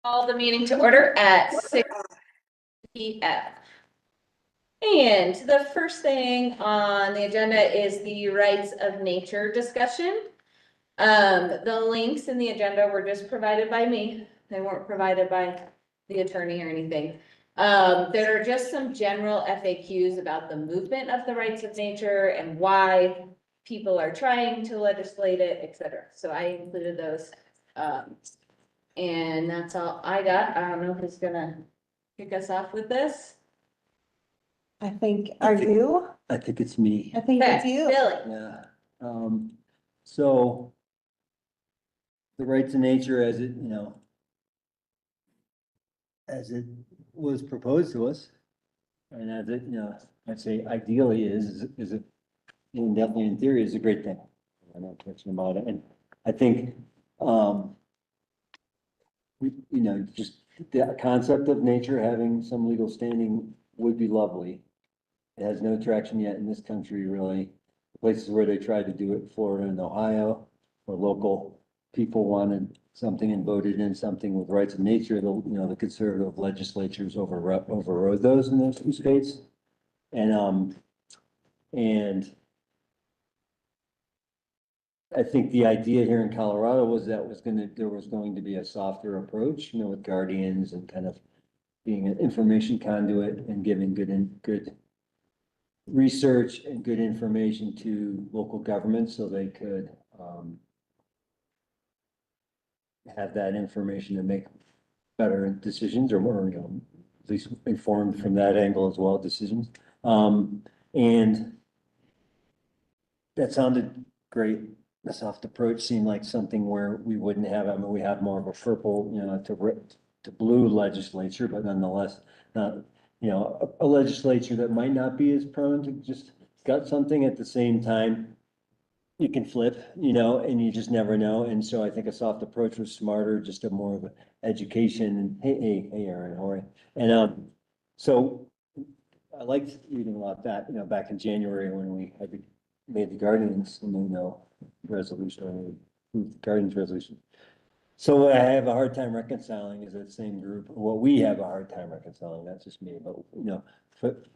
Call the meeting to order at 6 p.m. And the first thing on the agenda is the rights of nature discussion. The links in the agenda were just provided by me. They weren't provided by the attorney or anything. There are just some general FAQs about the movement of the rights of nature and why people are trying to legislate it, etc. So I included those. And that's all I got. I don't know who's gonna kick us off with this. I think, are you? I think it's me. I think it's Okay, you. Billy. Yeah. So the rights of nature as it, as it was proposed to us, and as it, I'd say ideally is it, and definitely in theory is a great thing. I'm not question about it. And I think, just the concept of nature having some legal standing would be lovely. It has no traction yet in this country, really. Places where they tried to do it, Florida and Ohio, where local people wanted something and voted in something with rights of nature, the conservative legislatures overrode those in those two states. And I think the idea here in Colorado was there was going to be a softer approach, with guardians and kind of being an information conduit and giving good research and good information to local governments so they could have that information to make better decisions or more, at least informed from that angle as well, decisions. And that sounded great. The soft approach seemed like something where we wouldn't have, we have more of a purple, to blue legislature, but nonetheless, not, a legislature that might not be as prone to just got something at the same time. You can flip, and you just never know. And so I think a soft approach was smarter, just a more of an education. And hey, Aaron, how are you? And so I liked reading about that, back in January when we had made the Guardians, resolution, or the Guardians resolution. So what I have a hard time reconciling is that same group, what we have a hard time reconciling, that's just me, but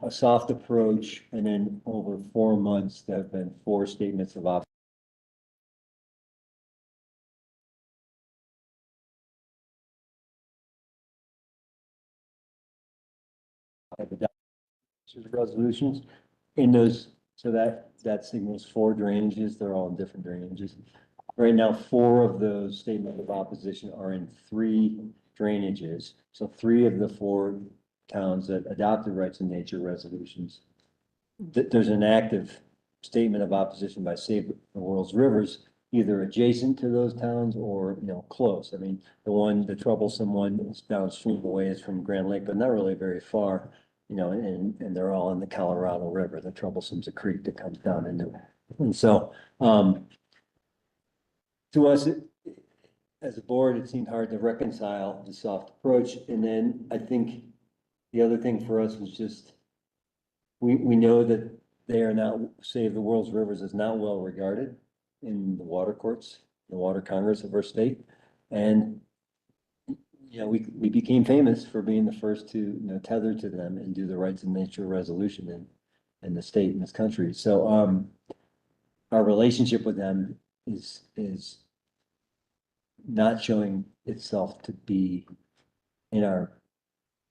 a soft approach, and then over 4 months, there have been 4 statements of opposition. Resolutions in those, so that signals 4 drainages, they're all in different drainages. Right now, 4 of those statements of opposition are in 3 drainages. So 3 of the 4 towns that adopted rights of nature resolutions, there's an active statement of opposition by Save the World's Rivers, either adjacent to those towns or, close. I mean, the troublesome one is downstream away is from Grand Lake, but not really very far, and they're all in the Colorado River. The troublesome's a creek that comes down into it. And so, to us, as a board, it seemed hard to reconcile the soft approach. And then I think the other thing for us was just, we know that they are not, Save the World's Rivers is not well regarded in the water courts, the water congress of our state. And, we became famous for being the first to, tether to them and do the rights of nature resolution in the state in this country. So, our relationship with them is not showing itself to be in our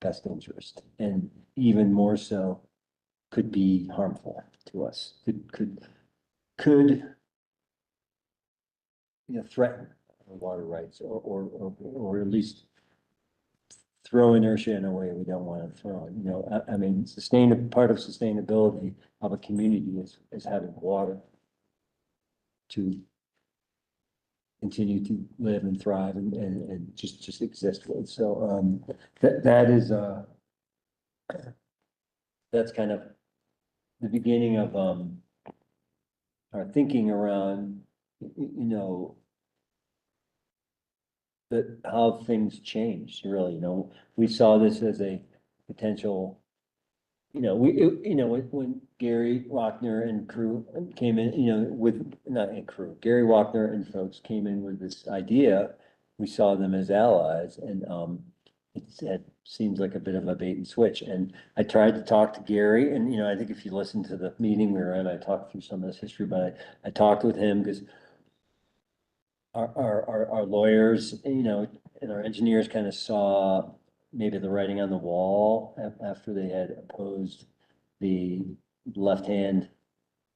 best interest, and even more so could be harmful to us, could threaten our water rights or at least throw inertia in a way we don't want to throw. I mean, part of sustainability of a community is having water to continue to live and thrive and just exist with. So that is that's kind of the beginning of our thinking around that how things change, really. We saw this as a potential, when Gary Wachner and crew came in, Gary Wachner and folks came in with this idea, we saw them as allies, and, it seems like a bit of a bait and switch, and I tried to talk to Gary, and, I think if you listen to the meeting we were in, I talked through some of this history, but I talked with him, because our lawyers, and our engineers kind of saw maybe the writing on the wall after they had opposed the left-hand,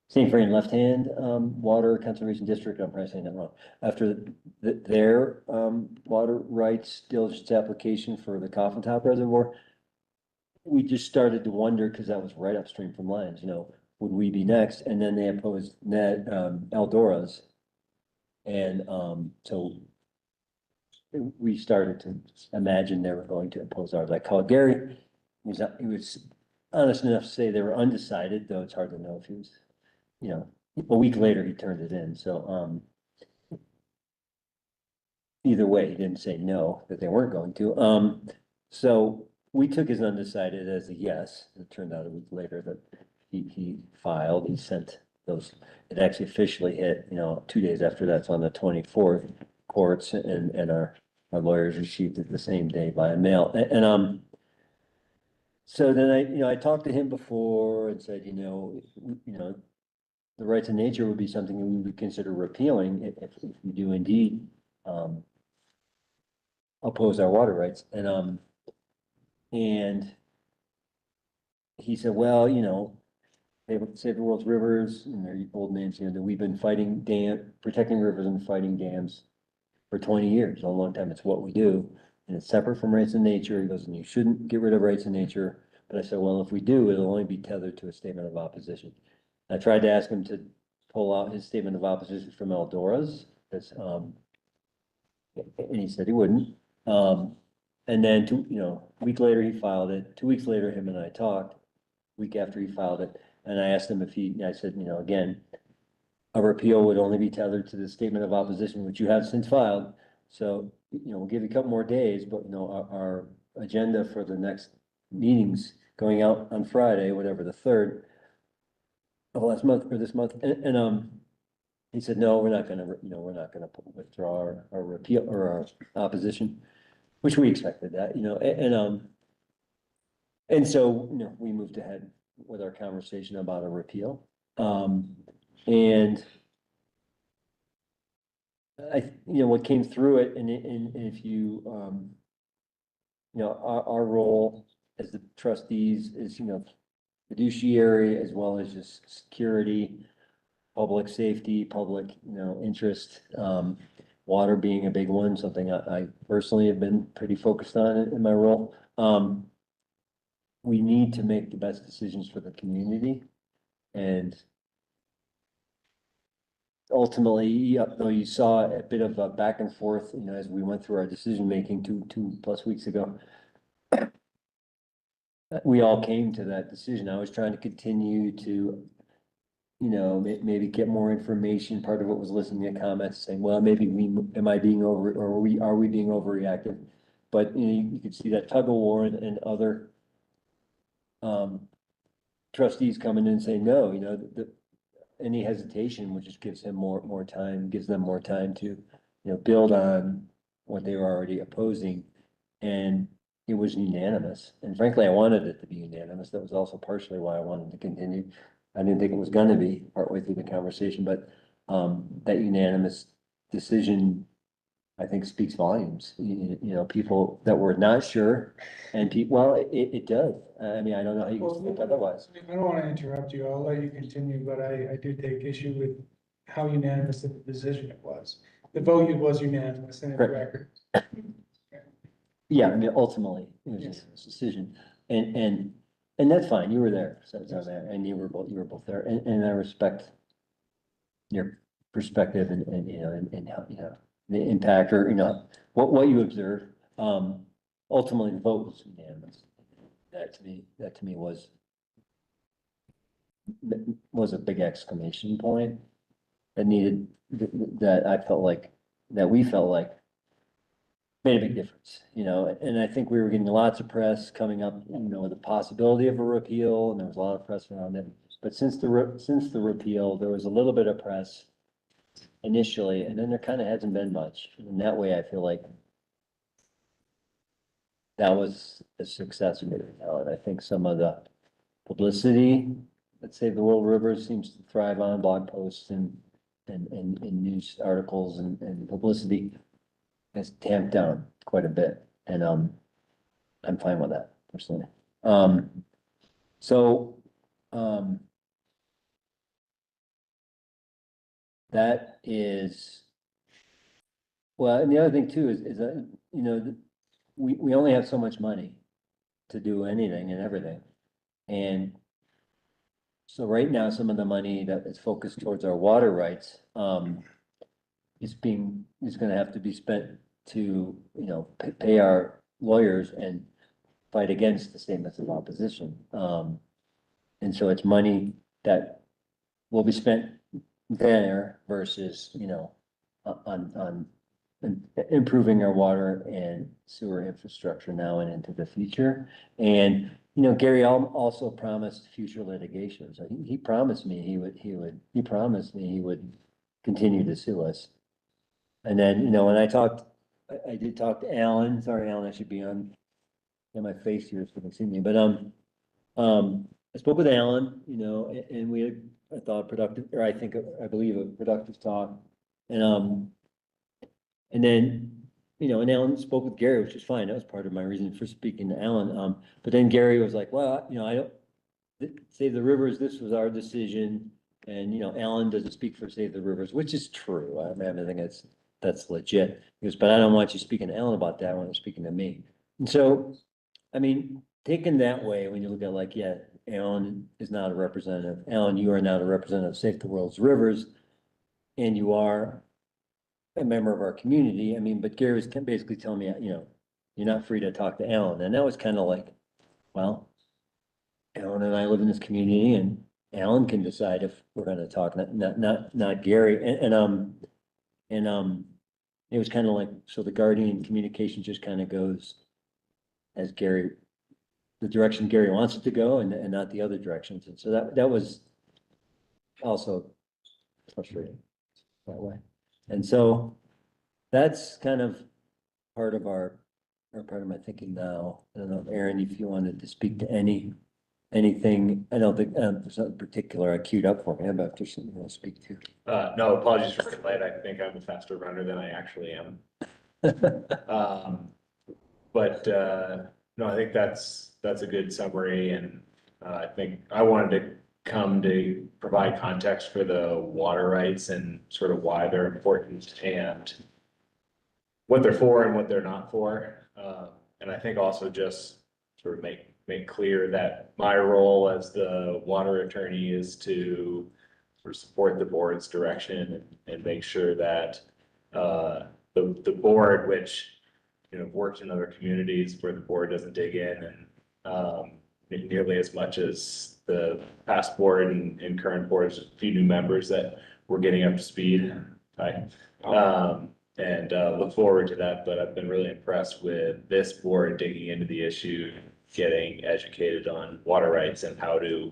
St. Vrain left-hand, water conservation district, I'm probably saying that wrong. After their, water rights diligence application for the Coffin Top Reservoir, we just started to wonder, because that was right upstream from Lyons, would we be next? And then they opposed Eldora's. And, so we started to imagine they were going to impose ours. I called Gary. He was honest enough to say they were undecided, though it's hard to know if he was, a week later he turned it in. So, either way, he didn't say no, that they weren't going to. So we took his undecided as a yes. It turned out a week later that he filed, he sent those, it actually officially hit, 2 days after that's on the 24th courts, and our lawyers received it the same day by mail. And so then I talked to him before and said, the rights of nature would be something that we would consider repealing if we do indeed, oppose our water rights. And he said, well, Save the World's Rivers, and their old names, that we've been protecting rivers and fighting dams for 20 years, a long time. It's what we do, and it's separate from rights of nature. He goes, and you shouldn't get rid of rights of nature. But I said, well, if we do, it'll only be tethered to a statement of opposition. I tried to ask him to pull out his statement of opposition from Eldora's, and he said he wouldn't. And then a week later he filed it. 2 weeks later, him and I talked. Week after he filed it, and I asked him I said, again, a repeal would only be tethered to the statement of opposition, which you have since filed. So, we'll give you a couple more days, but, our agenda for the next meetings going out on Friday, whatever, the 3rd of last month or this month. And he said, no, we're not gonna withdraw our repeal or our opposition, which we expected that, and so, we moved ahead with our conversation about a repeal. And what came through it, and if you, our role as the trustees is, fiduciary, as well as just security, public safety, public, interest, water being a big one, something I personally have been pretty focused on in my role. We need to make the best decisions for the community, and ultimately, though you saw a bit of a back and forth, as we went through our decision making 2+ weeks ago, we all came to that decision. I was trying to continue to, maybe get more information. Part of it was listening to comments saying, well, maybe am I being are we being overreactive? But, you could see that tug of war and other trustees coming in and saying, no, any hesitation, which just gives him more time, gives them more time to, build on what they were already opposing. And it was unanimous. And frankly, I wanted it to be unanimous. That was also partially why I wanted to continue. I didn't think it was gonna be partway through the conversation, but that unanimous decision, I think, speaks volumes. People that were not sure, and well, it does. I mean, I don't know how you can think otherwise. I don't want to interrupt you. I'll let you continue, but I do take issue with how unanimous of the decision it was. The vote was unanimous in the Correct. record. Yeah, I mean, ultimately, it was just a decision, and that's fine. You were there, so it's on there, and you were both there, and I respect your perspective and how, the impact, or, what you observed. Ultimately, the vote was unanimous. That to me was a big exclamation point that needed, that I felt like, that we felt like made a big difference, and I think we were getting lots of press coming up, with the possibility of a repeal, and there was a lot of press around it. But since the repeal, there was a little bit of press initially, and then there kind of hasn't been much. And that way, I feel like that was a success for the town. I think some of the publicity, let's say the World Rivers seems to thrive on blog posts and news articles and publicity has tamped down quite a bit. And, I'm fine with that personally. So, that is, well, and the other thing too is that, you know, we only have so much money to do anything and everything. And so right now, some of the money that is focused towards our water rights, is gonna have to be spent to, you know, pay our lawyers and fight against the statements of opposition. And so it's money that will be spent there versus, you know, on improving our water and sewer infrastructure now and into the future. And, you know, Gary also promised future litigation. So he promised me he promised me he would continue to sue us. And then, you know, when I did talk to Alan, sorry, Alan, I should be on my face here so you can see me, but, I spoke with Alan, you know, and we had, I thought, productive, or I believe a productive talk. And then, you know, and Alan spoke with Gary, which is fine. That was part of my reason for speaking to Alan. But then Gary was like, well, you know, I don't, Save the Rivers, this was our decision. And, you know, Alan doesn't speak for Save the Rivers, which is true. I mean, I think that's legit. He goes, but I don't want you speaking to Alan about that when you're speaking to me. And so, I mean, taken that way, when you look at like, yeah, Alan is not a representative. Alan, you are not a representative of Save the World's Rivers. And you are a member of our community. I mean, but Gary was basically telling me, you know, you're not free to talk to Alan. And that was kind of like, well, Alan and I live in this community and Alan can decide if we're gonna talk, not Gary. It was kind of like, so the guardian communication just kind of goes as Gary, the direction Gary wants it to go and not the other directions. And so that was also frustrating that way. And so that's kind of part of or part of my thinking now. I don't know, Aaron, if you wanted to speak to anything, I don't think, there's nothing particular I queued up for me, but if there's something you want to speak to. No, apologies for being late. I think I'm a faster runner than I actually am. No, I think that's a good summary, and I think I wanted to come to provide context for the water rights and sort of why they're important and what they're for and what they're not for. And I think also just sort of make clear that my role as the water attorney is to sort of support the board's direction and make sure that the board, which, you know, worked in other communities where the board doesn't dig in and nearly as much as the past board and current boards, a few new members that we're getting up to speed. And look forward to that, but I've been really impressed with this board digging into the issue, getting educated on water rights and how to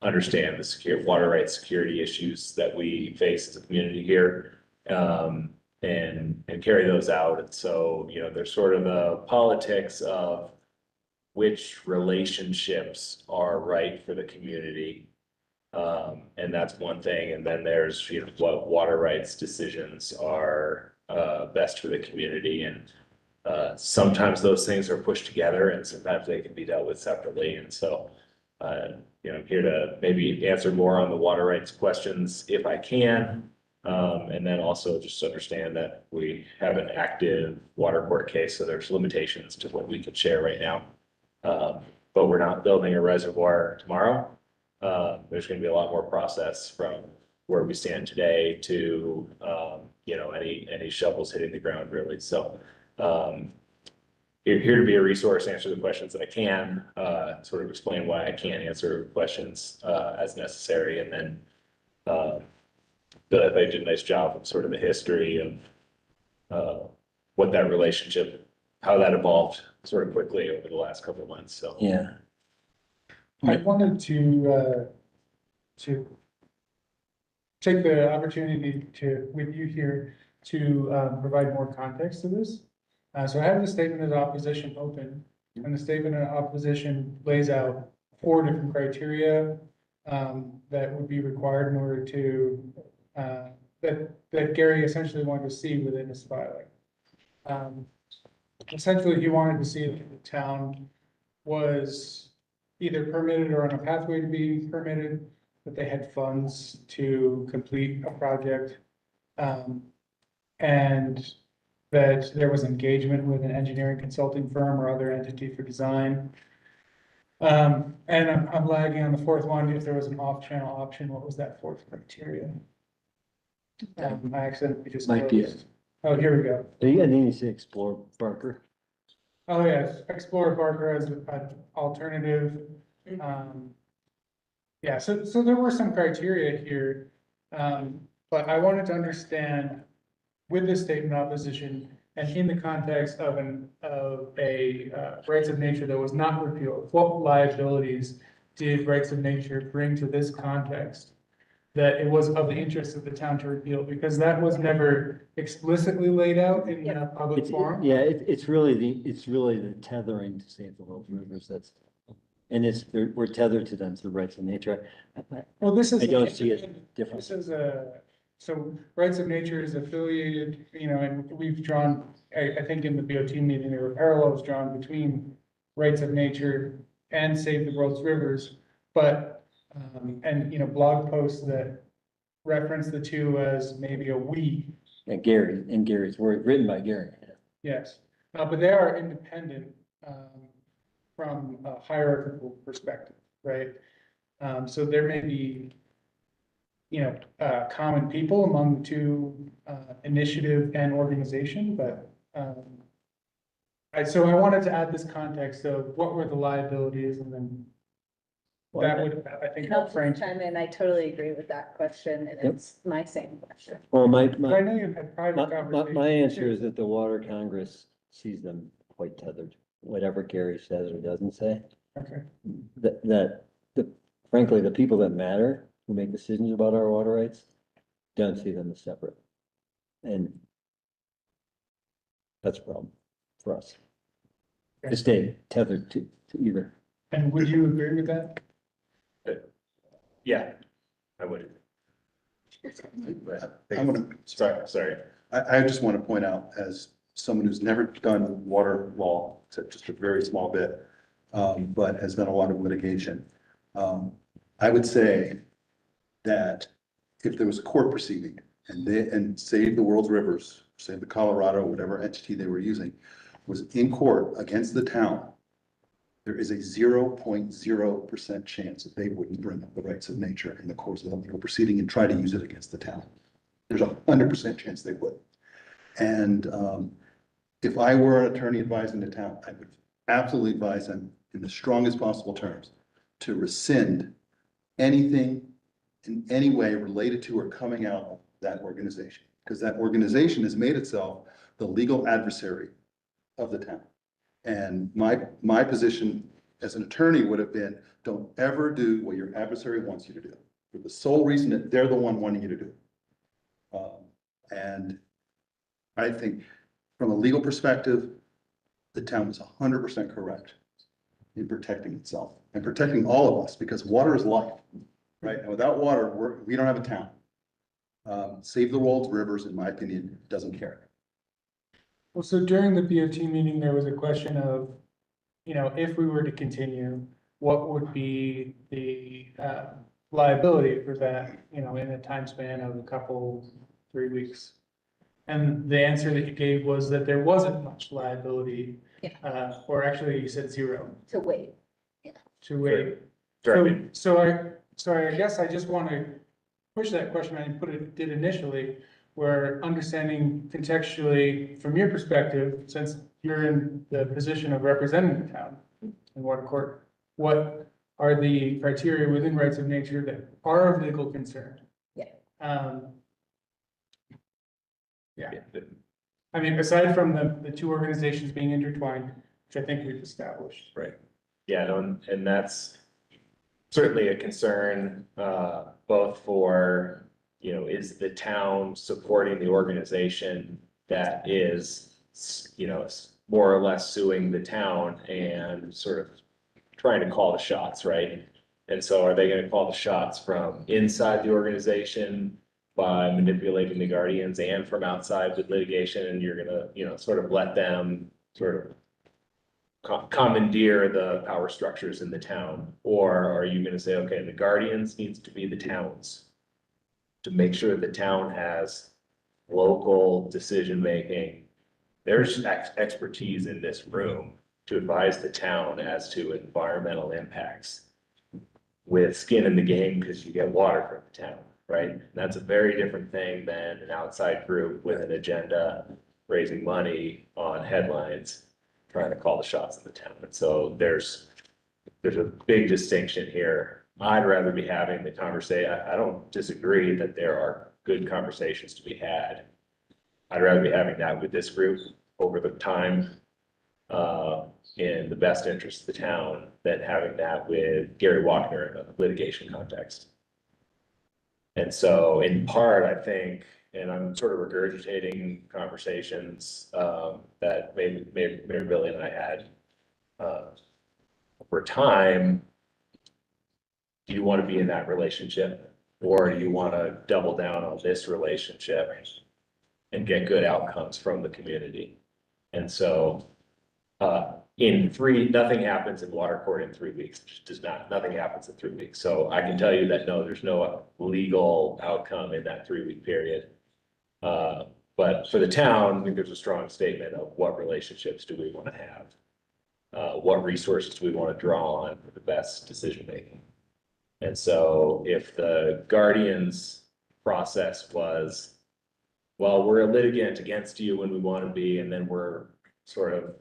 understand the water rights security issues that we face as a community here, and carry those out. And so, you know, there's sort of the politics of which relationships are right for the community. And that's one thing. And then there's, you know, what water rights decisions are best for the community. And sometimes those things are pushed together and sometimes they can be dealt with separately. And so, you know, I'm here to maybe answer more on the water rights questions if I can. And then also just understand that we have an active water court case, so there's limitations to what we can share right now. But we're not building a reservoir tomorrow. There's going to be a lot more process from where we stand today to, you know, any shovels hitting the ground really. So, here to be a resource, answer the questions that I can, sort of explain why I can't answer questions, as necessary. And then, but I did a nice job of sort of the history of, what that relationship, how that evolved sort of quickly over the last couple of months. So. Yeah. I wanted to take the opportunity to, with you here, to provide more context to this. So I have the statement of opposition open, and the statement of opposition lays out 4 different criteria that would be required in order to, that Gary essentially wanted to see within his filing. Essentially, he wanted to see that the town was either permitted or on a pathway to be permitted, that they had funds to complete a project. And that there was engagement with an engineering consulting firm or other entity for design. And I'm lagging on the 4th one, if there was an off-channel option, what was that 4th criteria? I accidentally just Might be closed. Oh, here we go. I need to say explore Barker. Oh, yes, explore Barker as an alternative. Yeah, so there were some criteria here, but I wanted to understand with this statement of opposition and in the context of a rights of nature that was not repealed, what liabilities did rights of nature bring to this context? That it was of the interest of the town to repeal, because that was never explicitly laid out in a public forum. Yeah, it's really the tethering to save the world's rivers, and we're tethered to them, to the rights of nature. Well, this is. I don't see it different. This is so rights of nature is affiliated, and we've drawn, I think in the BOT meeting, there were parallels drawn between rights of nature and save the world's rivers. But, and, blog posts that reference the two as maybe a we. And Gary's word, written by Gary. Yes, but they are independent, from a hierarchical perspective, right? So there may be, common people among the two, initiative and organization, but, so I wanted to add this context of what were the liabilities, and then that would, I think, I'll help frame. just chime in. I totally agree with that question, and Yep. it's my same question. Well, I know you had private my conversations. answer is that the Water Congress sees them quite tethered, whatever Gary says or doesn't say. Okay, Frankly, the people that matter, who make decisions about our water rights, don't see them as separate. And that's a problem for us. To stay tethered to either. and would you agree with that? Yeah, I would. I'm gonna, Sorry. I just want to point out, as someone who's never done water law, except just a very small bit, but has done a lot of litigation. I would say that if there was a court proceeding and Save the World's Rivers, Save the Colorado, whatever entity they were using, was in court against the town, there is a 0.0% chance that they wouldn't bring up the rights of nature in the course of the legal proceeding and try to use it against the town. There's 100% chance they would. And if I were an attorney advising the town, I would absolutely advise them in the strongest possible terms to rescind anything in any way related to or coming out of that organization, because that organization has made itself the legal adversary of the town. And my position as an attorney would have been, don't ever do what your adversary wants you to do, for the sole reason that they're the one wanting you to do. And I think from a legal perspective, the town is 100% correct in protecting itself and protecting all of us, because water is life, right? And without water, we don't have a town. Save the World's Rivers, in my opinion, doesn't care. Well, so during the BOT meeting, there was a question of, if we were to continue, what would be the liability for that, in a time span of a couple, 3 weeks? And the answer that you gave was that there wasn't much liability, or actually you said 0. To wait. To wait. Sorry. So I guess I just want to push that question I did initially, where understanding contextually from your perspective, since you're in the position of representing the town in water court, what are the criteria within rights of nature that are of legal concern? Yeah. Yeah. I mean, aside from the two organizations being intertwined, which I think we've established. Right. Yeah, no, and that's certainly a concern, both for, is the town supporting the organization that is, more or less suing the town and sort of trying to call the shots, right? And so are they gonna call the shots from inside the organization by manipulating the guardians and from outside with litigation, and you're gonna, sort of let them sort of commandeer the power structures in the town? Or are you gonna say, okay, the guardians needs to be the towns to make sure the town has local decision-making? There's expertise in this room to advise the town as to environmental impacts with skin in the game, because you get water from the town, right? And that's a very different thing than an outside group with an agenda, raising money on headlines, trying to call the shots in the town. And so there's a big distinction here. I'd rather be having the conversation. I don't disagree that there are good conversations to be had. I'd rather be having that with this group over the time, in the best interest of the town, than having that with Gary Wagner in a litigation context. And so in part, I think, and I'm sort of regurgitating conversations, that maybe Billy and I had, over time. Do you want to be in that relationship, or do you want to double down on this relationship and get good outcomes from the community? And so, nothing happens in water court in 3 weeks. It just does not. Nothing happens in 3 weeks. So I can tell you that no, there's no legal outcome in that 3-week period. But for the town, I think there's a strong statement of what relationships do we want to have? What resources do we want to draw on for the best decision making? And so if the guardians process was, well, we're a litigant against you when we want to be, and then we're sort of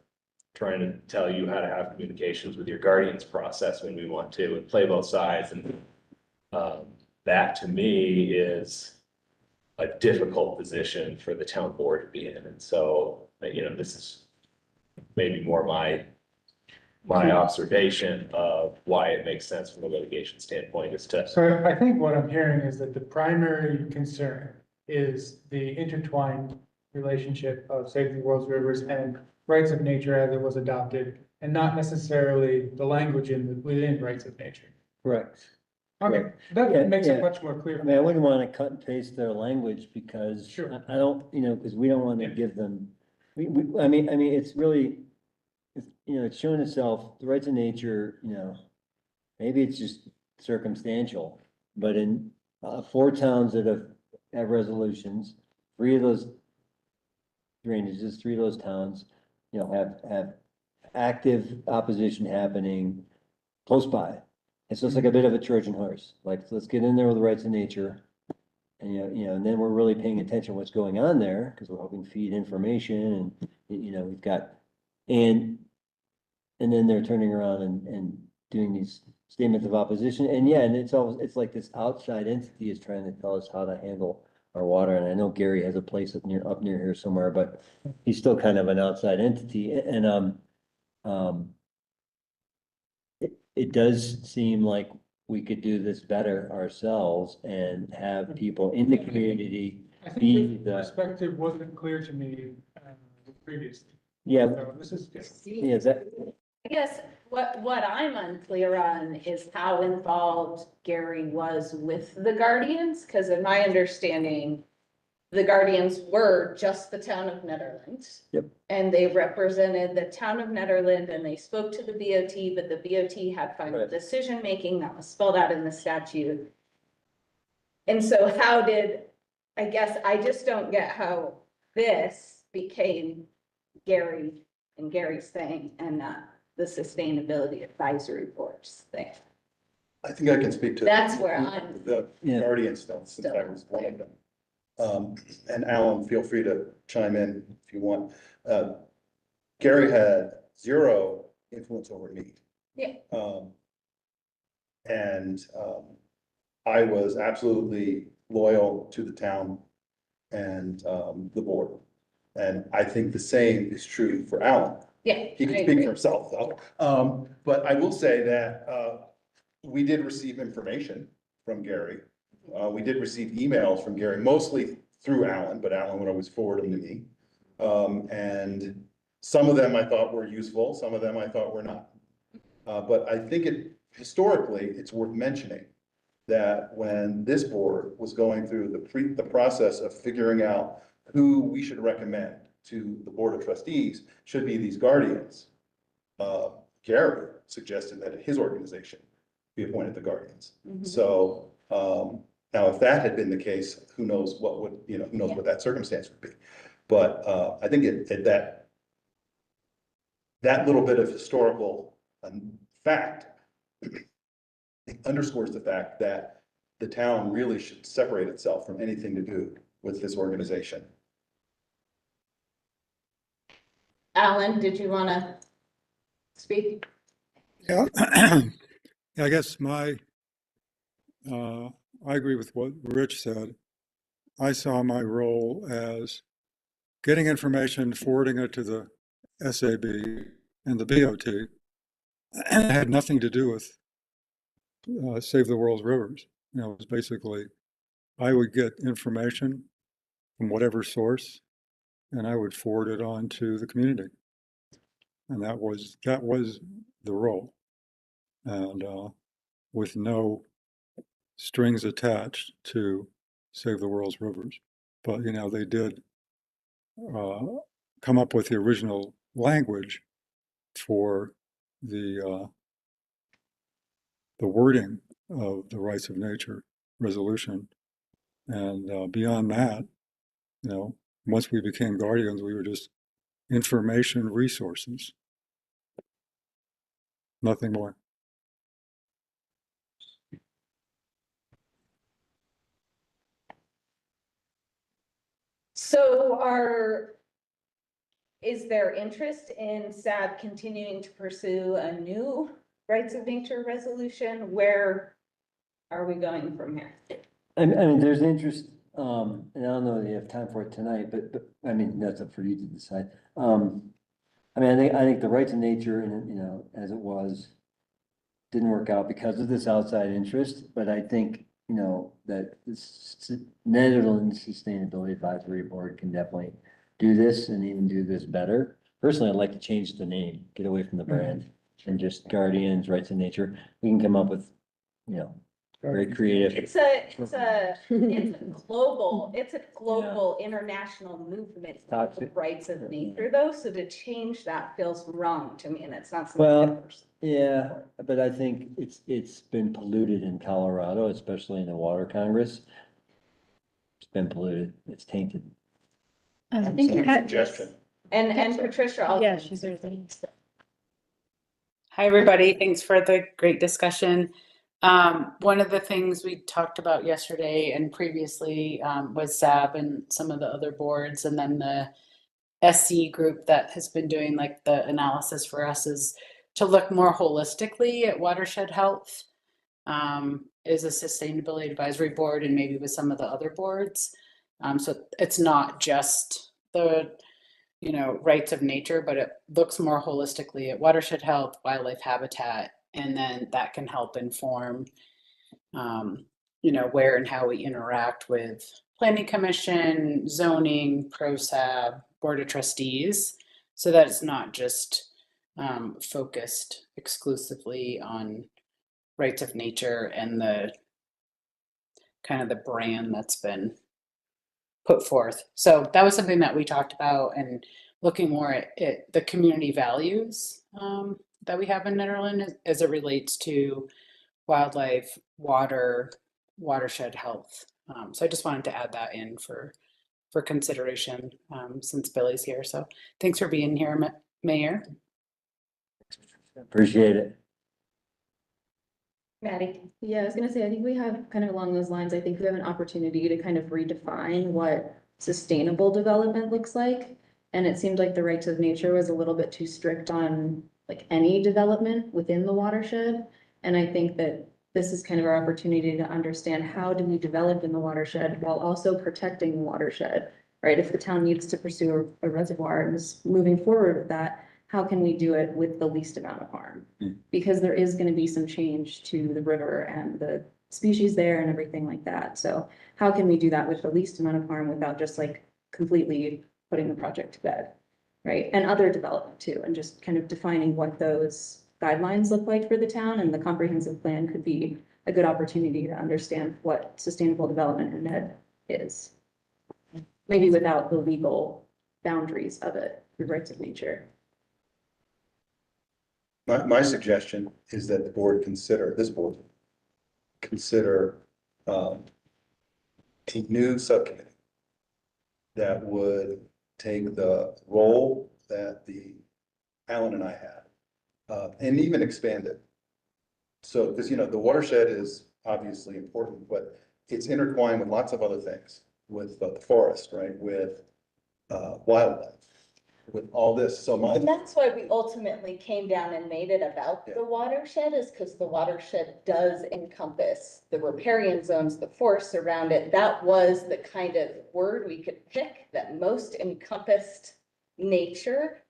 trying to tell you how to have communications with your guardians process when we want to, and play both sides. And that to me is a difficult position for the town board to be in. And so, this is maybe more my observation of why it makes sense from a litigation standpoint is to. So I think what I'm hearing is that the primary concern is the intertwined relationship of safety of world's rivers and rights of nature as it was adopted, and not necessarily the language within rights of nature. Correct. Okay, Yeah, that makes it yeah. much more clear. I mean, I wouldn't want to cut and paste their language because Sure. I don't, because we don't want to Yeah. give them, I mean, it's really, it's shown itself, the rights of nature, maybe it's just circumstantial, but in 4 towns that have resolutions, 3 of those drainages, 3 of those towns, have active opposition happening close by. And so it's like a bit of a Trojan horse, like, let's get in there with the rights of nature. And, and then we're really paying attention to what's going on there, because we're helping feed information and, we've got, and then they're turning around and doing these statements of opposition. And and it's like this outside entity is trying to tell us how to handle our water. And I know Gary has a place up near here somewhere, but he's still kind of an outside entity. And, it does seem like we could do this better ourselves and have people in the community I be think the the, perspective wasn't clear to me previously. yeah, So this is good. yeah, that, I guess what I'm unclear on is how involved Gary was with the Guardians, because in my understanding, the Guardians were just the town of Nederland. Yep. And they represented the town of Nederland, and they spoke to the BOT, but the BOT had final Right. decision-making that was spelled out in the statute. And so I guess I just don't get how this became Gary and Gary's thing and not the sustainability advisory boards thing. I think I can speak to. That's where I'm. The Yeah. guardian stuff, since I was one of them. And Alan, feel free to chime in if you want. Gary had 0 influence over me. Yeah. I was absolutely loyal to the town and, the board. And I think the same is true for Alan. Yeah. He can I speak agree. for himself though. But I will say that, we did receive information from Gary We did receive emails from Gary, mostly through Alan, but Alan would always forward them to me. And some of them I thought were useful, some of them I thought were not. But I think historically, it's worth mentioning that when this board was going through the process of figuring out who we should recommend to the Board of Trustees should be these guardians, Gary suggested that his organization be appointed the guardians. So, now if that had been the case, who knows what would, who knows what that circumstance would be. But, I think that little bit of historical fact underscores the fact that the town really should separate itself from anything to do with this organization. Alan, did you want to speak? Yeah, I guess I agree with what Rich said. I saw my role as getting information, forwarding it to the SAB and the BOT. It had nothing to do with Save the World's Rivers. It was basically, I would get information from whatever source and I would forward it on to the community. And that was the role. And with no strings attached to Save the World's Rivers. But, they did come up with the original language for the wording of the Rights of Nature resolution. And beyond that, once we became guardians, we were just information resources. Nothing more. So is there interest in SAB continuing to pursue a new rights of nature resolution? Where are we going from here? I mean, there's interest, and I don't know if you have time for it tonight, but I mean, that's up for you to decide. I think the rights of nature and, as it was, didn't work out because of this outside interest, but I think, that this Netherlands Sustainability Advisory Board can definitely do this and even do this better. Personally, I'd like to change the name, get away from the brand and just Guardians, Rights of Nature. We can come up with, very creative. It's a global international movement of the rights of nature though, so to change that feels wrong to me and it's not something. Well, yeah, but I think it's been polluted in Colorado, especially in the Water Congress. It's been polluted, it's tainted. I think it had, Suggestion. And Patricia also. yeah, she's there. Hi, everybody. Thanks for the great discussion. One of the things we talked about yesterday and previously was SAB and some of the other boards, and then the SC group that has been doing like the analysis for us is to look more holistically at watershed health. Is a sustainability advisory board and maybe with some of the other boards. So it's not just the rights of nature, but it looks more holistically at watershed health, wildlife habitat, and then that can help inform, where and how we interact with planning commission, zoning, ProSab, board of trustees, so that it's not just focused exclusively on rights of nature and the kind of the brand that's been put forth. So that was something that we talked about, and looking more at the community values that we have in Nederland as it relates to wildlife, water, watershed health. So I just wanted to add that in for consideration since Billy's here. So thanks for being here, Mayor. Appreciate it. Maddie. Yeah, I was gonna say, I think we have kind of along those lines, I think we have an opportunity to kind of redefine what sustainable development looks like. And it seemed like the rights of nature was a little bit too strict on like any development within the watershed. And I think that this is kind of our opportunity to understand how do we develop in the watershed while also protecting the watershed, right? If the town needs to pursue a reservoir and is moving forward with that, how can we do it with the least amount of harm? Because there is going to be some change to the river and the species there and everything like that. So how can we do that with the least amount of harm without just like completely putting the project to bed? Right? And other development too, and just kind of defining what those guidelines look like for the town, and the comprehensive plan could be a good opportunity to understand what sustainable development in Ned is. Maybe without the legal boundaries of it, the rights of nature. My suggestion is that the board consider, this board, consider, a new subcommittee that would take the role that Alan and I had, and even expand it. So, because, you know, the watershed is obviously important, but it's intertwined with lots of other things, with the forest, right, with wildlife, with all this, so And that's why we ultimately came down and made it about the watershed, is because the watershed does encompass the riparian zones, the forests around it. That was the kind of word we could pick that most encompassed nature.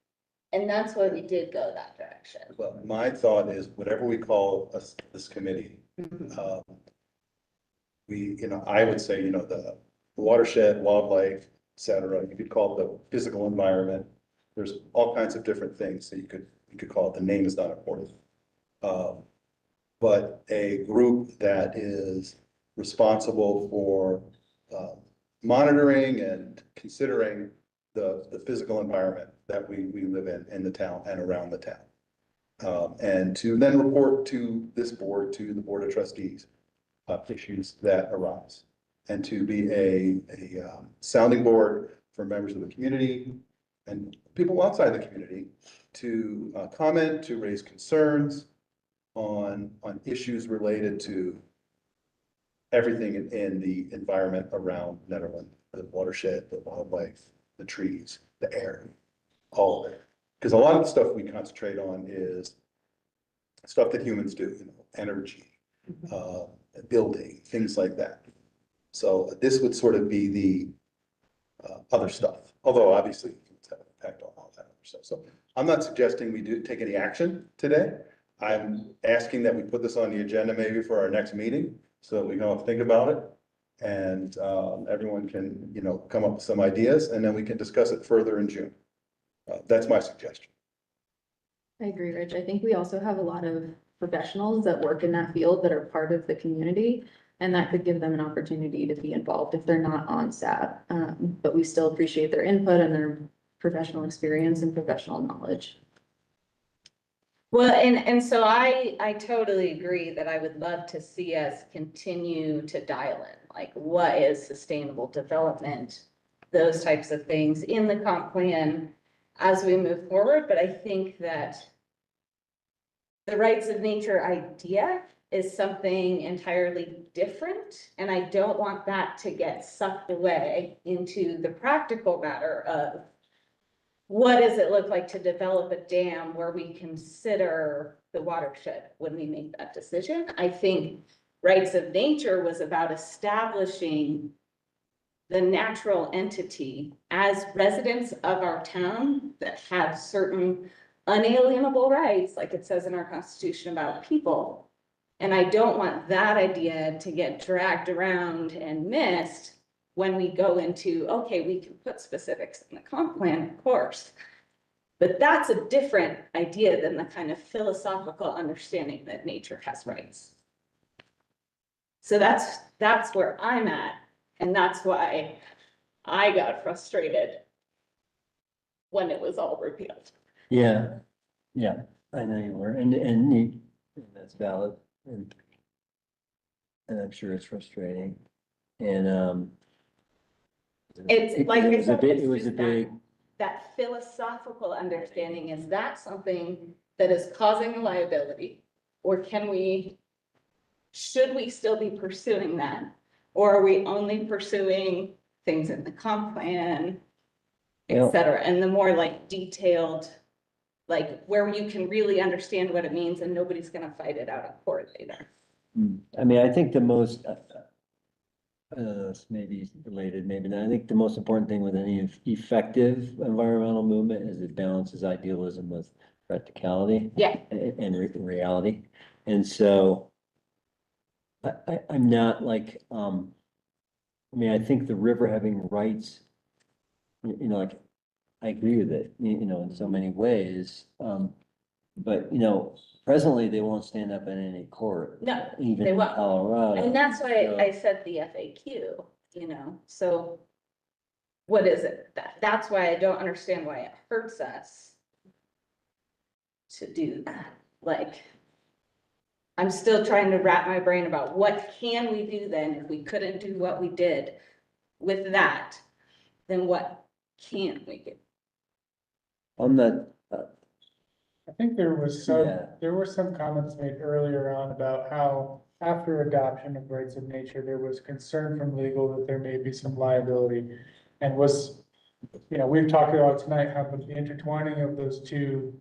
And that's why we did go that direction. Well, my thought is whatever we call this committee, you know, I would say, you know, the watershed, wildlife, et cetera, you could call it the physical environment. There's all kinds of different things that you could call it. The name is not important. But a group that is responsible for monitoring and considering the physical environment that we live in the town and around the town. And to then report to this board, to the Board of Trustees, issues that arise. And to be a sounding board for members of the community and people outside the community to comment, to raise concerns on issues related to everything in the environment around Nederland, the watershed, the wildlife, the trees, the air, all of it. Because a lot of the stuff we concentrate on is stuff that humans do, you know, energy, building, things like that. So this would sort of be the other stuff, although obviously it's have an impact on all that other stuff. So I'm not suggesting we do take any action today. I'm asking that we put this on the agenda maybe for our next meeting so that we can all think about it. And everyone can, you know, come up with some ideas and then we can discuss it further in June. That's my suggestion. I agree, Rich. I think we also have a lot of professionals that work in that field that are part of the community. And that could give them an opportunity to be involved if they're not on staff. But we still appreciate their input and their professional experience and professional knowledge. Well, and so I totally agree that I would love to see us continue to dial in, like what is sustainable development, those types of things in the comp plan as we move forward. But I think that the rights of nature idea is something entirely different. And I don't want that to get sucked away into the practical matter of what does it look like to develop a dam where we consider the watershed when we make that decision. I think rights of nature was about establishing the natural entity as residents of our town that have certain unalienable rights, like it says in our Constitution about people. And I don't want that idea to get dragged around and missed when we go into, okay, we can put specifics in the comp plan, of course. But that's a different idea than the kind of philosophical understanding that nature has rights. So that's where I'm at. And that's why I got frustrated when it was all repealed. Yeah, I know you were, and that's valid, and I'm sure it's frustrating, and It's like it was a big, it's it was a just big, that philosophical understanding, is that something that is causing a liability? Or should we still be pursuing that? Or are we only pursuing things in the comp plan, Yeah. et cetera? And the more like detailed, like where you can really understand what it means and nobody's gonna fight it out in court later. I mean, I think the most, I don't know, it's maybe related, maybe not. I think the most important thing with any effective environmental movement is it balances idealism with practicality. Yeah. And reality. And so I'm not like, I mean, I think the river having rights, like, I agree with it, in so many ways. But, presently they won't stand up in any court. No, Even they in won't. Colorado. And that's why So- I said the FAQ, so what is it? That's why I don't understand why it hurts us to do that. Like, I'm still trying to wrap my brain about what can we do then if we couldn't do what we did with that, then what can't we do? On the, I think there Yeah. were some comments made earlier on about how after adoption of rights of nature, there was concern from legal that there may be some liability. And we've talked about tonight how the intertwining of those two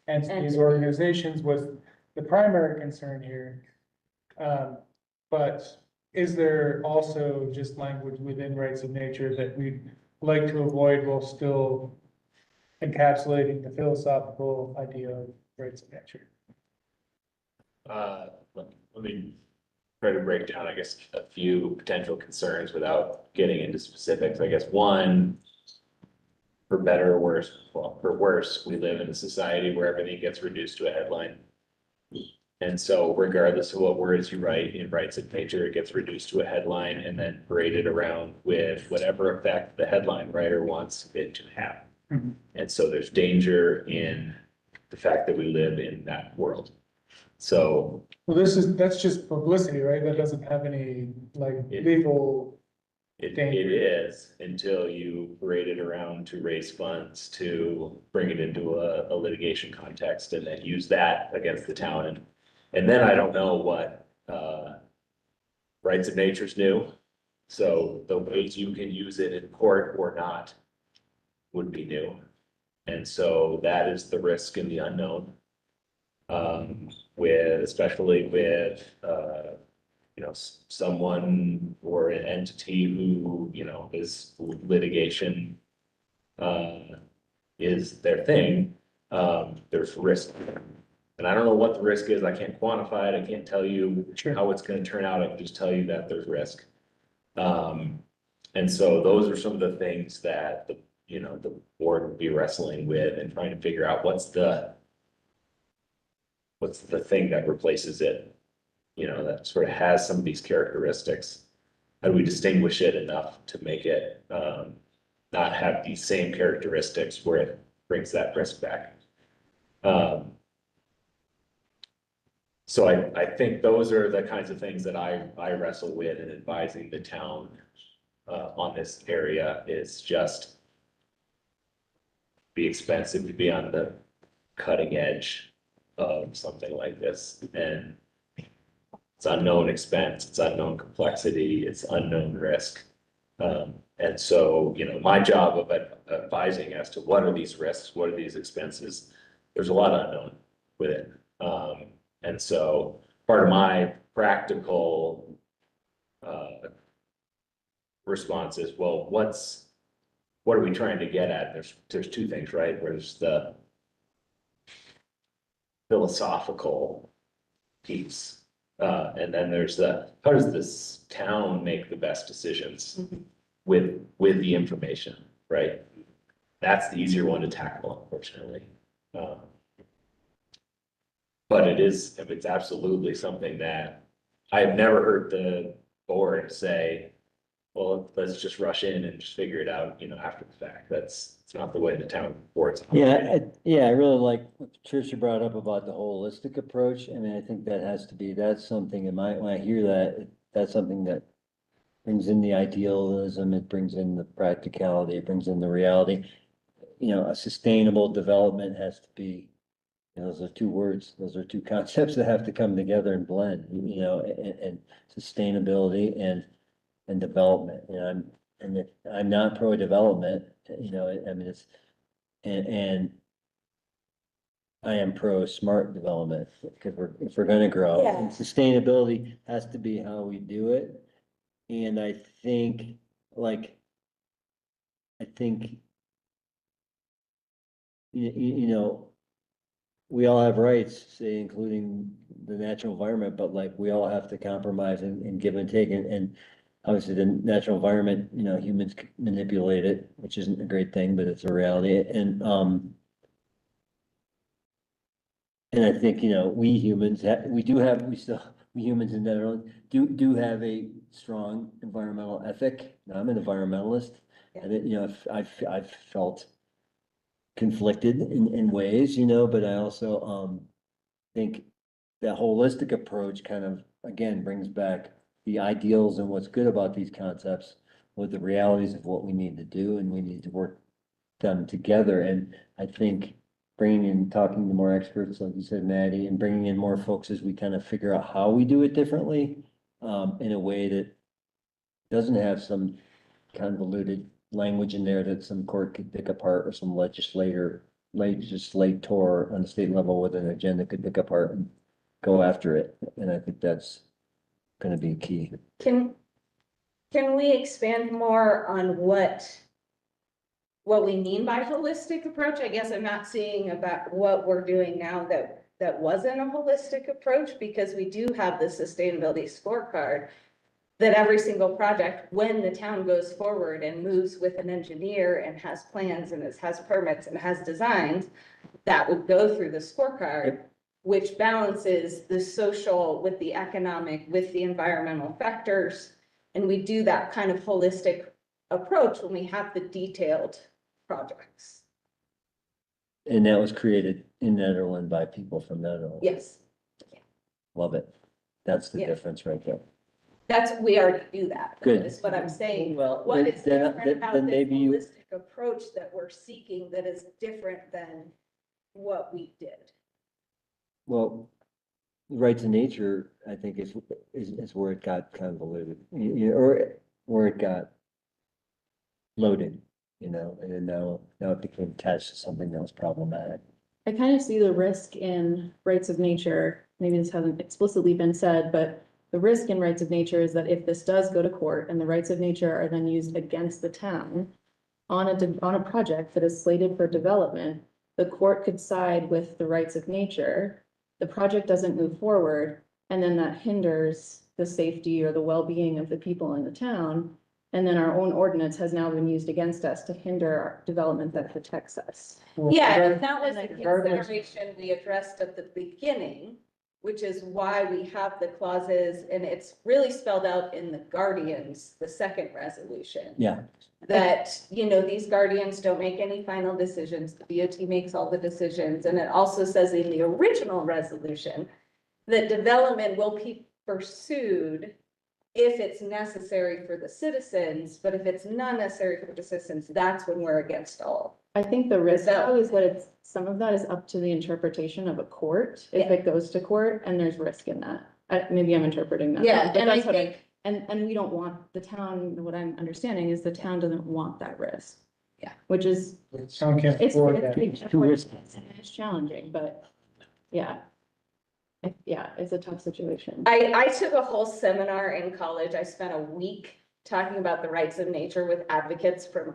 entities, organizations was the primary concern here. But is there also just language within rights of nature that we'd like to avoid while still encapsulating the philosophical idea of rights of nature? Let me try to break down, I guess, a few potential concerns without getting into specifics. I guess one, for better or worse, well, for worse, we live in a society where everything gets reduced to a headline. And so regardless of what words you write in rights of nature, it gets reduced to a headline and then paraded around with whatever effect the headline writer wants it to have. Mhm. And so there's danger in the fact that we live in that world. So Well, that's just publicity, right? That doesn't have any legal. it Danger. is until you parade it around to raise funds to bring it into a litigation context and then use that against the town. And then I don't know what, rights of nature's new. So the ways you can use it in court or not would be new. And so that is the risk in the unknown. Especially with, someone or an entity who, is litigation, is their thing, there's risk. And I don't know what the risk is. I can't quantify it. I can't tell you Sure. how it's gonna turn out. I can just tell you that there's risk. And so those are some of the things that the board would be wrestling with and trying to figure out what's the thing that replaces it, that sort of has some of these characteristics. How do we distinguish it enough to make it, not have these same characteristics where it brings that risk back? So I think those are the kinds of things that I wrestle with in advising the town on this area, is just be expensive to be on the cutting edge of something like this. And it's unknown expense, it's unknown complexity, it's unknown risk. And so, my job of advising as to what are these risks, what are these expenses, there's a lot unknown with it. And so part of my practical response is, well, what are we trying to get at? There's two things, right? There's the philosophical piece. And then there's how does this town make the best decisions with the information, right? That's the easier one to tackle, unfortunately. But it's absolutely something that I've never heard the board say, well, let's just rush in and just figure it out, after the fact. It's not the way the town boards. operate. I really like what Patricia brought up about the holistic approach. I mean, I think that's something when I hear that, that's something that brings in the idealism, it brings in the practicality, it brings in the reality. A sustainable development has to be, those are two words, those are two concepts that have to come together and blend, and sustainability and development. I'm not pro-development, I mean, and I am pro-smart development, because if we're gonna grow, Yeah. and sustainability has to be how we do it. And I think, you know, we all have rights, say, including the natural environment, but like, we all have to compromise and give and take, and obviously the natural environment, you know, humans manipulate it, which isn't a great thing, but it's a reality, and I think, you know, we humans, we humans in Netherlands do have a strong environmental ethic. I'm an environmentalist, and you know, I've felt conflicted in ways, you know, but I also, think that holistic approach kind of, again, brings back the ideals and what's good about these concepts with the realities of what we need to do, and we need to work them together. And I think bringing in, talking to more experts, like you said, Maddie, and bringing in more folks as we kind of figure out how we do it differently, in a way that doesn't have some convoluted language in there that some court could pick apart, or some legislator on the state level with an agenda could pick apart and go after it. And I think that's gonna be key. Can we expand more on what we mean by holistic approach? I guess I'm not seeing about what we're doing now that wasn't a holistic approach, because we do have the sustainability scorecard that every single project, when the town goes forward and moves with an engineer and has plans and has permits and has designs, that would go through the scorecard, which balances the social with the economic, with the environmental factors. And we do that kind of holistic approach when we have the detailed projects. And that was created in Netherlands by people from Netherlands. Yes, Love it. That's the Yeah. difference right there. we already do that. Good. Is what I'm saying. Well, What is then different about then this maybe you, holistic approach that we're seeking that is different than what we did? well, right to nature, I think is where it got convoluted, or where it got loaded, you know, and then now it became attached to something that was problematic. I kind of see the risk in rights of nature, maybe this hasn't explicitly been said, but the risk in rights of nature is that if this does go to court and the rights of nature are then used against the town on a project that is slated for development, the court could side with the rights of nature, the project doesn't move forward, and then that hinders the safety or the well-being of the people in the town. And then our own ordinance has now been used against us to hinder our development that protects us. Yeah, and that was the Regardless- consideration we addressed at the beginning, which is why we have the clauses, and it's really spelled out in the Guardians, the second resolution. Yeah, That, you know, these guardians don't make any final decisions, the DOT makes all the decisions, and it also says in the original resolution that development will be pursued if it's necessary for the citizens, but if it's not necessary for the citizens, that's when we're against all. I think the risk So- though is that some of that is up to the interpretation of a court, if Yeah. it goes to court, and there's risk in that. Maybe I'm interpreting that. Yeah, wrong, but and I that's what think, And we don't want the town, what I'm understanding is the town doesn't want that risk. Yeah. Which is, The town can't it's, afford that. it's too risky. it's challenging, but yeah. Yeah, it's a tough situation. I took a whole seminar in college. I spent a week talking about the rights of nature with advocates from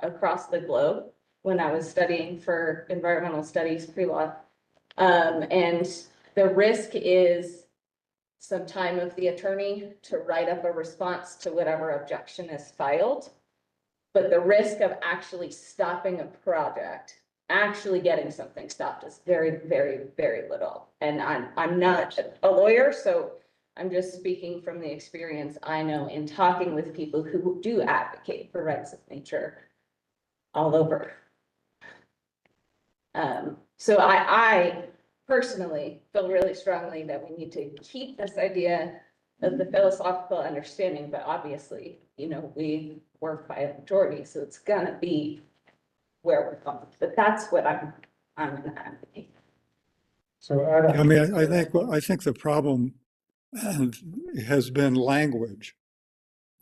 across the globe when I was studying for environmental studies pre-law. And the risk is some time of the attorney to write up a response to whatever objection is filed. But the risk of actually stopping a project, actually getting something stopped is very, very, very little. And I'm not a lawyer, so I'm just speaking from the experience I know in talking with people who do advocate for rights of nature all over. So I personally feel really strongly that we need to keep this idea of the philosophical understanding, but obviously, you know, we work by a majority, so it's gonna be where we're going. But that's what I'm gonna advocate. So I mean, I think the problem has been language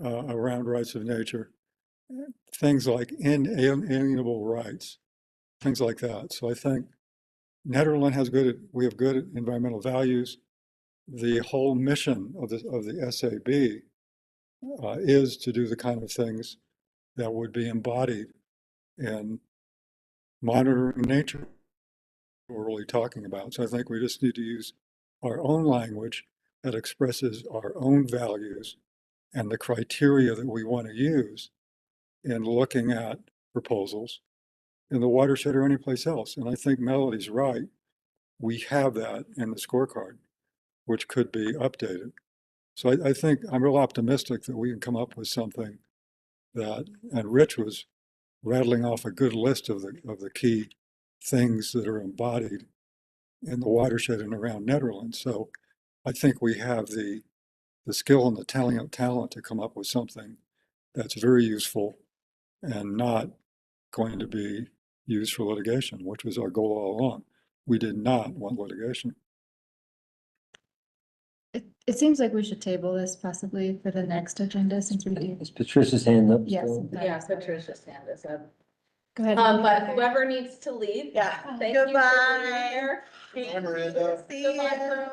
around rights of nature, things like inalienable rights, things like that. So I think Netherlands we have good environmental values. The whole mission of the SAB is to do the kind of things that would be embodied in monitoring nature we're really talking about. So I think we just need to use our own language that expresses our own values and the criteria that we want to use in looking at proposals in the watershed or anyplace else. And I think Melody's right. We have that in the scorecard, which could be updated. So I think I'm real optimistic that we can come up with something that, and Rich was rattling off a good list of the key things that are embodied in the watershed and around Nederland. So I think we have the skill and the talent to come up with something that's very useful and not going to be used for litigation, which was our goal all along. We did not want litigation. It seems like we should table this possibly for the next agenda since we do. Is Patricia's hand up Yes. still? Yeah, Patricia's hand is up. Go ahead. But whoever needs to leave. Yeah. Thank you for Goodbye. being here. Bye, Miranda. Goodbye.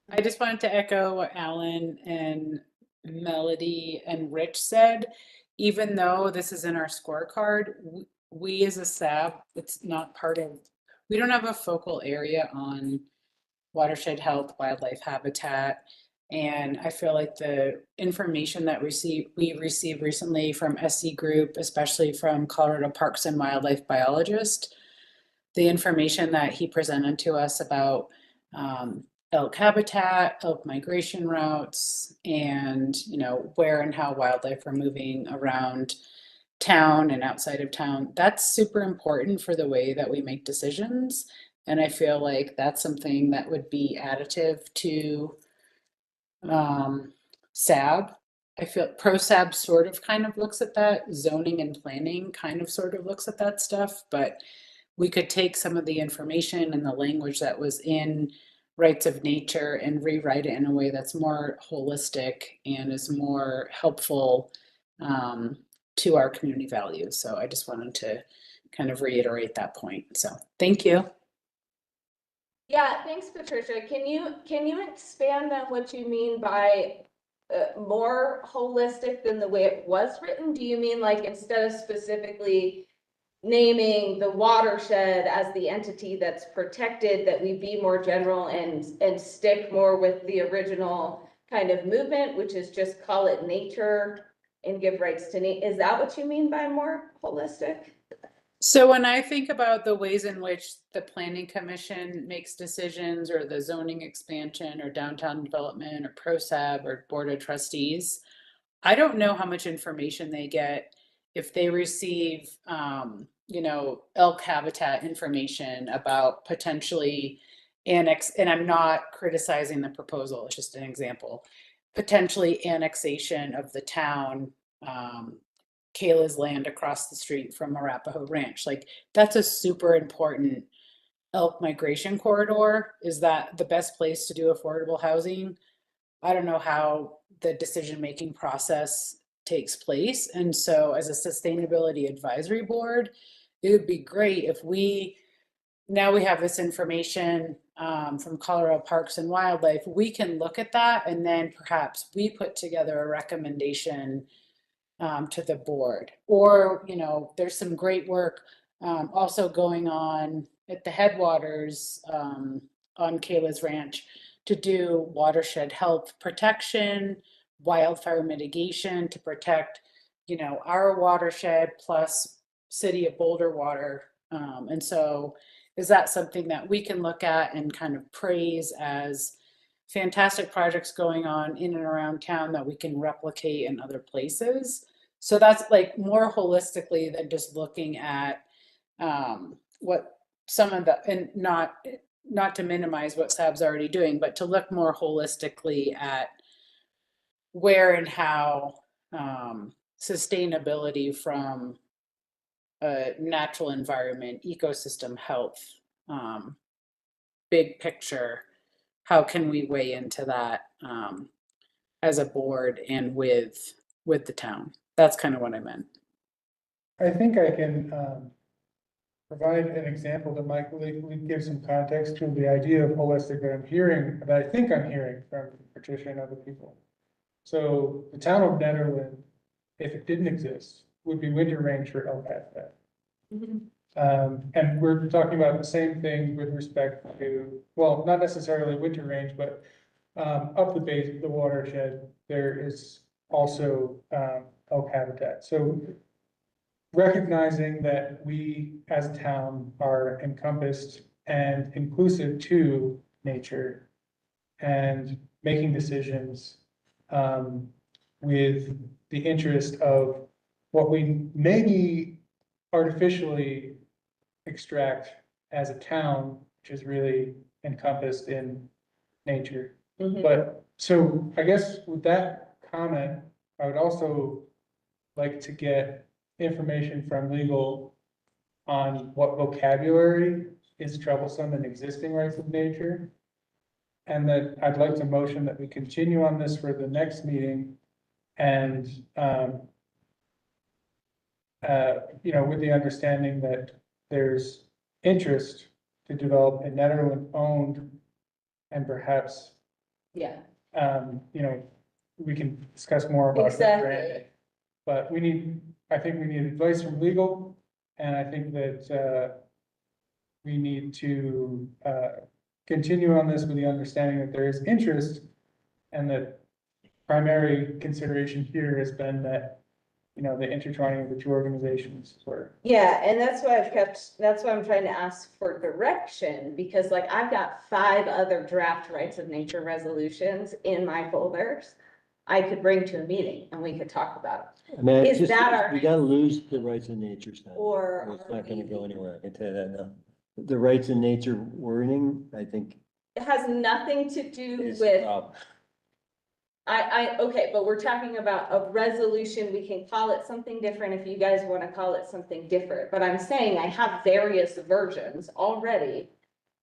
I just wanted to echo what Alan and Melody and Rich said. Even though this is in our scorecard, we as a SAB, it's not part of, we don't have a focal area on watershed health, wildlife habitat. And I feel like the information that we received recently from SC Group, especially from Colorado Parks and Wildlife biologist, the information that he presented to us about elk habitat, elk migration routes, and where and how wildlife are moving around town and outside of town. That's super important for the way that we make decisions. And I feel like that's something that would be additive to SAB. I feel ProSAB sort of kind of looks at that. Zoning and planning kind of sort of looks at that stuff, but we could take some of the information and the language that was in rights of nature and rewrite it in a way that's more holistic and is more helpful to our community values. So I just wanted to kind of reiterate that point. So thank you. Yeah, thanks, Patricia. Can you expand on what you mean by more holistic than the way it was written? Do you mean like instead of specifically naming the watershed as the entity that's protected, that we be more general and stick more with the original kind of movement, which is just call it nature and give rights to nature? Is that what you mean by more holistic? So when I think about the ways in which the Planning Commission makes decisions, or the zoning expansion or downtown development or ProSAB or Board of Trustees, I don't know how much information they get if they receive, elk habitat information about potentially and I'm not criticizing the proposal, it's just an example, potentially annexation of the town, Kayla's land across the street from Arapahoe Ranch. Like, that's a super important elk migration corridor. Is that the best place to do affordable housing? I don't know how the decision-making process takes place. And so as a sustainability advisory board, it would be great if now we have this information from Colorado Parks and Wildlife, we can look at that and then perhaps we put together a recommendation to the board. Or, there's some great work also going on at the headwaters on Kayla's Ranch to do watershed health protection, wildfire mitigation to protect, our watershed plus city of Boulder water. And so is that something that we can look at and kind of praise as fantastic projects going on in and around town that we can replicate in other places? So that's like more holistically than just looking at what some of the, and not to minimize what SAB's already doing, but to look more holistically at where and how sustainability from a natural environment, ecosystem health, big picture, how can we weigh into that as a board and with the town? That's kind of what I meant. I think I can provide an example that might give some context to the idea of holistic that I'm hearing, that I think I'm hearing from Patricia and other people. So the town of Nederland, if it didn't exist, would be winter range for elk habitat. And we're talking about the same thing with respect to, well, not necessarily winter range, but up the base of the watershed, there is also elk habitat. So recognizing that we as a town are encompassed and inclusive to nature and making decisions with the interest of what we maybe artificially extract as a town, which is really encompassed in nature. But, so I guess with that comment, I would also like to get information from legal on what vocabulary is troublesome in existing rights of nature. And that I'd like to motion that we continue on this for the next meeting and, with the understanding that there's interest to develop a Netherland-owned and perhaps, Yeah, we can discuss more about the exactly. branding. But I think we need advice from legal, and I think that, we need to, continue on this with the understanding that there is interest and that primary consideration here has been that, the intertwining of the two organizations were. Yeah, and that's why that's why I'm trying to ask for direction, because like I've got 5 other draft rights of nature resolutions in my folders. I could bring to a meeting and we could talk about I mean, Is that our- we gotta lose the rights of nature stuff. Or It's are not gonna go we- anywhere, I can tell you that now. The rights in nature wording, I think, it has nothing to do is, with, okay, but we're talking about a resolution, we can call it something different if you guys wanna call it something different, but I'm saying I have various versions already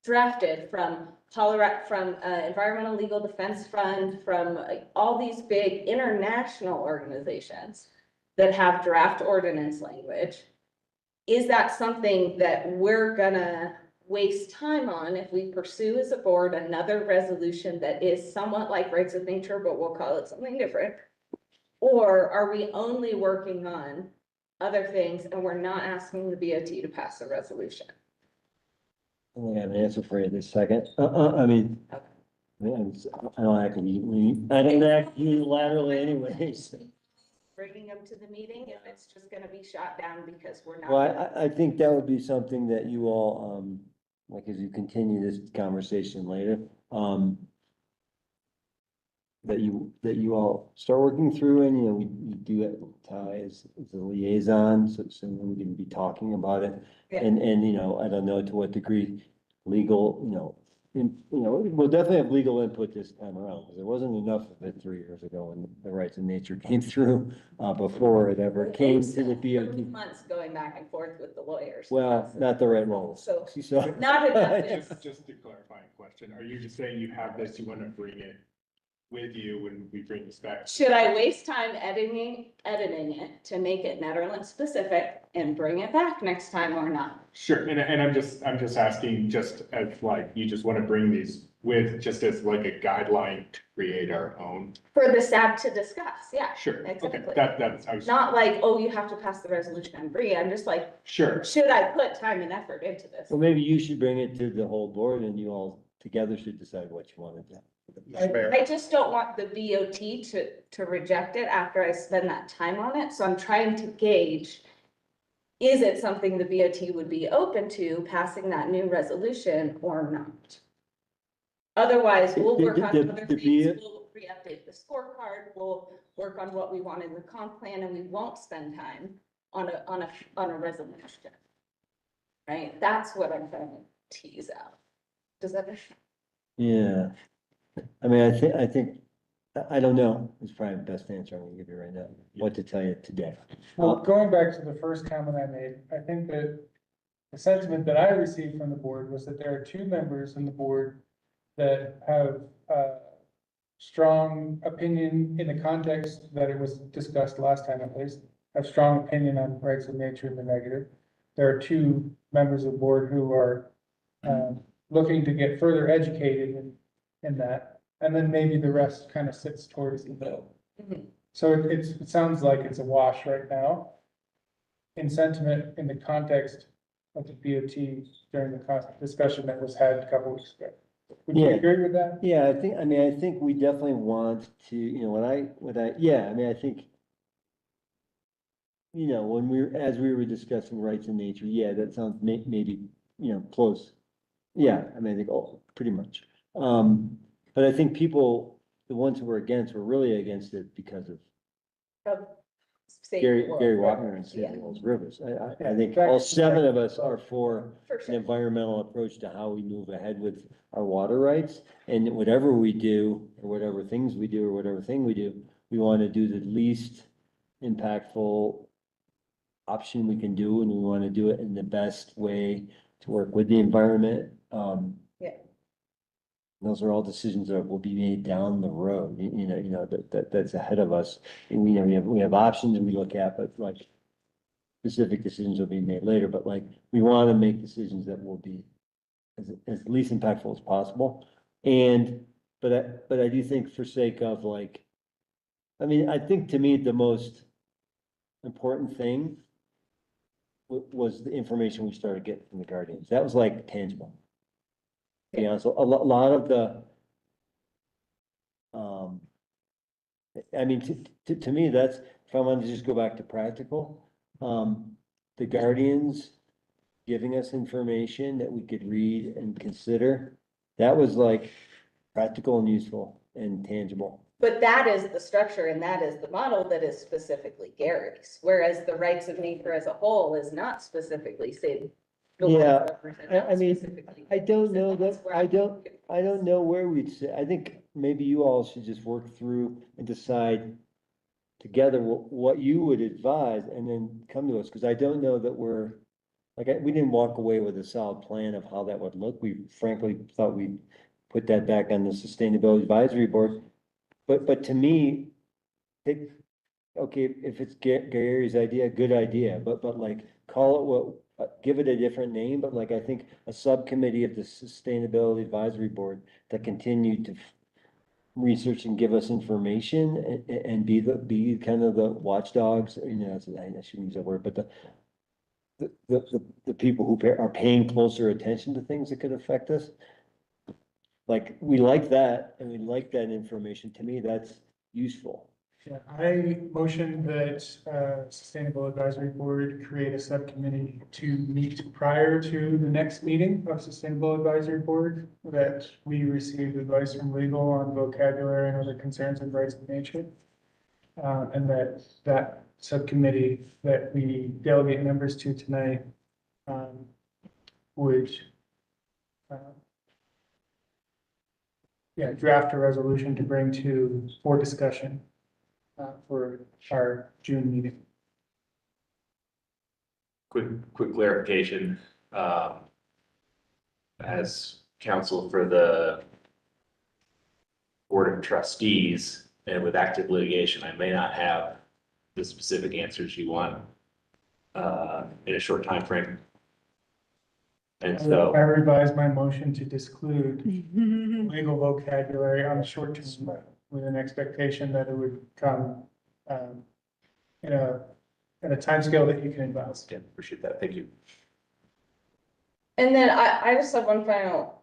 drafted from Colorado, from Environmental Legal Defense Fund, from all these big international organizations that have draft ordinance language. Is that something that we're gonna waste time on if we pursue as a board another resolution that is somewhat like rights of nature, but we'll call it something different? Or are we only working on other things and we're not asking the BOT to pass a resolution? I don't have an answer for you this second. I mean, I don't act unilaterally anyways. Bringing them to the meeting if it's just gonna be shot down because we're not. Well, I think that would be something that you all, like as you continue this conversation later, that you all start working through and, we do it, Ty as a liaison, so we can be talking about it. Yeah. And, I don't know to what degree legal, we'll definitely have legal input this time around, because there wasn't enough of it 3 years ago when the rights of nature came through, before it ever came to the BOT. Months going back and forth with the lawyers. Well, not the right roles. So- So. Not enough. Just to clarify a question, are you just saying you have this, you want to bring it with you when we bring this back? Should I waste time editing it to make it Netherlands specific and bring it back next time or not? Sure, and I'm just asking, just as like, you just want to bring these with, just as like a guideline to create our own? For the SAB to discuss, yeah. Sure, okay, Exactly. that's, I was. Not like, oh, you have to pass the resolution and agree. I'm just like, Sure, should I put time and effort into this? Well, maybe you should bring it to the whole board and you all together should decide what you want to do. I just don't want the BOT to reject it after I spend that time on it, so I'm trying to gauge. Is it something the BOT would be open to passing that new resolution or not? Otherwise, we'll work on other things, we'll re-update the scorecard, we'll work on what we want in the comp plan, and we won't spend time on a resolution. Right, that's what I'm trying to tease out. Does that? Yeah. I mean, I think, I don't know, it's probably the best answer I'm gonna give you right now, what to tell you today. Well, going back to the first comment I made, I think that the sentiment that I received from the board was that there are 2 members in the board that have strong opinion in the context that it was discussed last time at least, have strong opinion on rights of nature in the negative. There are 2 members of the board who are looking to get further educated in that, and then maybe the rest kind of sits towards the middle. Mhm. So it sounds like it's a wash right now. In sentiment, in the context of the BOT during the discussion that was had a couple weeks ago. Would you Yeah. agree with that? Yeah, I think we definitely want to, you know, I think, you know, as we were discussing rights in nature, yeah, that sounds maybe, you know, close. Yeah, I think, pretty much. But I think people, the ones who were against, were really against it because of Gary Wagner and saving those rivers. I think all seven of us are for For an sure. environmental approach to how we move ahead with our water rights. And whatever we do, or whatever things we do, or whatever thing we do, we want to do the least impactful option we can do, and we want to do it in the best way to work with the environment. Yeah. Those are all decisions that will be made down the road, that's ahead of us. And we have options and we look at, but like specific decisions will be made later, but like, we want to make decisions that will be as least impactful as possible. But I do think for sake of like, I think to me, the most important thing was the information we started getting from the Guardians. That was like tangible. You know, so a lot of the, to me, that's, if I wanted to just go back to practical, the Guardians giving us information that we could read and consider, that was like practical and useful and tangible. But that is the structure and that is the model that is specifically Gary's, whereas the rights of nature as a whole is not specifically say. Yeah, I don't know that, I don't know where we'd say, I think maybe you all should just work through and decide together what you would advise and then come to us, because I don't know that we didn't walk away with a solid plan of how that would look. We frankly thought we'd put that back on the Sustainability Advisory Board. But to me, okay, if it's Gary's idea, good idea, but like, call it give it a different name, but like, I think a subcommittee of the Sustainability Advisory Board that continued to research and give us information and be kind of the watchdogs, I shouldn't use that word, but the people who are paying closer attention to things that could affect us. Like, we like that, and we like that information. To me, that's useful. Yeah, I motion that Sustainable Advisory Board create a subcommittee to meet prior to the next meeting of Sustainable Advisory Board, that we receive advice from legal on vocabulary and other concerns of rights of nature. And that subcommittee that we delegate members to tonight would draft a resolution to bring for discussion for our June meeting. Quick clarification, as counsel for the Board of Trustees and with active litigation, I may not have the specific answers you want in a short time frame. And so I revised my motion to disclude legal vocabulary on the short term with an expectation that it would come in a timescale that you can advise. yeah, appreciate that. Thank you. And then I just have one final,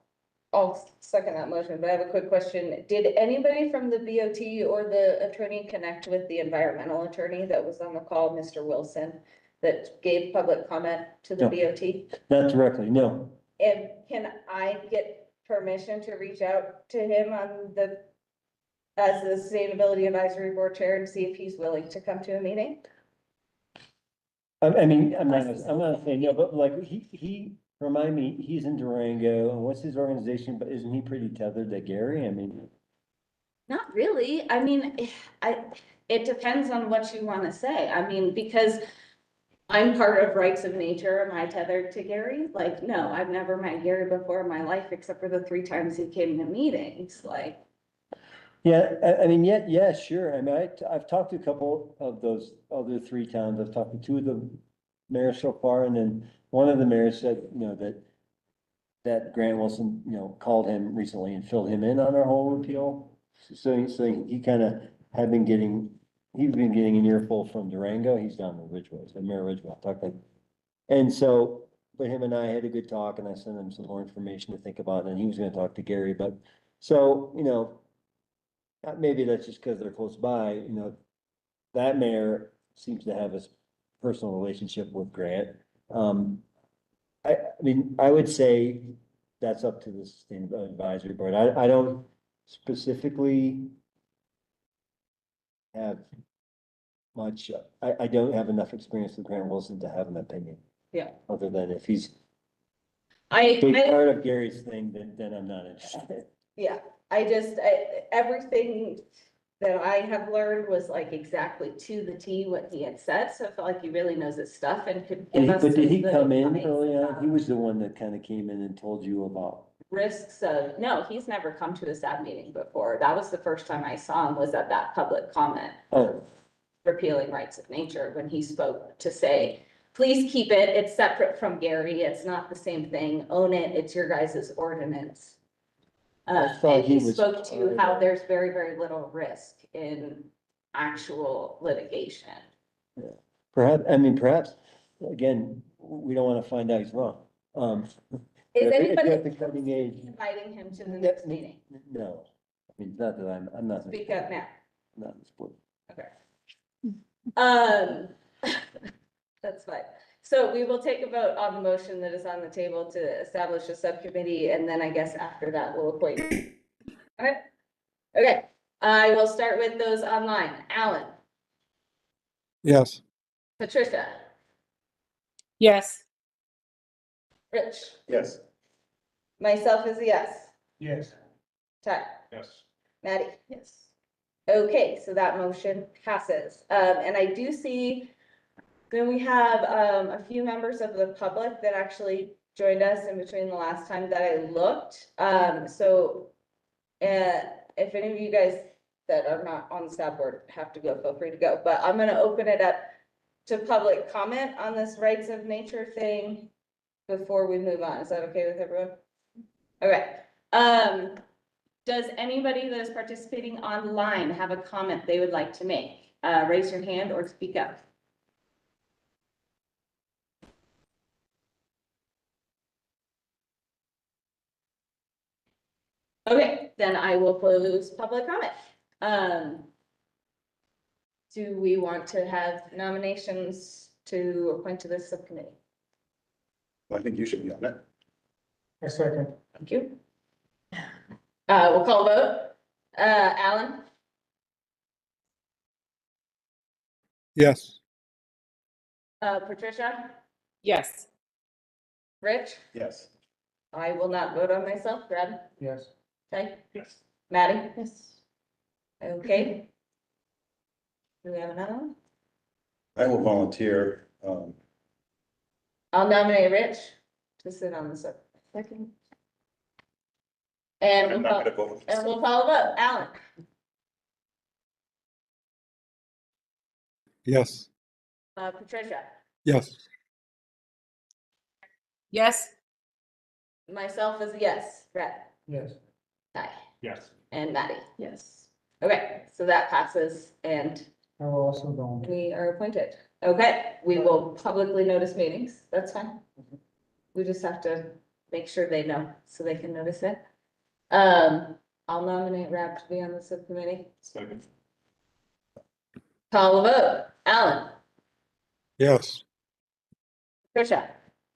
I'll second that motion, but I have a quick question. Did anybody from the BOT or the attorney connect with the environmental attorney that was on the call, Mr. Wilson, that gave public comment to the No. BOT? Not directly, no. And can I get permission to reach out to him as the Sustainability Advisory Board Chair and see if he's willing to come to a meeting? I'm not saying no, but like, remind me, he's in Durango, and what's his organization, but isn't he pretty tethered to Gary? Not really. It depends on what you want to say. Because I'm part of Rights of Nature. Am I tethered to Gary? Like, no, I've never met Gary before in my life, except for the 3 times he came to meetings, like. Yeah, yeah, sure. I've talked to a couple of those other 3 towns. I've talked to 2 of the mayors so far, and then one of the mayors said, that Grant Wilson, called him recently and filled him in on our whole repeal. So he kind of he's been getting an earful from Durango. He's down in Ridgeway, so Mayor Ridgeway, and so but him and I had a good talk and I sent him some more information to think about, and he was gonna talk to Gary, but, so, maybe that's just because they're close by, that mayor seems to have a personal relationship with Grant. I mean, I would say that's up to the Sustainable Advisory Board. I don't specifically have much, I don't have enough experience with Grant Wilson to have an opinion. Yeah. Other than if he's I, big part of Gary's thing, then I'm not interested. yeah, everything that I have learned was like exactly to the T what he had said, so I felt like he really knows his stuff and could give us. But did he some come good in advice early on? about He was the one that kind of came in and told you about. risks of, no, he's never come to a SAB meeting before. That was the first time I saw him, was at that public comment. Oh, Repealing rights of nature, when he spoke to say, please keep it, it's separate from Gary, it's not the same thing, own it, it's your guys' ordinance. I thought And he he was spoke part to of how that. there's very, very little risk in actual litigation. perhaps, again, we don't want to find out he's wrong. Is If anybody you're at the cutting edge. inviting him to the next meeting? No, I mean, not that I'm not. Speak up now. Not in sport. Okay. That's fine. So we will take a vote on the motion that is on the table to establish a subcommittee, and then I guess after that we'll appoint. Okay. Okay, I will start with those online. Alan, Yes. Patricia, Yes. Rich, Yes. myself is a yes. Yes. Ty, Yes. Maddie? Yes. Okay, so that motion passes. And I do see then we have a few members of the public that actually joined us in between the last time that I looked. If any of you guys that are not on the staff board have to go, feel free to go. But I'm gonna open it up to public comment on this rights of nature thing before we move on. Is that okay with everyone? Okay. Does anybody that is participating online have a comment they would like to make? Raise your hand or speak up. Okay, then I will close public comment. Do we want to have nominations to appoint to this subcommittee? I think you should be on it. A second. Thank you. We'll call a vote. Alan, Yes. Patricia, Yes. Rich? Yes. I will not vote on myself. Brad? Yes. Okay, Yes. Maddie? Yes. Okay. Do we have another one? I will volunteer. I'll nominate Rich to sit on the sub. Second. And I'm we'll not call, gonna vote. and we'll follow up. Alan, Yes. Patricia, Yes. Yes. myself is a yes. Brad? Yes. Ty? Yes. And Maddie? Yes. Okay, so that passes and I will also go. we are appointed. Okay, we will publicly notice meetings. That's fine. We just have to make sure they know so they can notice it. I'll nominate Rab to be on the subcommittee. Second. Call a vote. Alan, Yes. Tricia,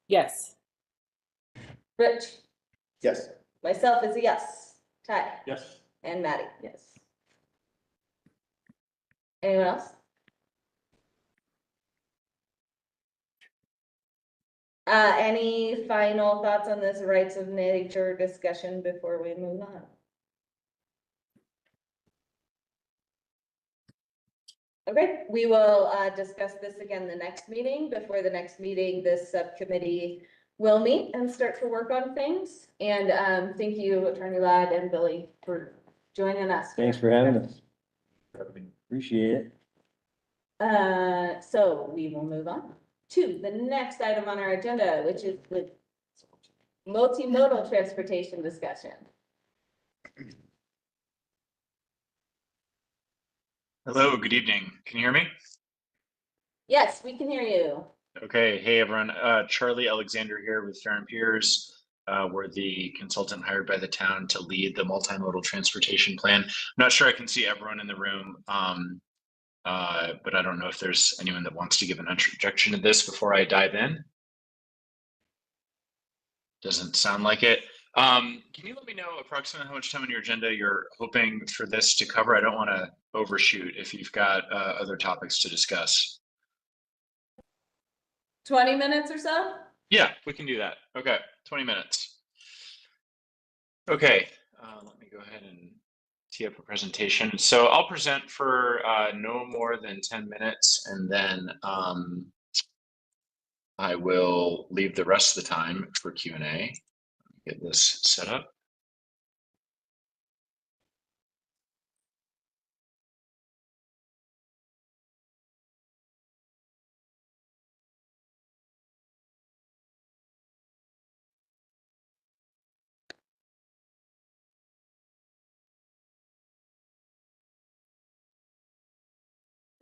Yes. Rich, Yes. myself is a yes. Ty Yes. and Maddie. Yes. Anyone else? Any final thoughts on this rights of nature discussion before we move on? Okay, we will discuss this again the next meeting. Before the next meeting, this subcommittee will meet and start to work on things. And thank you, Attorney Ladd and Billy, for joining us. Thanks for having us. Appreciate it. So we will move on to the next item on our agenda, which is the multimodal transportation discussion. Hello, good evening. Can you hear me? Yes, we can hear you. Okay, hey everyone, Charlie Alexander here with Fair and Peers. We're the consultant hired by the town to lead the multimodal transportation plan. I'm not sure I can see everyone in the room, but I don't know if there's anyone that wants to give an introduction to this before I dive in. Doesn't sound like it. Can you let me know approximately how much time on your agenda you're hoping for this to cover? I don't want to overshoot if you've got other topics to discuss. 20 minutes or so? Yeah, we can do that. Okay, 20 minutes. Okay, let me go ahead and tee up a presentation. So I'll present for no more than 10 minutes, and then I will leave the rest of the time for Q&A. Get this set up.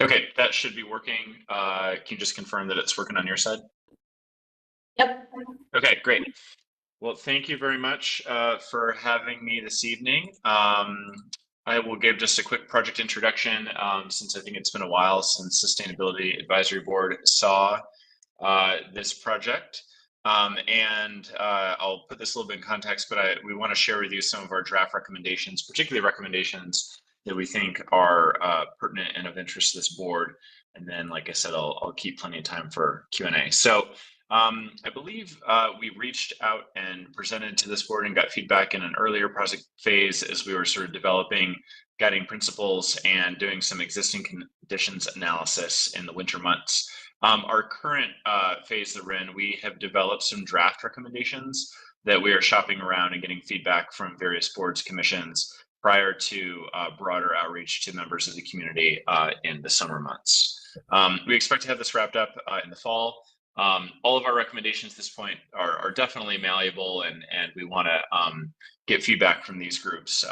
Okay, that should be working. Can you just confirm that it's working on your side? Yep. Okay, great. Well, thank you very much for having me this evening. I will give just a quick project introduction since I think it's been a while since Sustainability Advisory Board saw this project. I'll put this a little bit in context, but we want to share with you some of our draft recommendations, particularly recommendations that we think are pertinent and of interest to this board. And then, like I said, I'll keep plenty of time for Q&A. So I believe we reached out and presented to this board and got feedback in an earlier project phase as we were sort of developing guiding principles and doing some existing conditions analysis in the winter months. Our current phase that we're in, we have developed some draft recommendations that we are shopping around and getting feedback from various boards, commissions prior to broader outreach to members of the community in the summer months. We expect to have this wrapped up in the fall. All of our recommendations at this point are definitely malleable, and we want to get feedback from these groups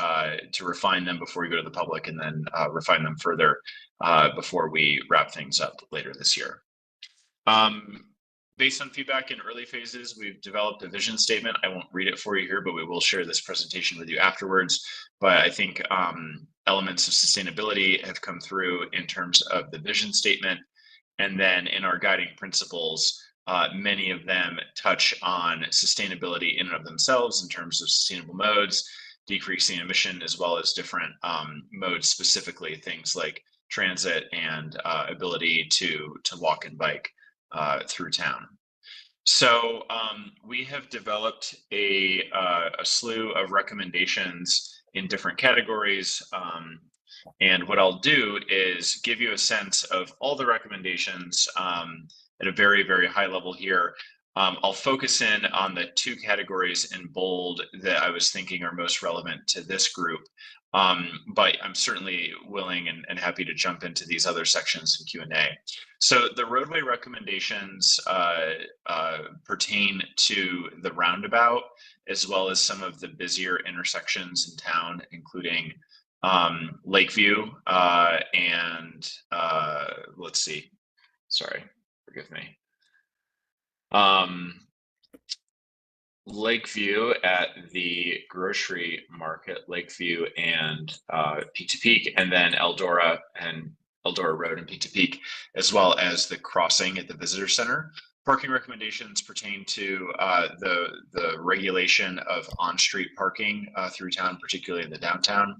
to refine them before we go to the public, and then refine them further before we wrap things up later this year. Based on feedback in early phases, we've developed a vision statement. I won't read it for you here, but we will share this presentation with you afterwards. But I think elements of sustainability have come through in terms of the vision statement. And then in our guiding principles, many of them touch on sustainability in and of themselves in terms of sustainable modes, decreasing emission, as well as different modes, specifically things like transit and ability to walk and bike through town. So we have developed a slew of recommendations in different categories. And what I'll do is give you a sense of all the recommendations at a very, very high level here. I'll focus in on the two categories in bold that I was thinking are most relevant to this group. But I'm certainly willing and happy to jump into these other sections in Q&A. So the roadway recommendations pertain to the roundabout, as well as some of the busier intersections in town, including Lakeview and let's see, sorry, forgive me. Lakeview at the grocery market, Lakeview and Peak to Peak, and then Eldora Road and Peak to Peak, as well as the crossing at the visitor center. Parking recommendations pertain to the regulation of on-street parking through town, particularly in the downtown.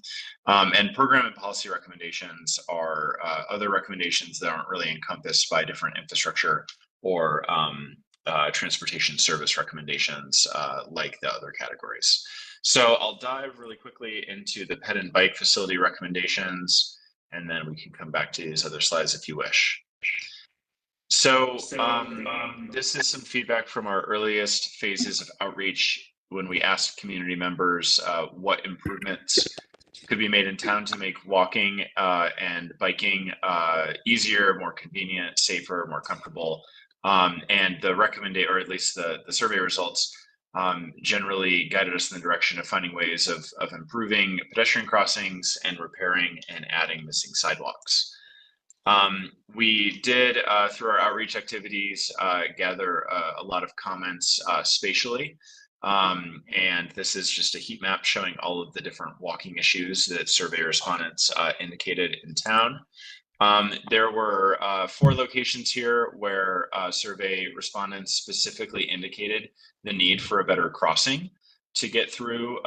And program and policy recommendations are other recommendations that aren't really encompassed by different infrastructure or transportation service recommendations like the other categories. So I'll dive really quickly into the ped and bike facility recommendations, and then we can come back to these other slides if you wish. So this is some feedback from our earliest phases of outreach when we asked community members what improvements could be made in town to make walking and biking easier, more convenient, safer, more comfortable. And the recommendation, or at least the survey results, generally guided us in the direction of finding ways of improving pedestrian crossings and repairing and adding missing sidewalks. We did, through our outreach activities, gather a lot of comments spatially. And this is just a heat map showing all of the different walking issues that survey respondents indicated in town. There were 4 locations here where survey respondents specifically indicated the need for a better crossing to get through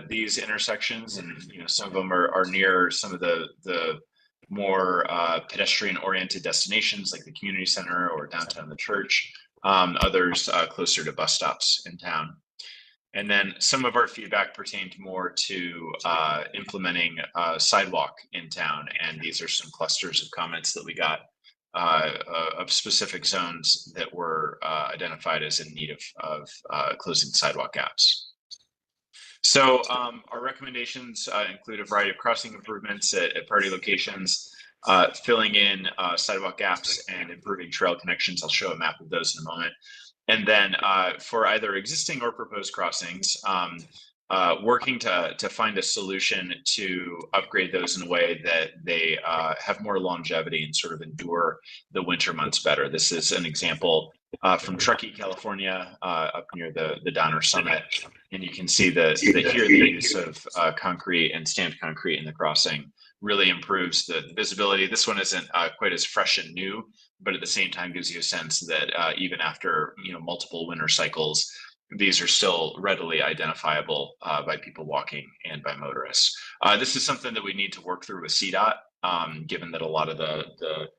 these intersections. And, you know, some of them are near some of the more pedestrian-oriented destinations like the community center or downtown the church, others closer to bus stops in town. And then some of our feedback pertained more to implementing sidewalk in town. And these are some clusters of comments that we got of specific zones that were identified as in need of closing sidewalk gaps. So our recommendations include a variety of crossing improvements at priority locations, filling in sidewalk gaps and improving trail connections. I'll show a map of those in a moment. And then for either existing or proposed crossings, working to find a solution to upgrade those in a way that they have more longevity and sort of endure the winter months better. This is an example from Truckee, California, up near the Donner Summit. And you can see that here the use of concrete and stamped concrete in the crossing really improves the visibility. This one isn't quite as fresh and new, but at the same time gives you a sense that even after multiple winter cycles, these are still readily identifiable by people walking and by motorists. This is something that we need to work through with CDOT, given that a lot of the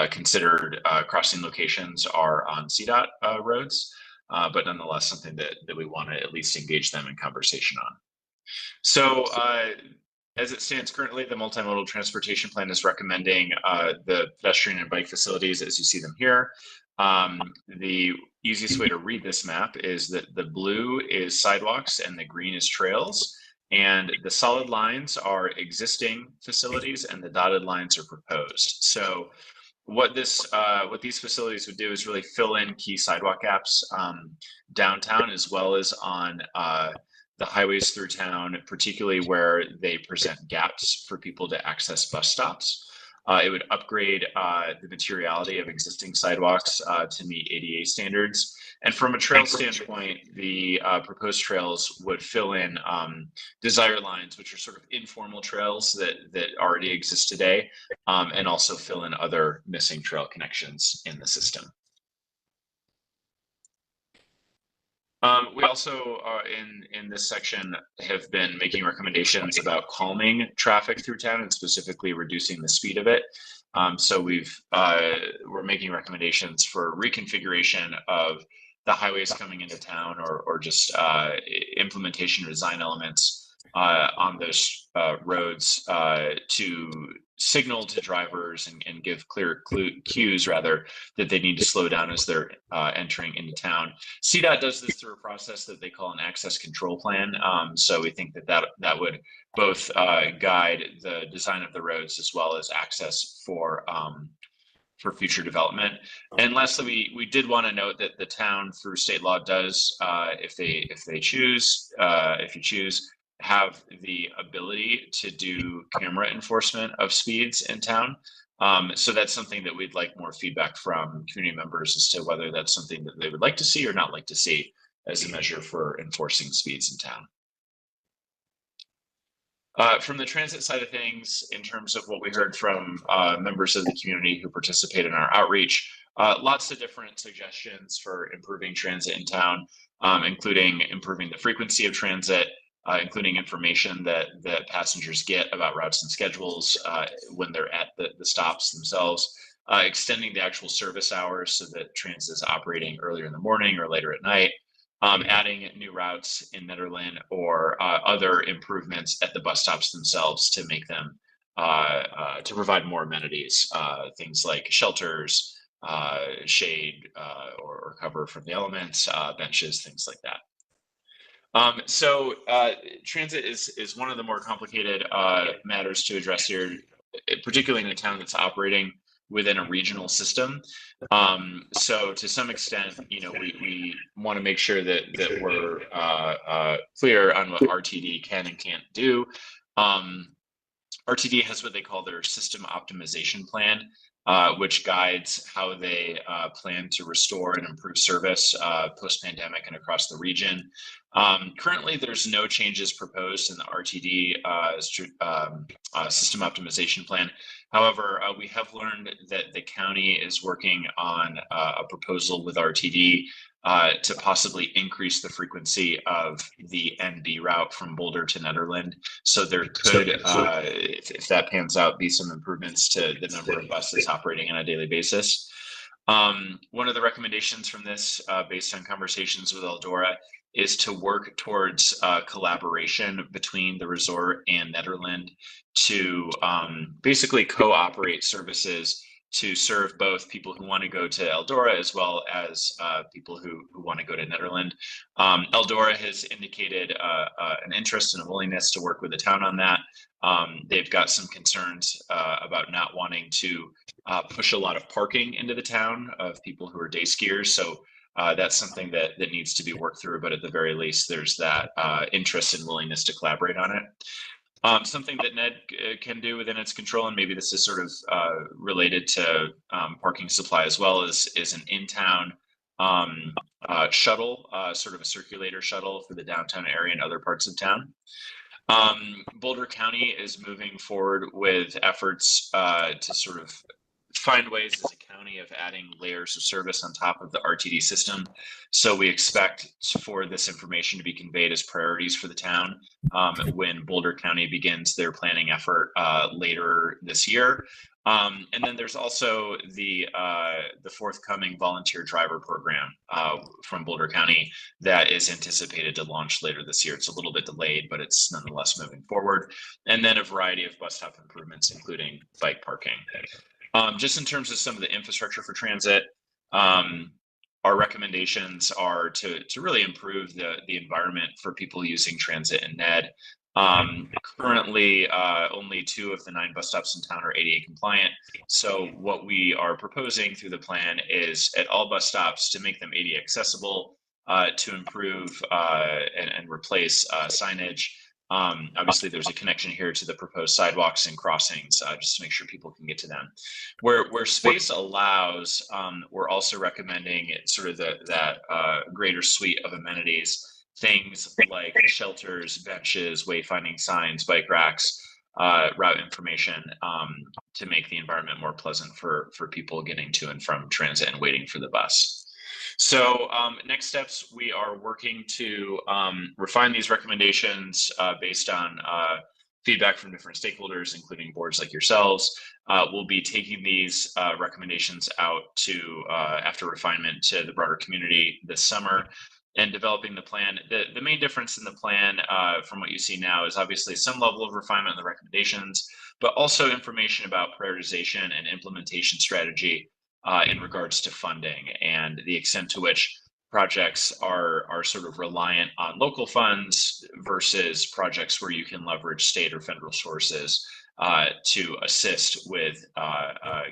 considered crossing locations are on CDOT roads, but nonetheless something that we want to at least engage them in conversation on. So as it stands currently, the multimodal transportation plan is recommending the pedestrian and bike facilities as you see them here. The easiest way to read this map is that the blue is sidewalks and the green is trails. And the solid lines are existing facilities and the dotted lines are proposed. So what these facilities would do is really fill in key sidewalk gaps downtown, as well as on the highways through town, particularly where they present gaps for people to access bus stops. It would upgrade the materiality of existing sidewalks to meet ADA standards. And from a trail standpoint, the proposed trails would fill in desire lines, which are sort of informal trails that already exist today, and also fill in other missing trail connections in the system. We also, in this section, have been making recommendations about calming traffic through town and specifically reducing the speed of it. So we're making recommendations for reconfiguration of the highways coming into town, or just implementation of design elements on those roads to signal to drivers and give clear cues rather that they need to slow down as they're entering into town. CDOT does this through a process that they call an access control plan. So we think that would both guide the design of the roads as well as access for future development. And lastly, we did want to note that the town through state law does, if you choose, have the ability to do camera enforcement of speeds in town. So that's something that we'd like more feedback from community members as to whether that's something that they would like to see or not like to see as a measure for enforcing speeds in town. From the transit side of things, in terms of what we heard from members of the community who participate in our outreach, lots of different suggestions for improving transit in town, including improving the frequency of transit, including information that passengers get about routes and schedules when they're at the stops themselves, extending the actual service hours so that transit is operating earlier in the morning or later at night, adding new routes in Nederland or other improvements at the bus stops themselves to make them, to provide more amenities, things like shelters, shade or cover from the elements, benches, things like that. So transit is one of the more complicated matters to address here, particularly in a town that's operating within a regional system. So to some extent, we want to make sure that we're clear on what RTD can and can't do. RTD has what they call their system optimization plan, which guides how they plan to restore and improve service post-pandemic and across the region. Currently, there's no changes proposed in the RTD system optimization plan. However, we have learned that the county is working on a proposal with RTD to possibly increase the frequency of the NB route from Boulder to Nederland. So there could, if that pans out, be some improvements to the number of buses operating on a daily basis. One of the recommendations from this, based on conversations with Eldora, is to work towards collaboration between the resort and Nederland to basically co-operate services to serve both people who want to go to Eldora as well as people who want to go to Nederland. Eldora has indicated an interest and a willingness to work with the town on that. They've got some concerns about not wanting to push a lot of parking into the town of people who are day skiers. So that's something that needs to be worked through, but at the very least, there's that interest and willingness to collaborate on it. Something that Ned can do within its control, and maybe this is sort of related to parking supply as well, is an in-town shuttle, sort of a circulator shuttle for the downtown area and other parts of town. Boulder County is moving forward with efforts to sort of find ways as a county of adding layers of service on top of the RTD system. So we expect for this information to be conveyed as priorities for the town when Boulder County begins their planning effort later this year. And then there's also the forthcoming volunteer driver program from Boulder County that is anticipated to launch later this year. It's a little bit delayed, but it's nonetheless moving forward. And then a variety of bus stop improvements, including bike parking. Just in terms of some of the infrastructure for transit, our recommendations are to really improve the environment for people using transit and NED. Currently, only 2 of the 9 bus stops in town are ADA compliant. So what we are proposing through the plan is at all bus stops to make them ADA accessible, to improve and replace signage. Obviously, there's a connection here to the proposed sidewalks and crossings, just to make sure people can get to them. Where space allows, we're also recommending sort of that greater suite of amenities, things like shelters, benches, wayfinding signs, bike racks, route information, to make the environment more pleasant for people getting to and from transit and waiting for the bus. So next steps, we are working to refine these recommendations based on feedback from different stakeholders, including boards like yourselves. We'll be taking these recommendations out to, after refinement, to the broader community this summer and developing the plan. The main difference in the plan from what you see now is obviously some level of refinement in the recommendations, but also information about prioritization and implementation strategy in regards to funding and the extent to which projects are sort of reliant on local funds versus projects where you can leverage state or federal sources to assist with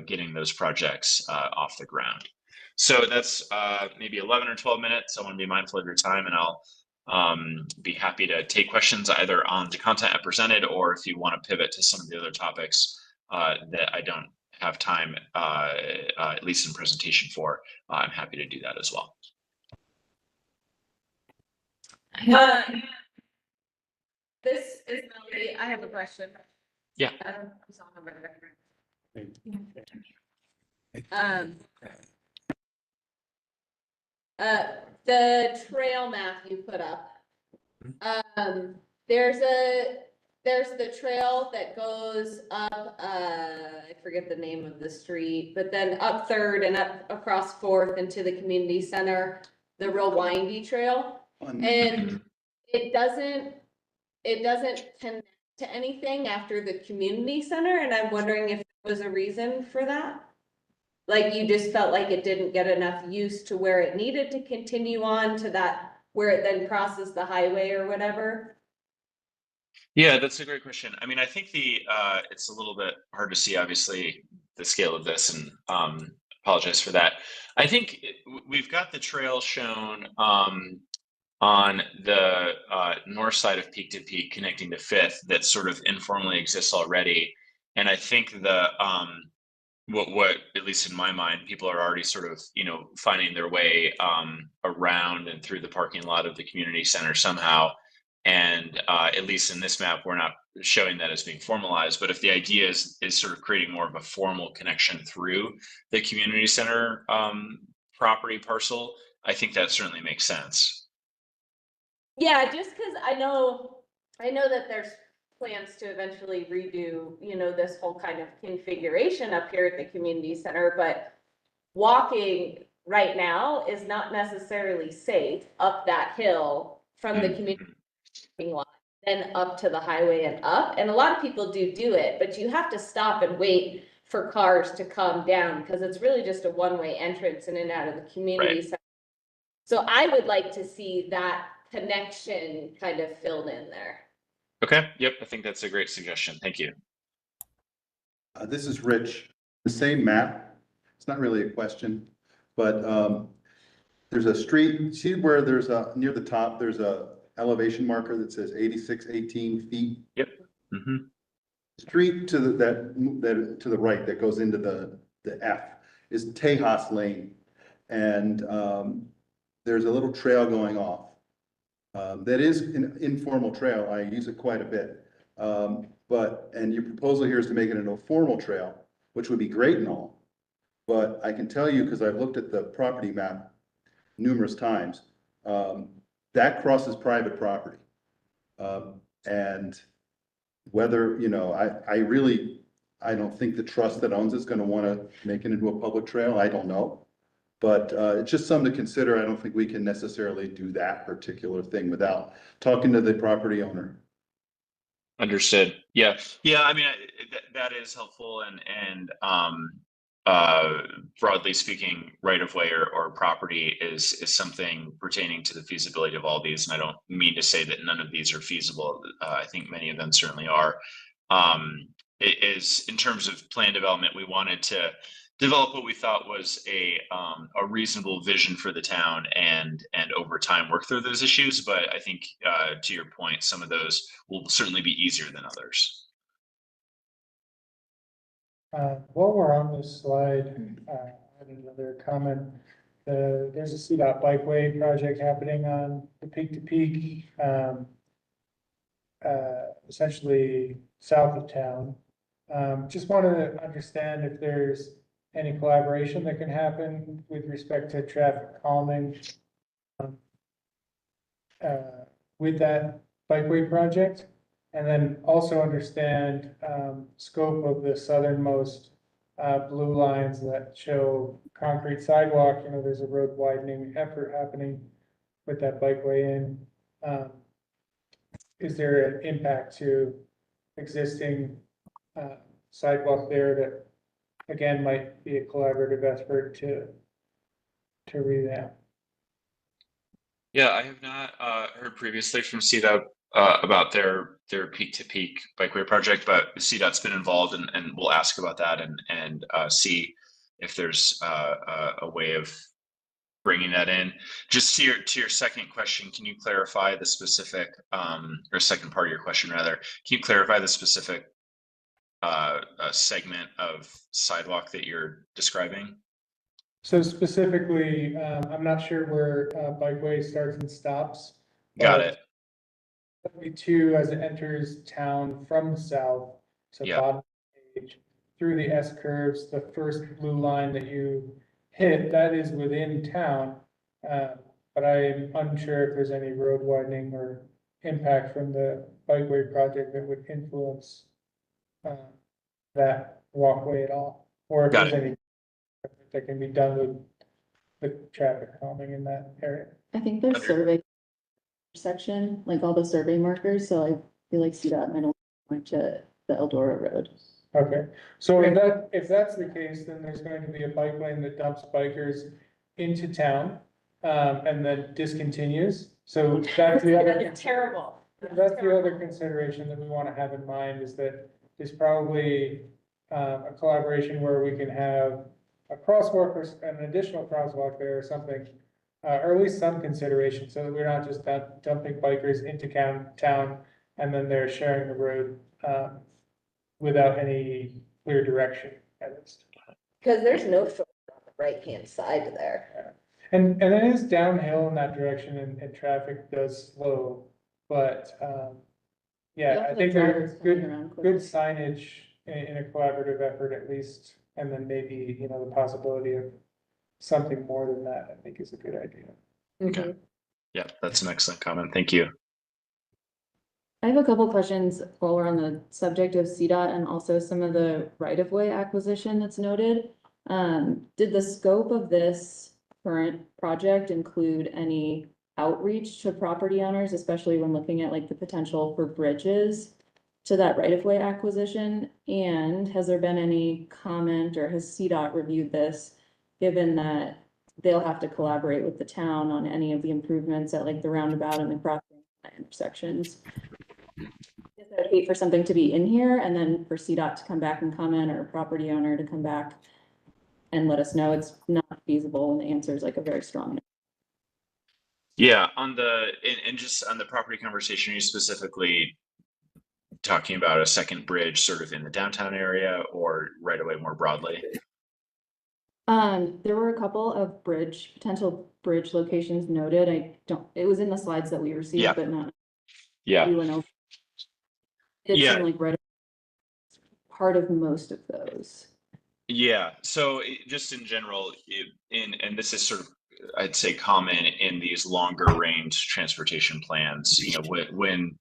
getting those projects off the ground. So that's maybe 11 or 12 minutes. I want to be mindful of your time, and I'll be happy to take questions either on the content I presented, or if you want to pivot to some of the other topics that I don't have time, at least in presentation for, I'm happy to do that as well. This is Melody. I have a question. Yeah. The trail map you put up. There's the trail that goes up, I forget the name of the street, but then up 3rd and up across 4th into the community center, the real windy trail. And it doesn't connect to anything after the community center. And I'm wondering if there was a reason for that. Like you just felt like it didn't get enough use to where it needed to continue on to that, where it then crosses the highway or whatever. Yeah, that's a great question. I mean, I think it's a little bit hard to see, obviously, the scale of this, and apologize for that. I think we've got the trail shown on the north side of Peak to Peak connecting to Fifth that sort of informally exists already. And I think what at least in my mind, people are already sort of, finding their way around and through the parking lot of the community center somehow. And at least in this map, we're not showing that as being formalized. But if the idea is sort of creating more of a formal connection through the community center property parcel, I think that certainly makes sense. Yeah, just because I know that there's plans to eventually redo, this whole kind of configuration up here at the community center, but walking right now is not necessarily safe up that hill from the community parking lot, then up to the highway and up. And a lot of people do it, but you have to stop and wait for cars to come down because it's really just a one-way entrance in and out of the community center. So I would like to see that connection kind of filled in there. Okay, yep, I think that's a great suggestion. Thank you. This is Rich. The same map, it's not really a question, but there's a street, see where there's near the top, there's a elevation marker that says 8618 feet? Yep. Mm-hmm. Street to that to the right that goes into the F is Tejas Lane. And there's a little trail going off. That is an informal trail. I use it quite a bit. And your proposal here is to make it into a formal trail, which would be great and all. But I can tell you, because I've looked at the property map numerous times, that crosses private property. And whether, I don't think the trust that owns it's going to want to make it into a public trail. I don't know. But it's just something to consider. I don't think we can necessarily do that particular thing without talking to the property owner. Understood. Yeah. I mean, that is helpful, and broadly speaking, right of way or property is something pertaining to the feasibility of all these. And I don't mean to say that none of these are feasible. I think many of them certainly are. It is in terms of plan development, we wanted to develop what we thought was a reasonable vision for the town, and over time work through those issues. But I think to your point, some of those will certainly be easier than others. While we're on this slide, I had another comment. There's a CDOT bikeway project happening on the Peak to Peak, essentially south of town. Just wanted to understand if there's any collaboration that can happen with respect to traffic calming with that bikeway project, and then also understand scope of the southernmost blue lines that show concrete sidewalk. There's a road widening effort happening with that bikeway in. Is there an impact to existing sidewalk there that, again, might be a collaborative effort to revamp? Yeah, I have not heard previously from CDOT about their Peak to Peak bikeway project, but CDOT's been involved, and we'll ask about that and see if there's a way of bringing that in. Just to your second question, can you clarify the specific, or second part of your question rather, can you clarify the specific segment of sidewalk that you're describing? So specifically, I'm not sure where bikeway starts and stops. Got it. 72 as it enters town from the south, so Yeah. bottom page, through the S curves, the first blue line that you hit, that is within town. But I'm unsure if there's any road widening or impact from the bikeway project that would influence that walkway at all, or if Got there's any that can be done with the traffic calming in that area. I think there's survey section, like all the survey markers, so I feel like CDOT might not point to the Eldora Road. Okay, so if that's the case, then there's going to be a bike lane that dumps bikers into town, and then discontinues. So that's the other. That's terrible. That's the other consideration that we want to have in mind, is that there's probably a collaboration where we can have a crosswalk or an additional crosswalk there or something or at least some consideration, so that we're not just dumping bikers into town and then they're sharing the road, without any clear direction at least. Because there's no shoulder on the right-hand side there. And it is downhill in that direction and traffic does slow, but, yeah, I think there's good signage in a collaborative effort at least, and then maybe, you know, the possibility of something more than that, I think is a good idea. Okay. Yeah, that's an excellent comment. Thank you. I have a couple questions while we're on the subject of CDOT and also some of the right-of-way acquisition that's noted. Did the scope of this current project include any outreach to property owners, especially when looking at like the potential for bridges to that right-of-way acquisition? And has there been any comment, or has CDOT reviewed this, given that they'll have to collaborate with the town on any of the improvements at like the roundabout and the crossing intersections? I would hate for something to be in here and then for CDOT to come back and comment, or a property owner to come back and let us know it's not feasible, and the answer is like a very strong no. Yeah, and just on the property conversation, are you specifically talking about a second bridge sort of in the downtown area or right away more broadly? There were a couple of potential bridge locations noted. It was in the slides that we received, Yeah. but not. Yeah. We went over. It Yeah. seemed like right part of most of those. Yeah, so just in general, and this is sort of, I'd say, common in these longer range transportation plans. You know, when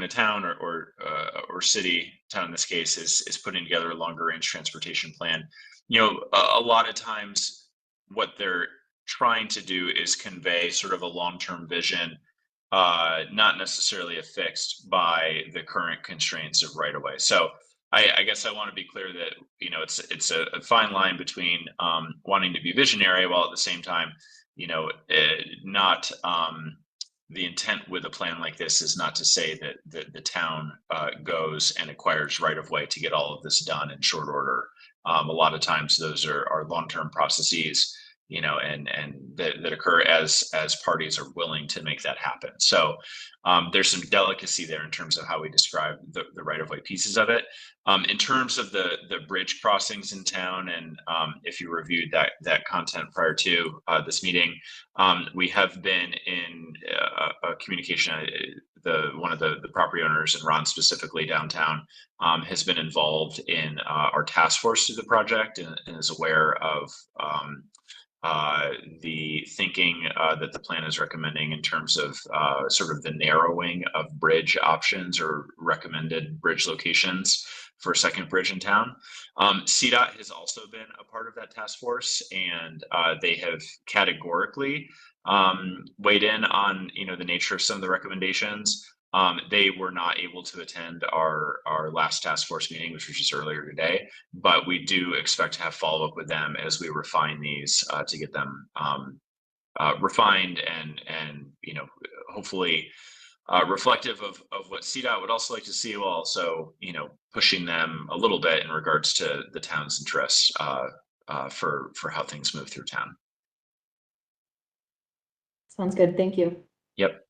a town or city, town in this case, is putting together a longer range transportation plan, you know, a lot of times what they're trying to do is convey sort of a long-term vision, not necessarily affixed by the current constraints of right of way. So I guess I want to be clear that, you know, it's a fine line between wanting to be visionary while at the same time, you know, not the intent with a plan like this is not to say that the town goes and acquires right of way to get all of this done in short order. A lot of times those are long-term processes, you know, and that occur as parties are willing to make that happen. So there's some delicacy there in terms of how we describe the right of way pieces of it. In terms of the bridge crossings in town, and if you reviewed that content prior to this meeting, we have been in a communication. One of the property owners, and Ron specifically downtown, has been involved in our task force through the project and is aware of the thinking that the plan is recommending in terms of sort of the narrowing of bridge options or recommended bridge locations for a second bridge in town. CDOT has also been a part of that task force, and they have categorically weighed in on, you know, the nature of some of the recommendations. They were not able to attend our last task force meeting, which was just earlier today, but we do expect to have follow-up with them as we refine these to get them refined and you know, hopefully reflective of what CDOT would also like to see, while also, you know, pushing them a little bit in regards to the town's interests for how things move through town. Sounds good. Thank you. Yep.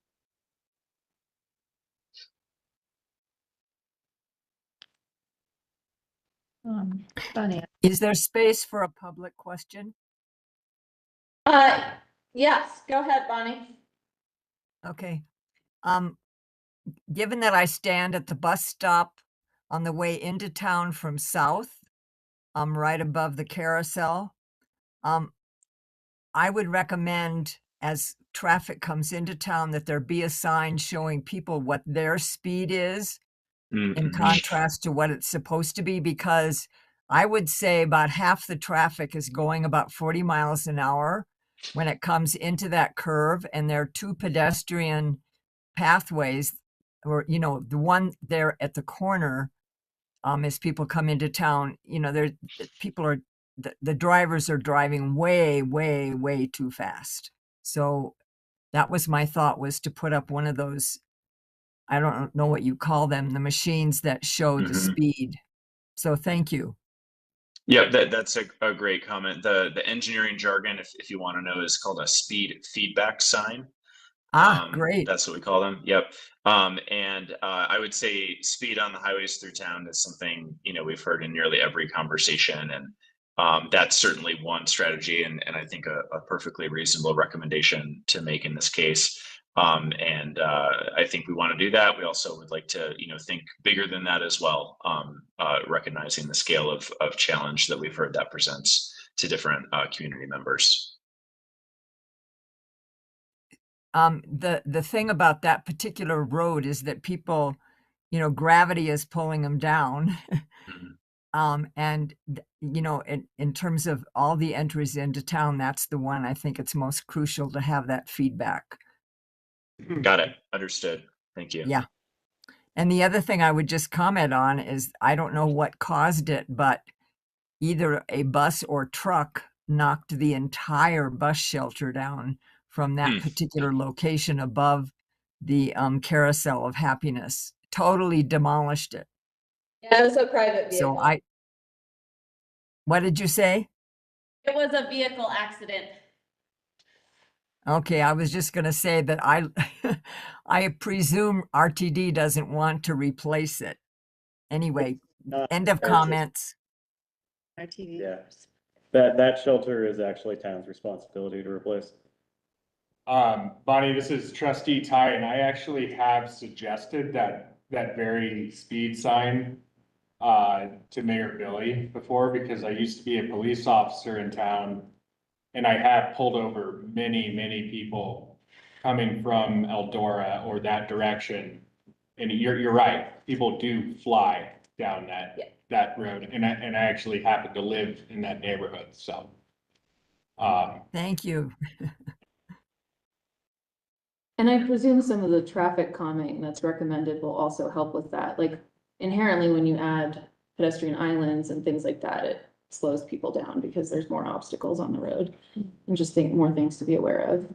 Funny. Is there space for a public question? Yes, go ahead, Bonnie. Okay. Given that I stand at the bus stop on the way into town from south, right above the carousel, I would recommend, as traffic comes into town, that there be a sign showing people what their speed is in contrast to what it's supposed to be, because I would say about half the traffic is going about 40 miles an hour when it comes into that curve, and there are two pedestrian pathways, or, you know, the one there at the corner, as people come into town, you know, the drivers are driving way too fast. So that was my thought, was to put up one of those, I don't know what you call them, the machines that show the speed. So thank you. Yeah, that's a great comment. The engineering jargon, if you want to know, is called a speed feedback sign. Great. That's what we call them. Yep. And I would say speed on the highways through town is something, we've heard in nearly every conversation. And that's certainly one strategy and I think a perfectly reasonable recommendation to make in this case. And I think we want to do that. We also would like to, think bigger than that as well, recognizing the scale of challenge that we've heard that presents to different community members. The thing about that particular road is that people, gravity is pulling them down. And in terms of all the entries into town, that's the one I think it's most crucial to have that feedback. Got it. Understood. Thank you. Yeah. And the other thing I would just comment on is I don't know what caused it, but either a bus or truck knocked the entire bus shelter down from that particular location above the Carousel of Happiness. Totally demolished it. Yeah, it was a private vehicle. So what did you say? It was a vehicle accident. Okay, I was just going to say that I presume RTD doesn't want to replace it. Anyway, end of comments. Yeah. That shelter is actually town's responsibility to replace. Bonnie, this is Trustee Ty, and I actually have suggested that very speed sign to Mayor Billy before, because I used to be a police officer in town, and I have pulled over many people coming from Eldora or that direction. And you're right, people do fly down that road, and I actually happen to live in that neighborhood, so. Thank you. And I presume some of the traffic calming that's recommended will also help with that. Like inherently, when you add pedestrian islands and things like that, it slows people down because there's more obstacles on the road. And just think more things to be aware of.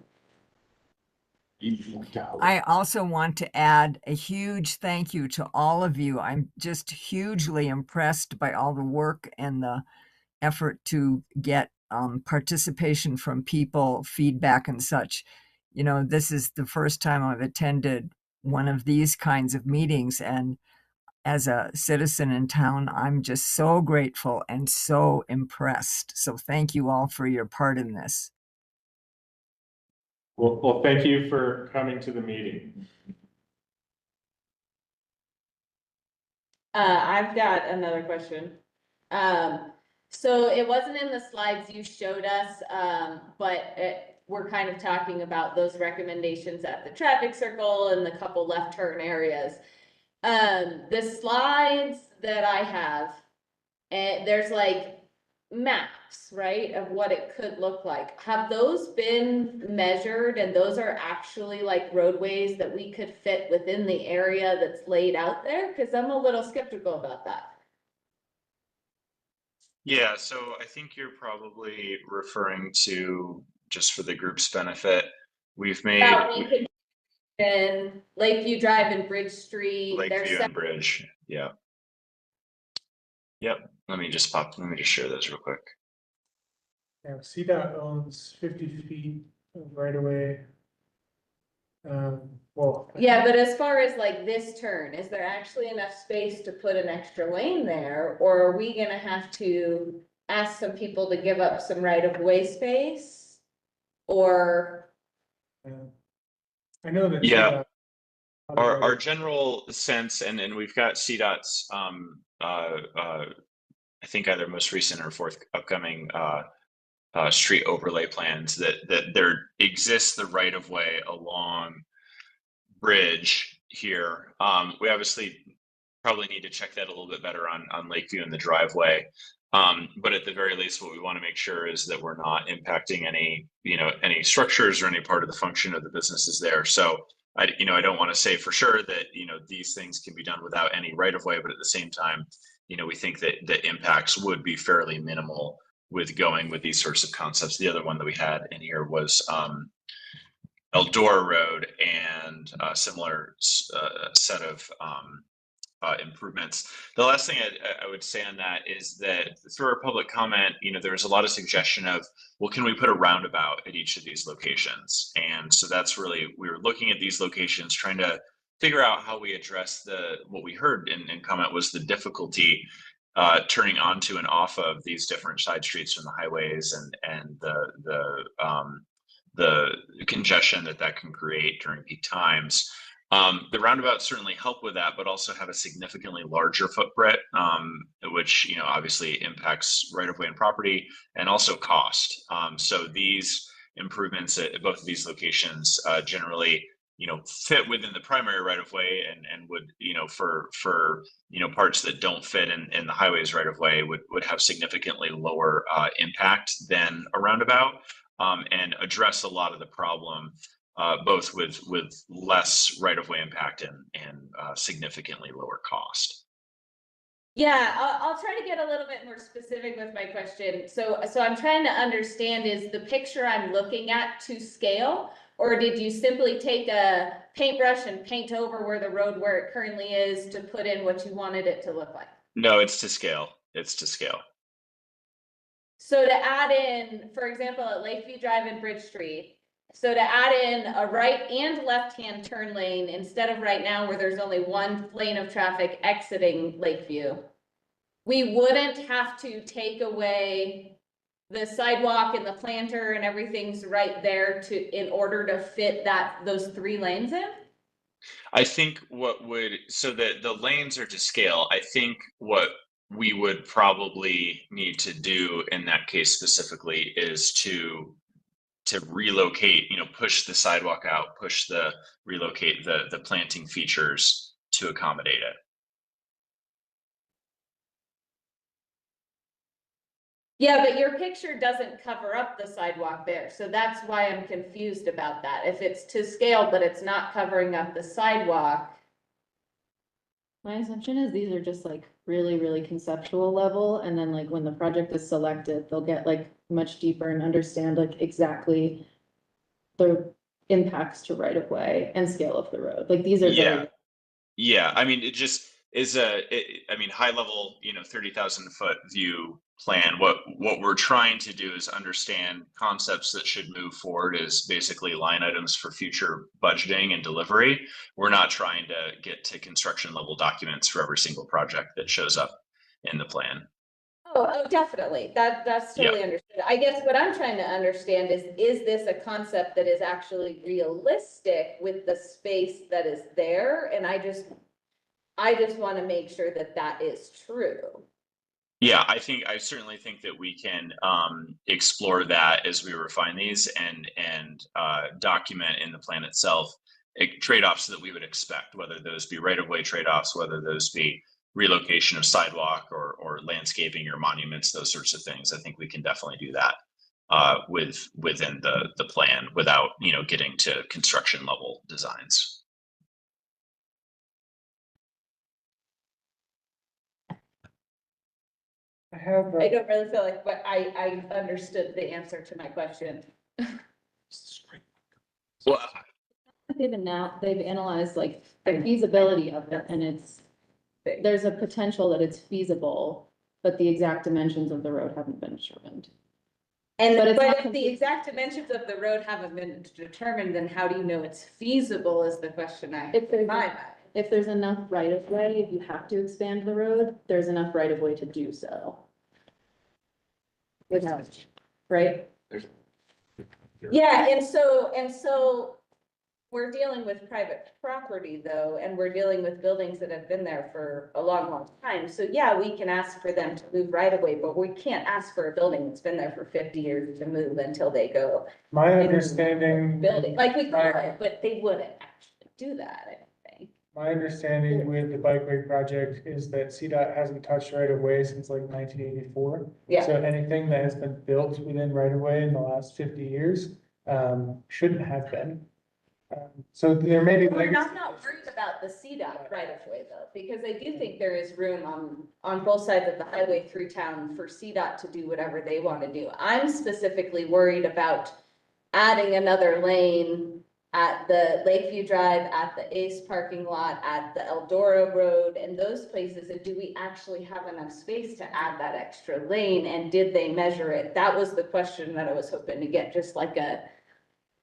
I also want to add a huge thank you to all of you. I'm just hugely impressed by all the work and the effort to get participation from people, feedback and such. This is the first time I've attended one of these kinds of meetings. And as a citizen in town, I'm just so grateful and so impressed. So thank you all for your part in this. Well, thank you for coming to the meeting. I've got another question. So it wasn't in the slides you showed us, but we're kind of talking about those recommendations at the traffic circle and the couple left turn areas. The slides that I have, there's like maps, right, of what it could look like. Have those been measured and those are actually like roadways that we could fit within the area that's laid out there? Because I'm a little skeptical about that. Yeah, so I think you're probably referring to, just for the group's benefit, we've made and Lakeview Drive and Bridge Street. Lakeview and Bridge. Yeah. Yep. Let me just share those real quick. Yeah, CDOT owns 50 feet of right of way. Well. Yeah, but as far as like this turn, is there actually enough space to put an extra lane there? Or are we gonna have to ask some people to give up some right of way space? Or? I know that. Yeah. Our general sense, and we've got CDOT's, I think either most recent or upcoming street overlay plans that there exists the right of way along Bridge here. We obviously probably need to check that a little bit better on Lakeview and the driveway. But at the very least, what we want to make sure is that we're not impacting any structures or any part of the function of the businesses there. So I don't want to say for sure that, these things can be done without any right of way, but at the same time, we think that the impacts would be fairly minimal with going with these sorts of concepts. The other one that we had in here was Eldora Road and a similar set of improvements. The last thing I would say on that is that through our public comment, there was a lot of suggestion of, well, can we put a roundabout at each of these locations? And so that's really, we were looking at these locations, trying to figure out how we address what we heard in comment was the difficulty turning onto and off of these different side streets from the highways and the congestion that can create during peak times. The roundabouts certainly help with that, but also have a significantly larger footprint, which obviously impacts right of way and property and also cost. So these improvements at both of these locations generally fit within the primary right of way and would for parts that don't fit in the highways right of way would have significantly lower impact than a roundabout, and address a lot of the problem both with less right of way impact and significantly lower cost. Yeah, I'll try to get a little bit more specific with my question. So I'm trying to understand, is the picture I'm looking at to scale? Or did you simply take a paintbrush and paint over where it currently is to put in what you wanted it to look like? No, it's to scale. It's to scale. So to add in, for example, at Lakeview Drive and Bridge Street, so to add in a right and left-hand turn lane instead of right now where there's only one lane of traffic exiting Lakeview, we wouldn't have to take away the sidewalk and the planter and everything's right there in order to fit those 3 lanes in? I think so that the lanes are to scale. I think what we would probably need to do in that case specifically is to relocate, push the sidewalk out, relocate the planting features to accommodate it. Yeah, but your picture doesn't cover up the sidewalk there, so that's why I'm confused about that. If it's to scale, but it's not covering up the sidewalk. My assumption is these are just like really, really conceptual level, and then like when the project is selected, they'll get like much deeper and understand like exactly the impacts to right of way and scale of the road. Like these are very. Yeah. I mean, it just is high level, 30,000 foot view plan. What we're trying to do is understand concepts that should move forward as basically line items for future budgeting and delivery. We're not trying to get to construction level documents for every single project that shows up in the plan. Oh, definitely. That's totally understood. I guess what I'm trying to understand is this a concept that is actually realistic with the space that is there? And I just want to make sure that is true. Yeah, I certainly think that we can explore that as we refine these and document in the plan itself trade-offs that we would expect, whether those be right-of-way trade-offs, whether those be relocation of sidewalk or landscaping or monuments, those sorts of things. I think we can definitely do that within the plan without getting to construction level designs. I don't really feel like, but I understood the answer to my question. Well, They've analyzed like the feasibility of it, and there's a potential that it's feasible, but the exact dimensions of the road haven't been determined. But if the exact dimensions of the road haven't been determined, then how do you know it's feasible is the question I have in my mind. If there's enough right of way, if you have to expand the road, there's enough right of way to do so. Right? Yeah, and so we're dealing with private property though, and we're dealing with buildings that have been there for a long, long time. So yeah, we can ask for them to move right away, but we can't ask for a building that's been there for 50 years to move until they go. My understanding. Building, like we could, but they wouldn't actually do that, I don't think. My understanding with the bikeway project is that CDOT hasn't touched right of way since like 1984. Yeah. So anything that has been built within right of way in the last 50 years shouldn't have been. So there may be. I'm not worried about the CDOT right of way though, because I do think there is room on both sides of the highway through town for CDOT to do whatever they want to do. I'm specifically worried about adding another lane at the Lakeview Drive, at the Ace parking lot, at the Eldora Road, and those places, and do we actually have enough space to add that extra lane, and did they measure it? That was the question that I was hoping to get, just like a,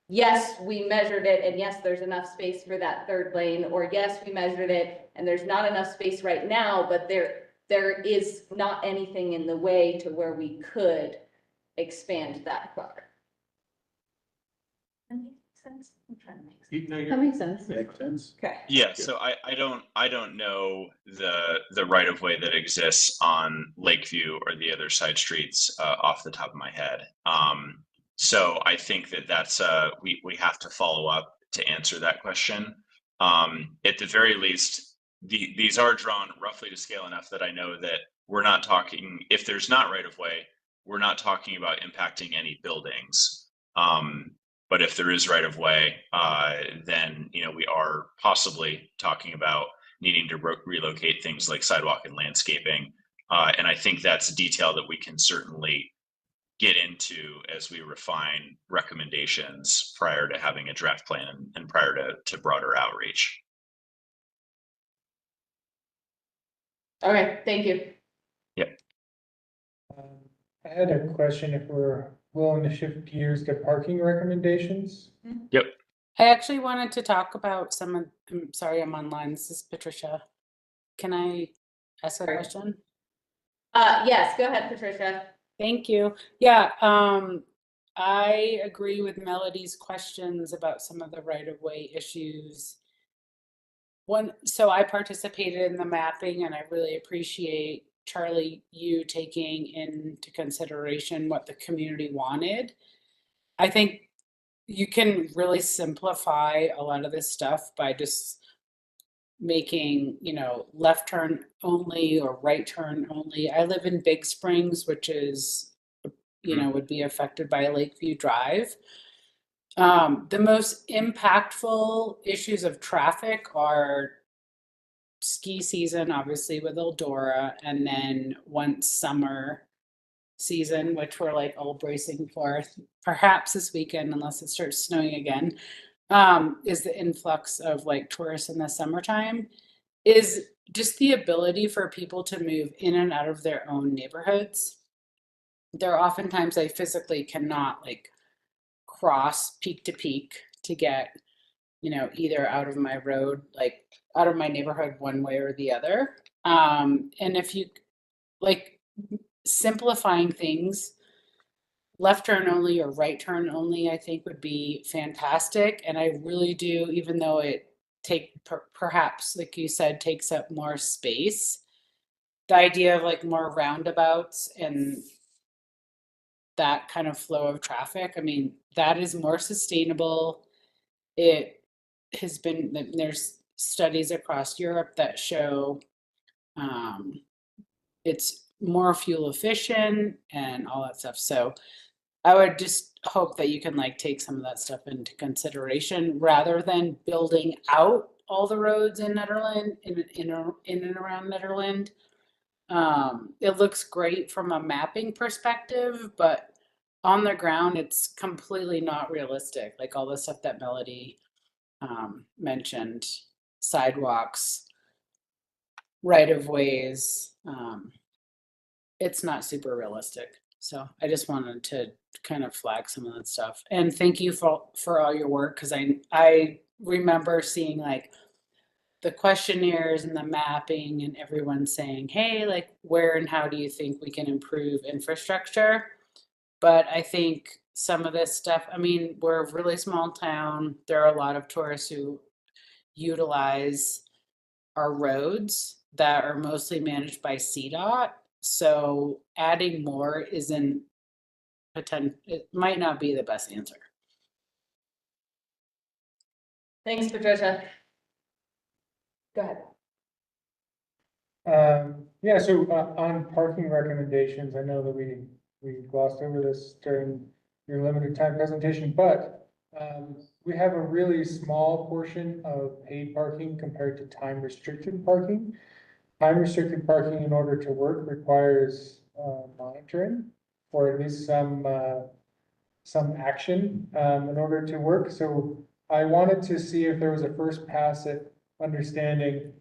yes, we measured it, and yes, there's enough space for that third lane, or yes, we measured it, and there's not enough space right now, but there is not anything in the way to where we could expand that far. That makes sense? I'm trying to make sense. That makes sense. Makes sense. Okay. Yeah, so I don't know the right of way that exists on Lakeview or the other side streets off the top of my head. So I think that's we have to follow up to answer that question. At the very least, these are drawn roughly to scale enough that I know that we're not talking, if there's not right of way, we're not talking about impacting any buildings. But if there is right of way, then we are possibly talking about needing to relocate things like sidewalk and landscaping. And I think that's detail that we can certainly get into as we refine recommendations prior to having a draft plan and prior to broader outreach. All right, thank you. I had a question if we're willing to shift gears to parking recommendations. I actually wanted to talk about some of, I'm sorry, I'm online. This is Patricia. Can I ask a question? Yes, go ahead, Patricia. Thank you. Yeah, I agree with Melody's questions about some of the right-of-way issues. So I participated in the mapping, and I really appreciate, Charlie, you taking into consideration what the community wanted. I think you can really simplify a lot of this stuff by just making, left turn only or right turn only. I live in Big Springs, which is, would be affected by Lakeview Drive. The most impactful issues of traffic are ski season, obviously with Eldora, and then once summer season, which we're like all bracing for, perhaps this weekend, unless it starts snowing again, is the influx of like tourists in the summertime, is just the ability for people to move in and out of their own neighborhoods. There are oftentimes they physically cannot like cross peak to peak to get, either out of my road, like out of my neighborhood one way or the other. And if you like simplifying things, left turn only or right turn only, I think would be fantastic. And I really do, even though it perhaps, like you said, takes up more space, the idea of like more roundabouts and that kind of flow of traffic, I mean, that is more sustainable. It has been, there's studies across Europe that show it's more fuel efficient and all that stuff. So I would just hope that you can like take some of that stuff into consideration rather than building out all the roads in Nederland, in and around Nederland. It looks great from a mapping perspective, but on the ground, it's completely not realistic. Like all the stuff that Melody mentioned, sidewalks, right of ways, it's not super realistic. So I just wanted to kind of flag some of that stuff. And thank you for all your work, because I remember seeing like the questionnaires and the mapping and everyone saying, hey, like where and how do you think we can improve infrastructure? But I think some of this stuff, I mean, we're a really small town. There are a lot of tourists who utilize our roads that are mostly managed by CDOT. So adding more isn't it might not be the best answer. Thanks, Patricia. Go ahead. Yeah, so on parking recommendations, I know that we glossed over this during your limited time presentation, but we have a really small portion of paid parking compared to time restricted parking. Time restricted parking, in order to work, requires monitoring, or at least some action in order to work. So I wanted to see if there was a first pass at understanding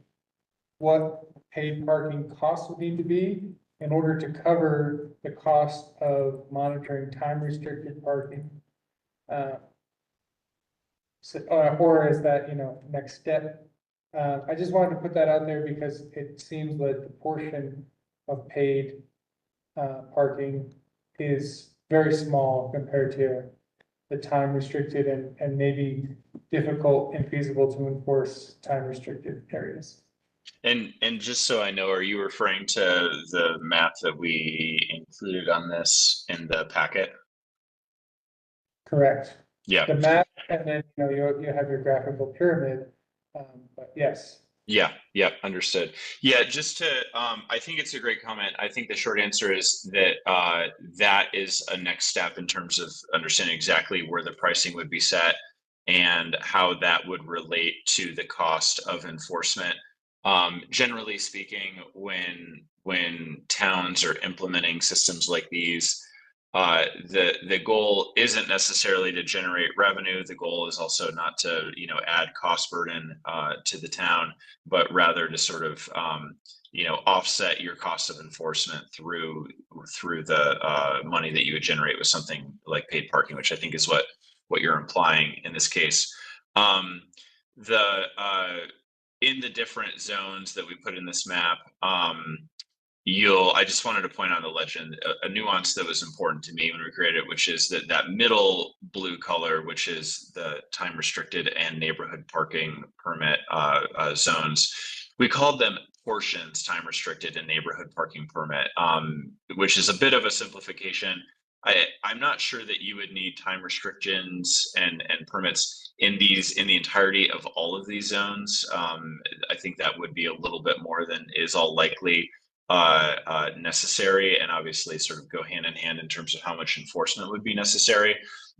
what paid parking costs would need to be in order to cover the cost of monitoring time restricted parking. Or is that, next step? I just wanted to put that out there because it seems like the portion of paid parking is very small compared to the time restricted and maybe difficult and feasible to enforce time restricted areas. And just so I know, are you referring to the map that we included on this in the packet? Correct. Yeah. The map, and then, you have your graphical pyramid, but yes. Yeah, understood. Yeah, just to, I think it's a great comment. I think the short answer is that that is a next step in terms of understanding exactly where the pricing would be set and how that would relate to the cost of enforcement. Generally speaking, when towns are implementing systems like these, the goal isn't necessarily to generate revenue. The goal is also not to add cost burden to the town, but rather to sort of offset your cost of enforcement through the money that you would generate with something like paid parking, which I think is what you're implying in this case. In the different zones that we put in this map, I just wanted to point out the legend, a nuance that was important to me when we created it, which is that middle blue color, which is the time restricted and neighborhood parking permit zones. We called them portions, time restricted and neighborhood parking permit, which is a bit of a simplification. I'm not sure that you would need time restrictions and permits in the entirety of all of these zones. I think that would be a little bit more than is all likely necessary, and obviously sort of go hand in hand in terms of how much enforcement would be necessary.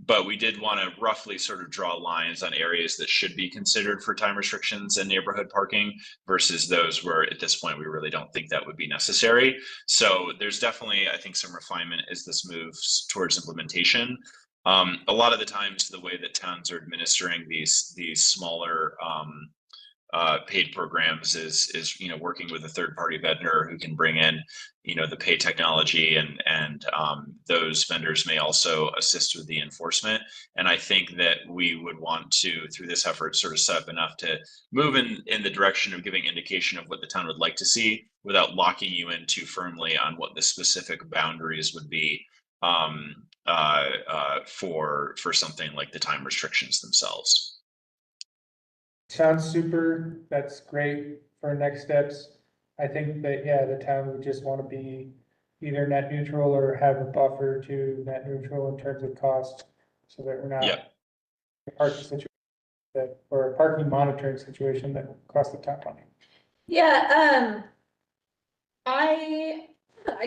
But we did want to roughly sort of draw lines on areas that should be considered for time restrictions and neighborhood parking versus those where at this point we really don't think that would be necessary. So there's definitely, I think, some refinement as this moves towards implementation. A lot of the times the way that towns are administering these smaller paid programs is working with a third-party vendor who can bring in the pay technology, and those vendors may also assist with the enforcement. And I think that we would want to, through this effort, sort of set up enough to move in the direction of giving indication of what the town would like to see without locking you in too firmly on what the specific boundaries would be for something like the time restrictions themselves. Sounds super. That's great for next steps. I think that, the town would just want to be either net neutral or have a buffer to net neutral in terms of cost, so that we're not in a parking situation or a parking monitoring situation that costs the town money. Yeah, I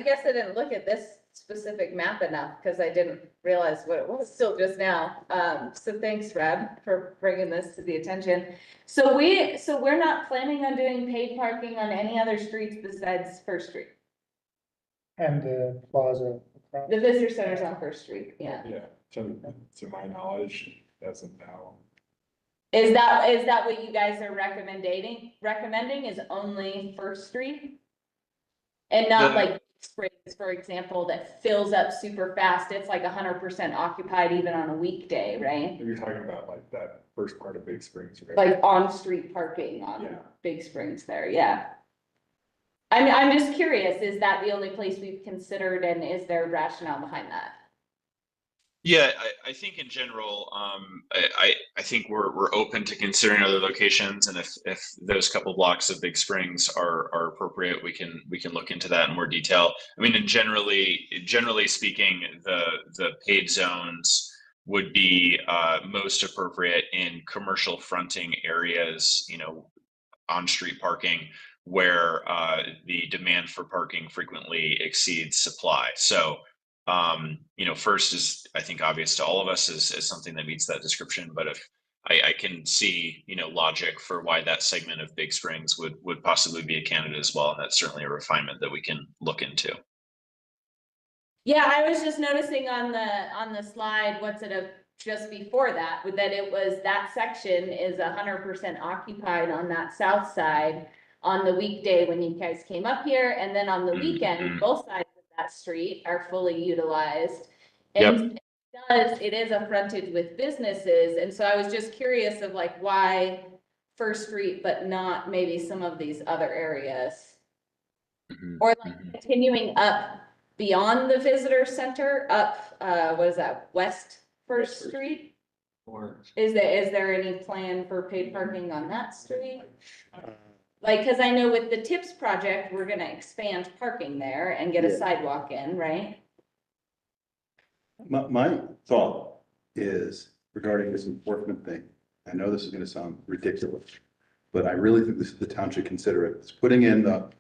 guess I didn't look at this specific map enough because I didn't realize what it was till just now. So thanks, Reb, for bringing this to the attention. So we're not planning on doing paid parking on any other streets besides First Street. And the plaza. The visitor center's on First Street, yeah. Yeah, to my knowledge, doesn't know. Is that what you guys are recommending is only First Street? And not like Springs, for example, that fills up super fast. It's like 100% occupied even on a weekday, right? You're talking about like that first part of Big Springs, right? Like on-street parking on Big Springs there, yeah. I'm just curious, is that the only place we've considered, and is there rationale behind that? Yeah, I think in general, I think we're open to considering other locations, and if those couple blocks of Big Springs are appropriate, we can look into that in more detail. I mean, generally speaking, the paid zones would be most appropriate in commercial fronting areas, on street parking, where the demand for parking frequently exceeds supply. So first is, I think, obvious to all of us is something that meets that description. But if I can see, logic for why that segment of Big Springs would possibly be a candidate as well. And that's certainly a refinement that we can look into. Yeah, I was just noticing on the slide, what's it, a just before that, that it was, that section is 100% occupied on that south side on the weekday when you guys came up here, and then on the weekend, both sides of that street are fully utilized. And it is a frontage with businesses, and so I was just curious of like, why First Street, but not maybe some of these other areas? Or like continuing up beyond the visitor center, up, what is that, West First Street? Or Is there any plan for paid parking on that street? Like, cause I know with the TIPS project, we're gonna expand parking there and get a Yeah. sidewalk in, right? My thought is regarding this enforcement thing, I know this is gonna sound ridiculous, but I really think the town should consider it. It's putting in the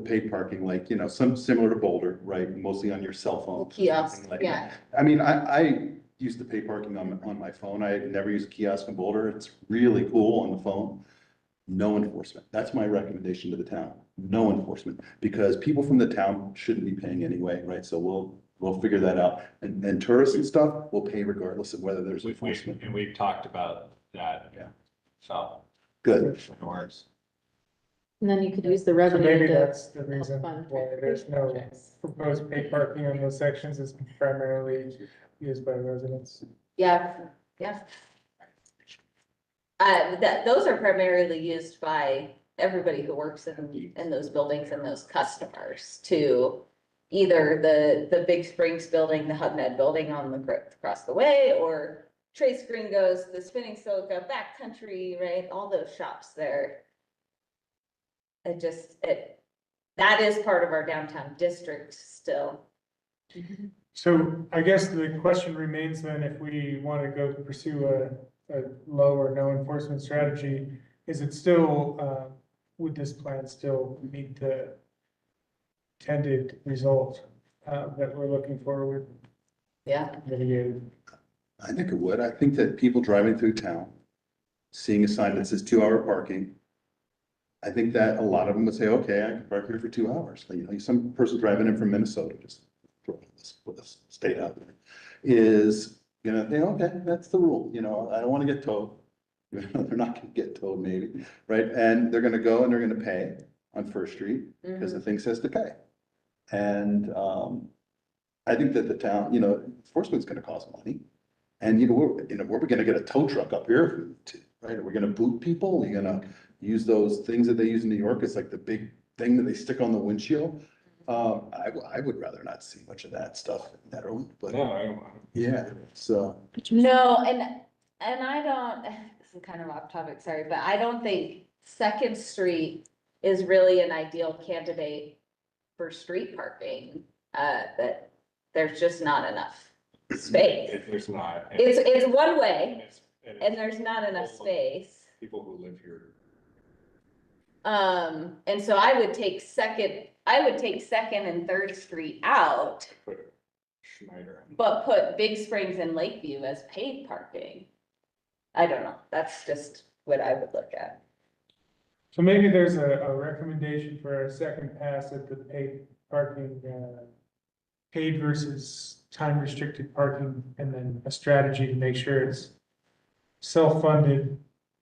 paid parking, like, you know, some similar to Boulder, right? Mostly on your cell phone. Kiosk, something like yeah. that. I mean, I use the pay parking on my phone. I never use a kiosk in Boulder. It's really cool on the phone. No enforcement. That's my recommendation to the town. No enforcement, because people from the town shouldn't be paying anyway, right? So we'll figure that out. And tourists and stuff will pay regardless of whether there's enforcement. and we've talked about that. Yeah. So. Good. Works. And then you could use the So revenue maybe to that's the reason fund why there's no projects. proposed paid parking on those sections is primarily used by residents. Yeah, yeah. Those are primarily used by everybody who works in those buildings and those customers to either the Big Springs building, the HubNet building on across the way, or Trace Gringos, the Spinning Silica, Backcountry, right? All those shops there. That is part of our downtown district still. So I guess the question remains then, if we want to go pursue a low or no enforcement strategy, is it still, would this plan still meet the intended result that we're looking for with Yeah. mitigated? I think it would. I think that people driving through town, seeing a sign that says 2-hour parking, I think that a lot of them would say, okay, I can park here for 2 hours. You know, some person driving in from Minnesota, just put this state out there, is gonna think, okay, that's the rule, you know, I don't want to get towed. They're not gonna get towed maybe, right? And they're gonna go and they're gonna pay on First Street because the thing says to pay. And I think that the town, you know, enforcement's gonna cost money. And where we gonna get a tow truck up here, right? Are we gonna boot people? Are we gonna use those things that they use in New York? It's like the big thing that they stick on the windshield. I would rather not see much of that stuff in Nederland, but No, I don't. yeah, so. No, and I don't, this is kind of off topic, sorry, but I don't think Second Street is really an ideal candidate for street parking. That there's just not enough space. There's not. It's one way And and there's not enough also space. people who live here. And so I would take Second and Third Street out, Put Schneider. but put Big Springs and Lakeview as paid parking. I don't know, that's just what I would look at. So maybe there's a recommendation for a second pass at the paid parking, paid versus time restricted parking, and then a strategy to make sure it's self-funded,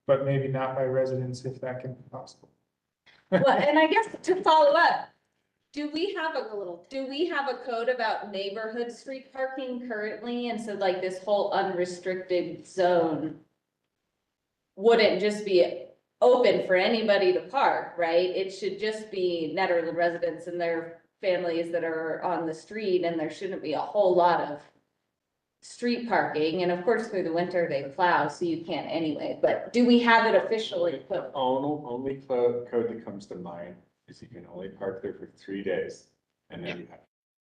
but maybe not by residents if that can be possible. Well, and I guess to follow up, do we have a code about neighborhood street parking currently? And so like this whole unrestricted zone wouldn't just be open for anybody to park, right? It should just be Nederland residents and their families that are on the street, and there shouldn't be a whole lot of street parking. And of course, through the winter, they plow, so you can't anyway. But do we have it officially put? Only code that comes to mind is you can only park there for 3 days. And then you have.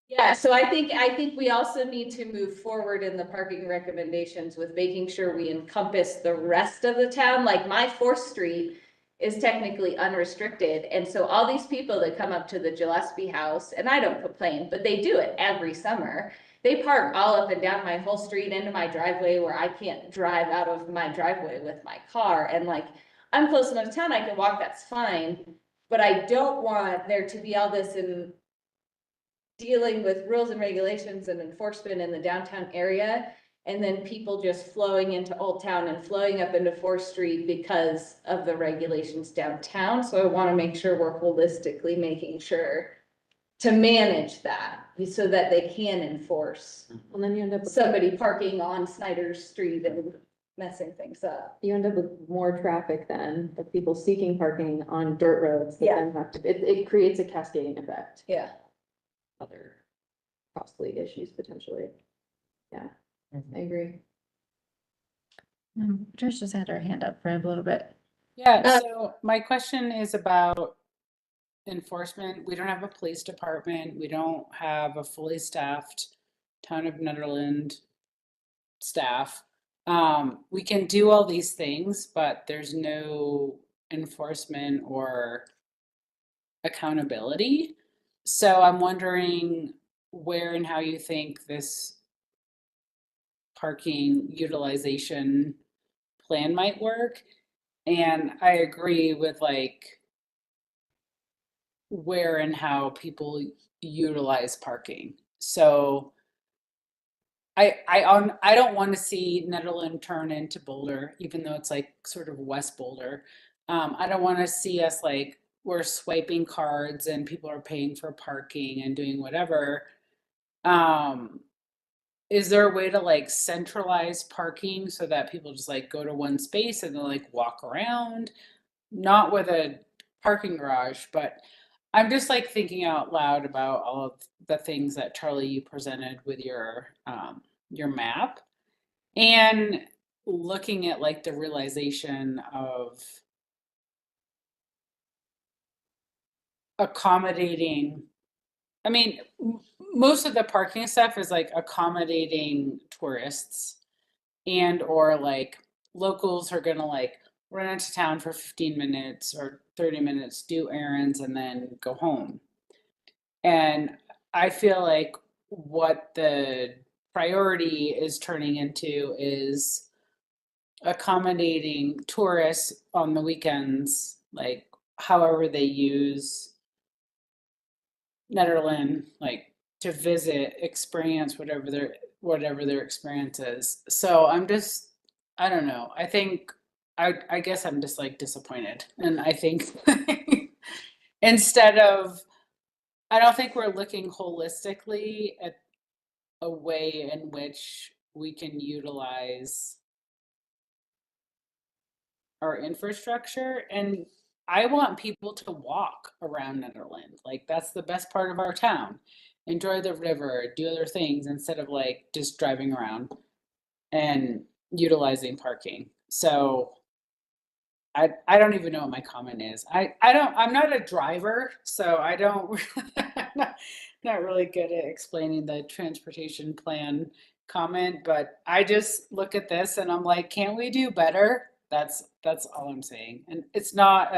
Yeah, so I think we also need to move forward in the parking recommendations with making sure we encompass the rest of the town. Like my 4th Street is technically unrestricted. And so all these people that come up to the Gillespie house, and I don't complain, but they do it every summer. They park all up and down my whole street into my driveway where I can't drive out of my driveway with my car. And like, I'm close enough to town, I can walk, that's fine. But I don't want there to be all this in dealing with rules and regulations and enforcement in the downtown area. and then people just flowing into Old Town and flowing up into 4th Street because of the regulations downtown. So I want to make sure we're holistically making sure to manage that so that they can enforce Well, then you end up with, somebody parking on Snyder's Street and messing things up. you end up with more traffic then, of people seeking parking on dirt roads that then have to, it creates a cascading effect. Yeah. Other costly issues potentially. Yeah, I agree. Trish just had her hand up for a little bit. Yeah, so my question is about enforcement. We don't have a police department. We don't have a fully staffed town of Nederland staff. We can do all these things, but there's no enforcement or accountability. So I'm wondering where and how you think this parking utilization plan might work. And I agree with like where and how people utilize parking. So I don't want to see Nederland turn into Boulder, even though it's like sort of West Boulder. I don't want to see us like we're swiping cards and people are paying for parking and doing whatever. Is there a way to like centralize parking so that people just like go to one space and they'll like walk around? Not with a parking garage, but I'm just like thinking out loud about all of the things that Charlie you presented with your map and looking at like the realization of accommodating. I mean, most of the parking stuff is like accommodating tourists and or like locals are gonna like run into town for 15 minutes or 30 minutes, do errands, and then go home. And I feel like what the priority is turning into is accommodating tourists on the weekends, like however they use Nederland, like to visit, experience whatever their experience is. So I don't know. I guess I'm just like disappointed. And I think instead of I don't think we're looking holistically at a way in which we can utilize our infrastructure. And I want people to walk around Nederland. Like that's the best part of our town. Enjoy the river, do other things instead of like just driving around and utilizing parking. So I don't even know what my comment is. I'm not a driver, so I don't not really good at explaining the transportation plan comment, but I just look at this and I'm like, can't we do better? That's all I'm saying. And it's not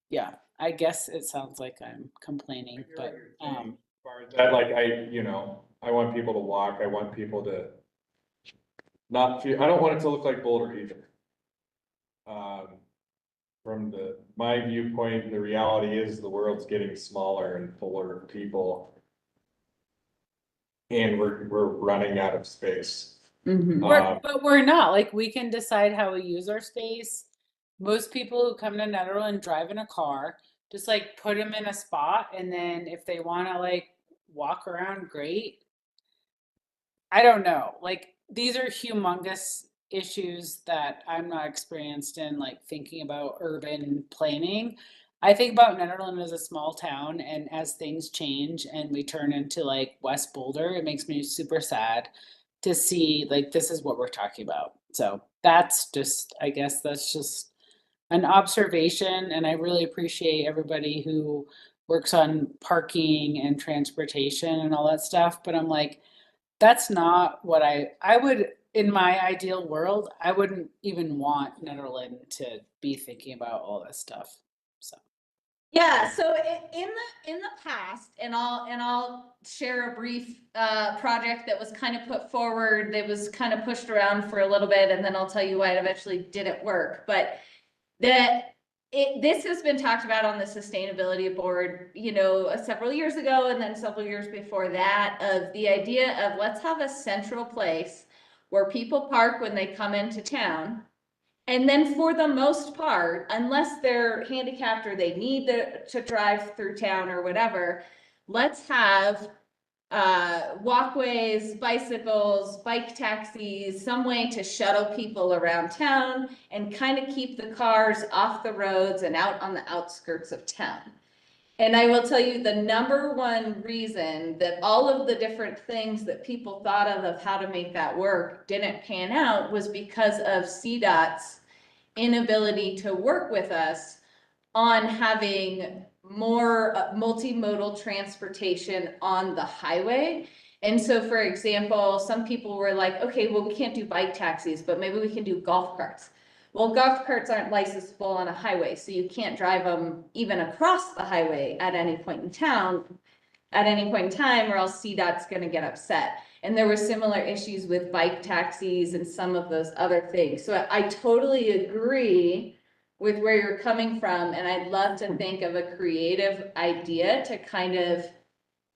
yeah, I guess it sounds like I'm complaining, but That like, I want people to walk, I want people to not feel, I don't want it to look like Boulder either. From my viewpoint, the reality is the world's getting smaller and fuller of people. And we're running out of space. but we're not. Like we can decide how we use our space. Most people who come to Nederland drive in a car, just like put them in a spot, and then if they want to like walk around, great. I don't know. Like these are humongous issues that I'm not experienced in, like thinking about urban planning. I think about Nederland as a small town, and as things change and we turn into like West Boulder, it makes me super sad to see like this is what we're talking about. So that's just, I guess that's just an observation, and I really appreciate everybody who works on parking and transportation and all that stuff. But I'm like, that's not what I would, in my ideal world, I wouldn't even want Nederland to be thinking about all this stuff. So Yeah, so in the past, and I'll share a brief project that was kind of put forward, that was kind of pushed around for a little bit, and then I'll tell you why it eventually didn't work. But that this has been talked about on the sustainability board, several years ago and then several years before that, of the idea of let's have a central place where people park when they come into town. And then for the most part, unless they're handicapped or they need to drive through town or whatever, let's have walkways, bicycles, bike taxis, some way to shuttle people around town and kind of keep the cars off the roads and out on the outskirts of town. And I will tell you, the number one reason that all of the different things that people thought of how to make that work didn't pan out was because of CDOT's inability to work with us on having more multimodal transportation on the highway. And so, for example, some people were like, okay, well, we can't do bike taxis, but maybe we can do golf carts. Well, golf carts aren't licensable on a highway, so you can't drive them even across the highway at any point in time, or else CDOT's gonna get upset. And there were similar issues with bike taxis and some of those other things. So I totally agree with where you're coming from, and I'd love to think of a creative idea to kind of,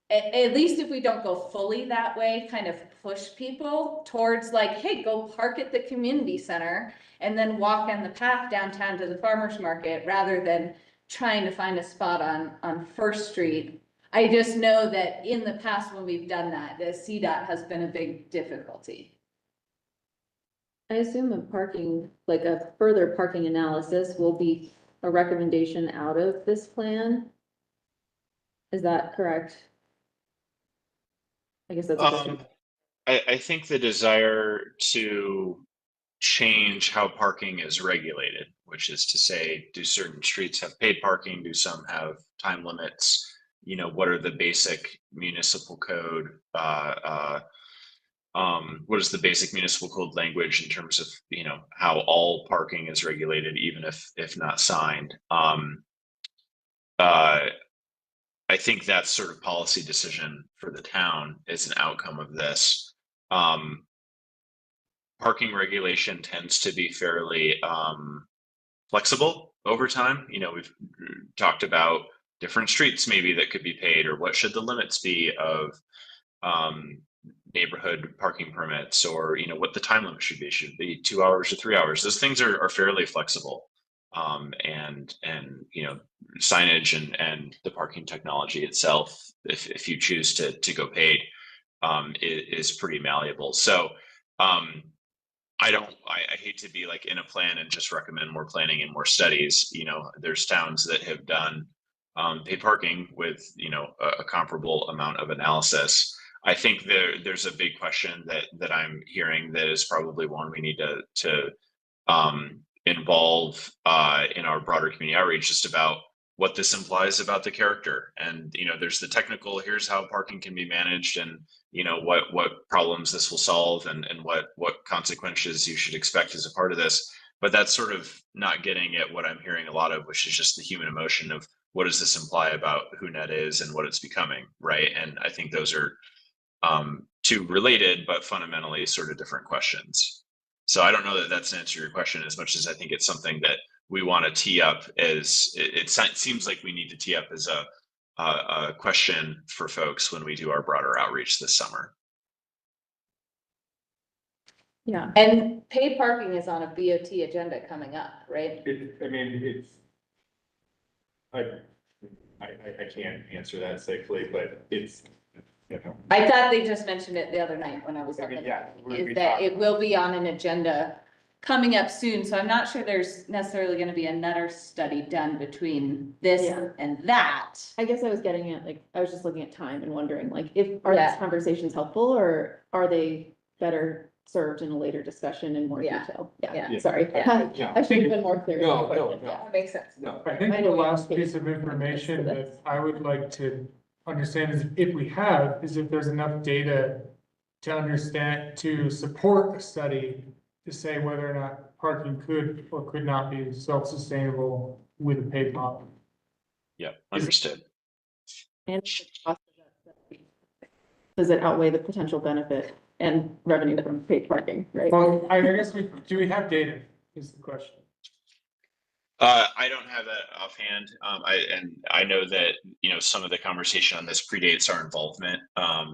at least if we don't go fully that way, kind of push people towards like, hey, go park at the community center and then walk on the path downtown to the farmer's market rather than trying to find a spot on First Street. I just know that in the past when we've done that, the CDOT has been a big difficulty. I assume a parking, like a further parking analysis will be a recommendation out of this plan. Is that correct? I guess that's a question. I think the desire to change how parking is regulated, which is to say, do certain streets have paid parking? Do some have time limits? What are the basic municipal code? What is the basic municipal code language in terms of, how all parking is regulated, even if not signed? I think that's sort of policy decision for the town is an outcome of this. Parking regulation tends to be fairly flexible over time. We've talked about different streets maybe that could be paid, or what should the limits be of neighborhood parking permits, or what the time limit should be 2 hours or 3 hours. Those things are fairly flexible. And signage and the parking technology itself, if you choose to go paid, is pretty malleable. So I hate to be like in a plan and just recommend more planning and more studies. There's towns that have done paid parking with a comparable amount of analysis. I think there's a big question that I'm hearing that is probably one we need to involve in our broader community outreach, just about what this implies about the character. And there's the technical, here's how parking can be managed, and what problems this will solve, and what consequences you should expect as a part of this. But that's sort of not getting at what I'm hearing a lot of, which is just the human emotion of what does this imply about who Net is and what it's becoming, right? And I think those are two related but fundamentally sort of different questions. So I don't know that that's an answer to your question as much as I think it's something that we want to tee up as it seems like we need to tee up as a question for folks when we do our broader outreach this summer. Yeah. And paid parking is on a BOT agenda coming up, right? I can't answer that safely, but it's, I thought they just mentioned it the other night when I was on we that it will be on an agenda coming up soon. So I'm not sure there's necessarily going to be another study done between this Yeah. and that. I guess I was getting at, like, I was just looking at time and wondering, like, are these conversations helpful, or are they better served in a later discussion in more detail? Yeah. Sorry. Yeah. I should have been more clear. No. That makes sense. No. I think I the know we last have piece of information that I would like to understand is if there's enough data to understand, to support a study to say whether or not parking could or could not be self-sustainable with a paid model. Yeah, understood. And the cost of that study, does it outweigh the potential benefit and revenue from paid parking, right? Well, I guess do we have data is the question. I don't have that offhand. I know that, some of the conversation on this predates our involvement.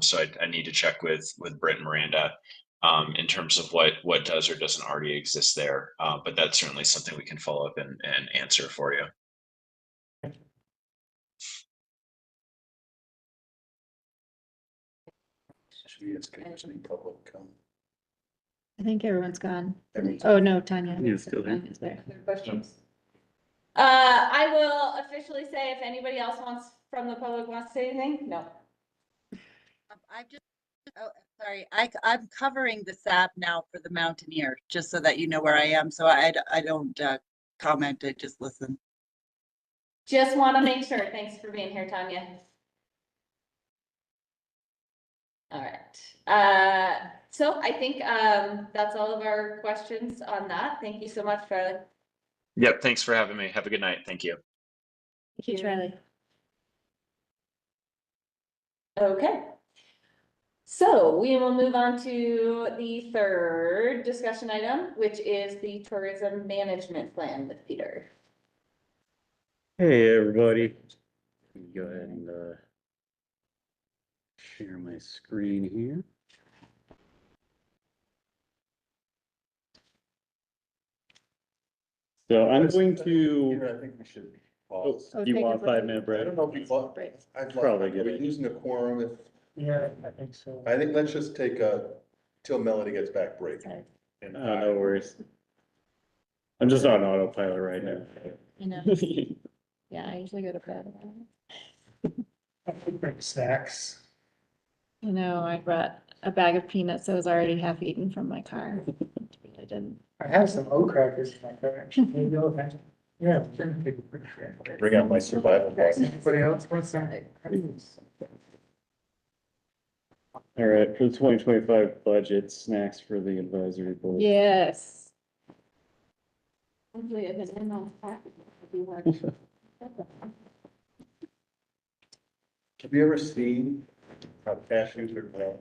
So I need to check with Britt and Miranda in terms of what does or doesn't already exist there. But that's certainly something we can follow up and answer for you. Should we ask any public I think everyone's gone. Everyone's- Oh, no, Tanya. He's still here. Tanya's there. Other questions? I will officially say if anybody else from the public wants to say anything, no. I just, oh, sorry, I'm covering the SAP now for the Mountaineer, just so that you know where I am. So I don't comment, I just listen. Just want to make sure. Thanks for being here, Tanya. All right. So I think that's all of our questions on that. Thank you so much, Charlie. Yep. Thanks for having me. Have a good night. Thank you. Thank you, Charlie. Okay. So we will move on to the third discussion item, which is the tourism management plan with Peter. Hey, everybody. Let me go ahead and share my screen here. So I'm going to, I think we should oh, pause. you want a 5-minute I break? don't know if we, Break. I'd Probably like, good are we idea. using a quorum if, Yeah, I think so. I think let's just take till Melody gets back break. Sorry. No worries. I'm just on autopilot right now. You know, yeah, I usually go to bed. I could bring snacks. You know, I brought a bag of peanuts that was already half eaten from my car. I didn't. I have some oat crackers in my car, actually. Maybe I'll have- Yeah. Bring Bring out my survival box. Anybody else want some? All right, for the 2025 budget, snacks for the advisory board. Yes. Hopefully if it's in on pack, it'll be hard. Have you ever seen how cashews are grown?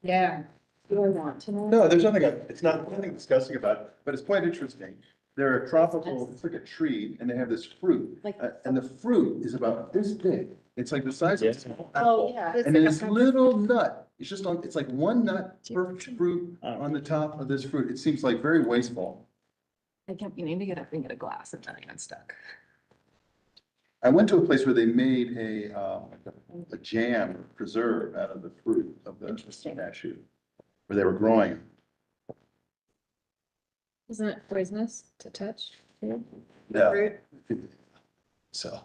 Yeah. Do I want to know? No, there's nothing, it's not, nothing disgusting about it, but it's quite interesting. They're a tropical, it's like a tree, and they have this fruit, Like- and the fruit is about this big. It's like the size of a small Oh, apple. yeah. And then this little nut, it's just on, it's like one nut per fruit on the top of this fruit. It seems like very wasteful. I kept meaning to get up and get a glass and then I got stuck. I went to a place where they made a jam preserve out of the fruit of the cashew, where they were growing. it. Isn't it poisonous to touch? too? Yeah. Fruit? So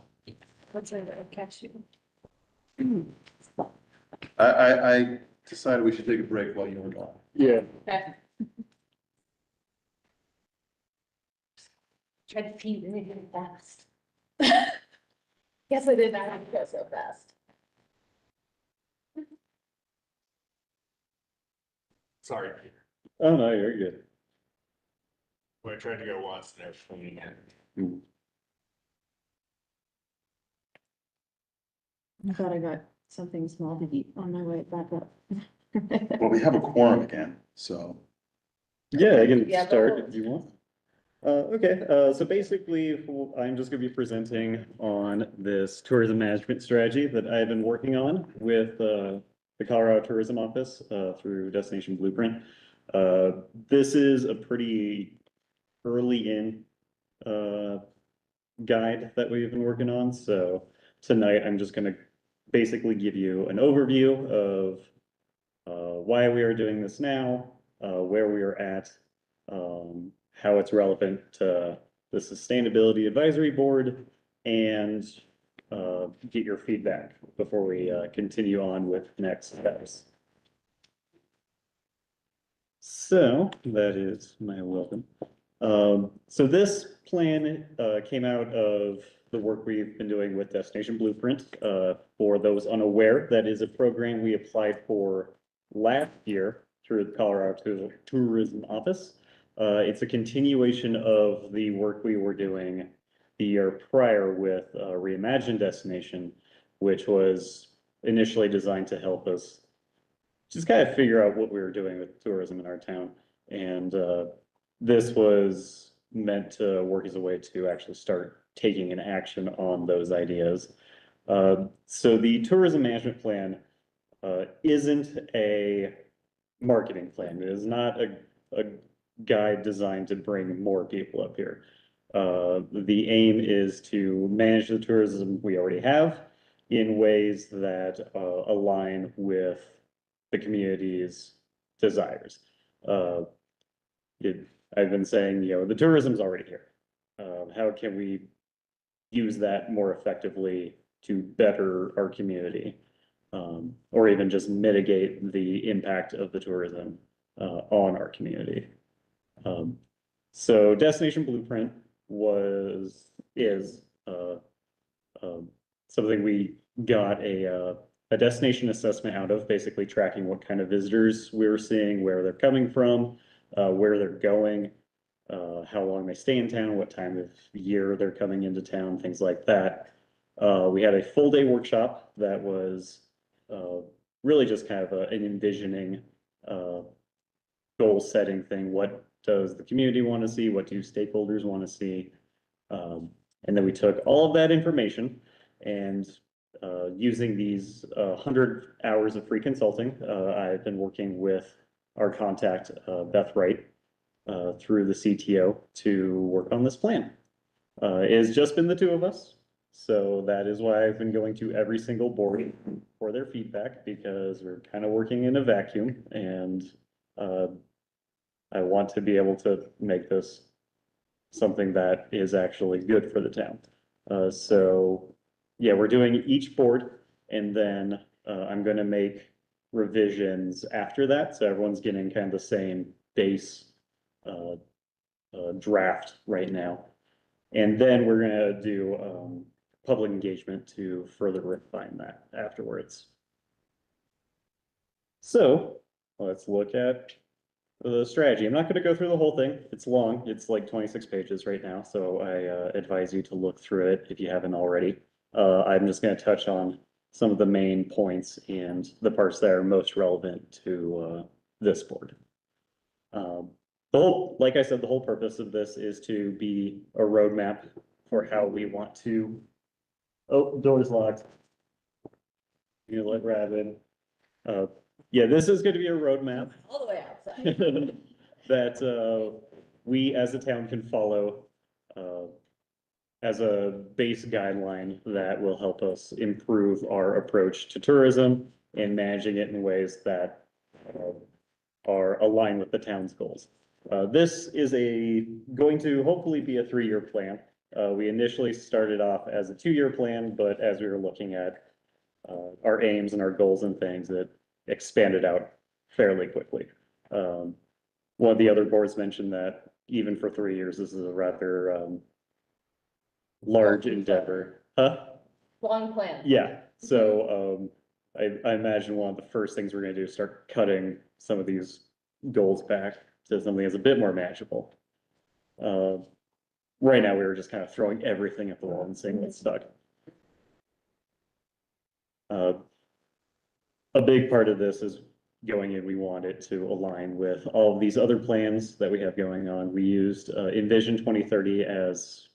What's in a cashew? I decided we should take a break while you were gone. Yeah. Okay. Tried to pee really, really fast. Guess I did not have to go so fast. Sorry, Oh, no, you're good. I tried to go once and everything. I thought I got something small to eat on my way back up. Well, we have a quorum again, so. Yeah, I can Yeah, start but- if you want. Okay, so basically, I'm just gonna be presenting on this tourism management strategy that I've been working on with the Colorado Tourism Office through Destination Blueprint. This is a pretty early in guide that we've been working on, so tonight I'm just gonna basically give you an overview of why we are doing this now, where we are at, how it's relevant to the Sustainability Advisory Board, and get your feedback before we continue on with next steps. So that is my welcome. So this plan came out of the work we've been doing with Destination Blueprint. For those unaware, that is a program we applied for last year through the Colorado Tourism Office. It's a continuation of the work we were doing the year prior with Reimagine Destination, which was initially designed to help us just kind of figure out what we were doing with tourism in our town. And this was meant to work as a way to actually start taking an action on those ideas. So the tourism management plan isn't a marketing plan. It is not a guide designed to bring more people up here. The aim is to manage the tourism we already have in ways that align with the community's desires. I've been saying, the tourism's already here. How can we use that more effectively to better our community? Or even just mitigate the impact of the tourism on our community. So Destination Blueprint is something we got a destination assessment out of, basically tracking what kind of visitors we're seeing, where they're coming from, where they're going, how long they stay in town, what time of year they're coming into town, things like that. We had a full day workshop that was really just kind of an envisioning, goal setting thing. What does the community want to see? What do stakeholders want to see? And then we took all of that information and using these 100 hours of free consulting, I've been working with our contact, Beth Wright, through the CTO to work on this plan. It's just been the two of us. So that is why I've been going to every single board for their feedback, because we're kind of working in a vacuum, and I want to be able to make this something that is actually good for the town. So yeah, we're doing each board, and then I'm going to make revisions after that. So everyone's getting kind of the same base draft right now. And then we're going to do public engagement to further refine that afterwards. So let's look at the strategy. I'm not going to go through the whole thing. It's long. It's like 26 pages right now. So I advise you to look through it if you haven't already. I'm just going to touch on some of the main points and the parts that are most relevant to this board. Like I said, the whole purpose of this is to be a roadmap for how we want to. Oh, door's locked. You let Rabbit. Yeah, this is going to be a roadmap All the way outside. that we as a town can follow as a base guideline that will help us improve our approach to tourism and managing it in ways that are aligned with the town's goals. This is going to hopefully be a 3-year plan. We initially started off as a 2-year plan, but as we were looking at our aims and our goals and things, it expanded out fairly quickly. One of the other boards mentioned that even for 3 years, this is a rather large endeavor. Huh? Long plan. Yeah, so I imagine one of the first things we're gonna do is start cutting some of these goals back to something that's a bit more manageable. Right now, we were just kind of throwing everything at the wall and saying what's stuck. A big part of this is going in, we want it to align with all of these other plans that we have going on. We used Envision 2030 as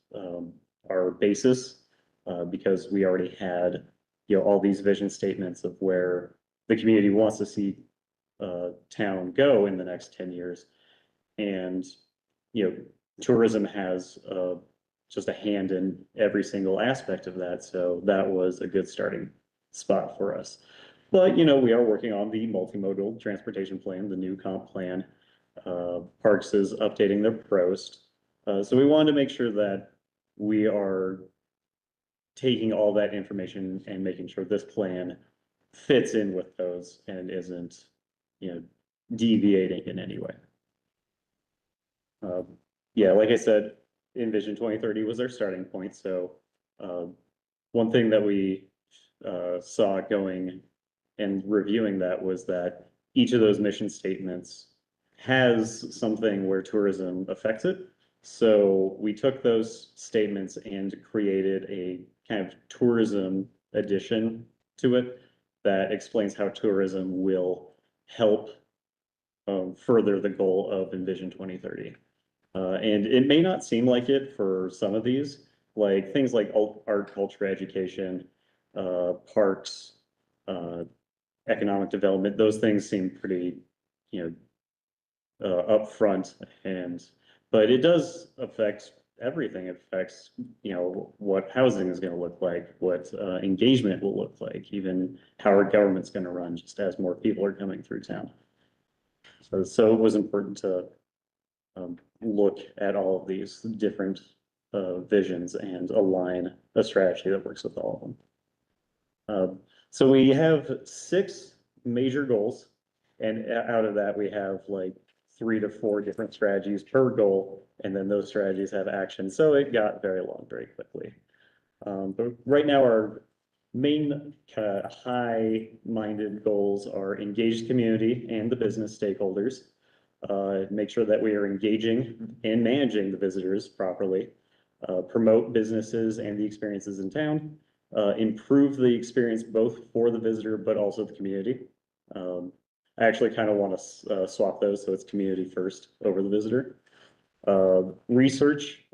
our basis because we already had, all these vision statements of where the community wants to see town go in the next 10 years. And, tourism has just a hand in every single aspect of that. So that was a good starting spot for us. But, we are working on the multimodal transportation plan, the new comp plan. Parks is updating their PROST. So we wanted to make sure that we are taking all that information and making sure this plan fits in with those and isn't, deviating in any way. Yeah, like I said, Envision 2030 was our starting point. So one thing that we saw going and reviewing that was that each of those mission statements has something where tourism affects it. So we took those statements and created a kind of tourism addition to it that explains how tourism will help further the goal of Envision 2030. And it may not seem like it for some of these, like things like art, culture, education, parks, economic development, those things seem pretty, you know, upfront but it does affect everything. It affects, you know, what housing is going to look like, what engagement will look like, even how our government's going to run just as more people are coming through town. So it was important to look at all of these different visions and align a strategy that works with all of them. So we have 6 major goals, and out of that we have like 3 to 4 different strategies per goal, and then those strategies have action. So it got very long very quickly. But right now our main kind of high-minded goals are engaged community and the business stakeholders. Make sure that we are engaging and managing the visitors properly, promote businesses and the experiences in town, improve the experience both for the visitor but also the community. I actually kind of want to swap those so it's community first over the visitor. Research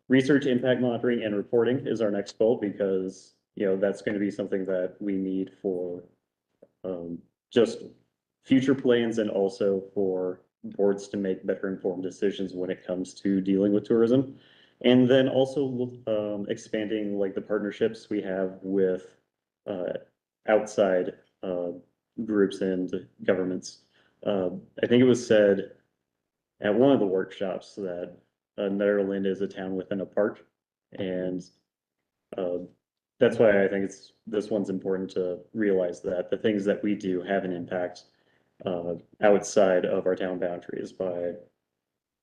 research, impact monitoring, and reporting is our next goal, because you know that's going to be something that we need for just future plans, and also for boards to make better informed decisions when it comes to dealing with tourism. And then also expanding like the partnerships we have with outside groups and governments. I think it was said at one of the workshops that Nederland is a town within a park, and that's why I think this one's important to realize that the things that we do have an impact outside of our town boundaries by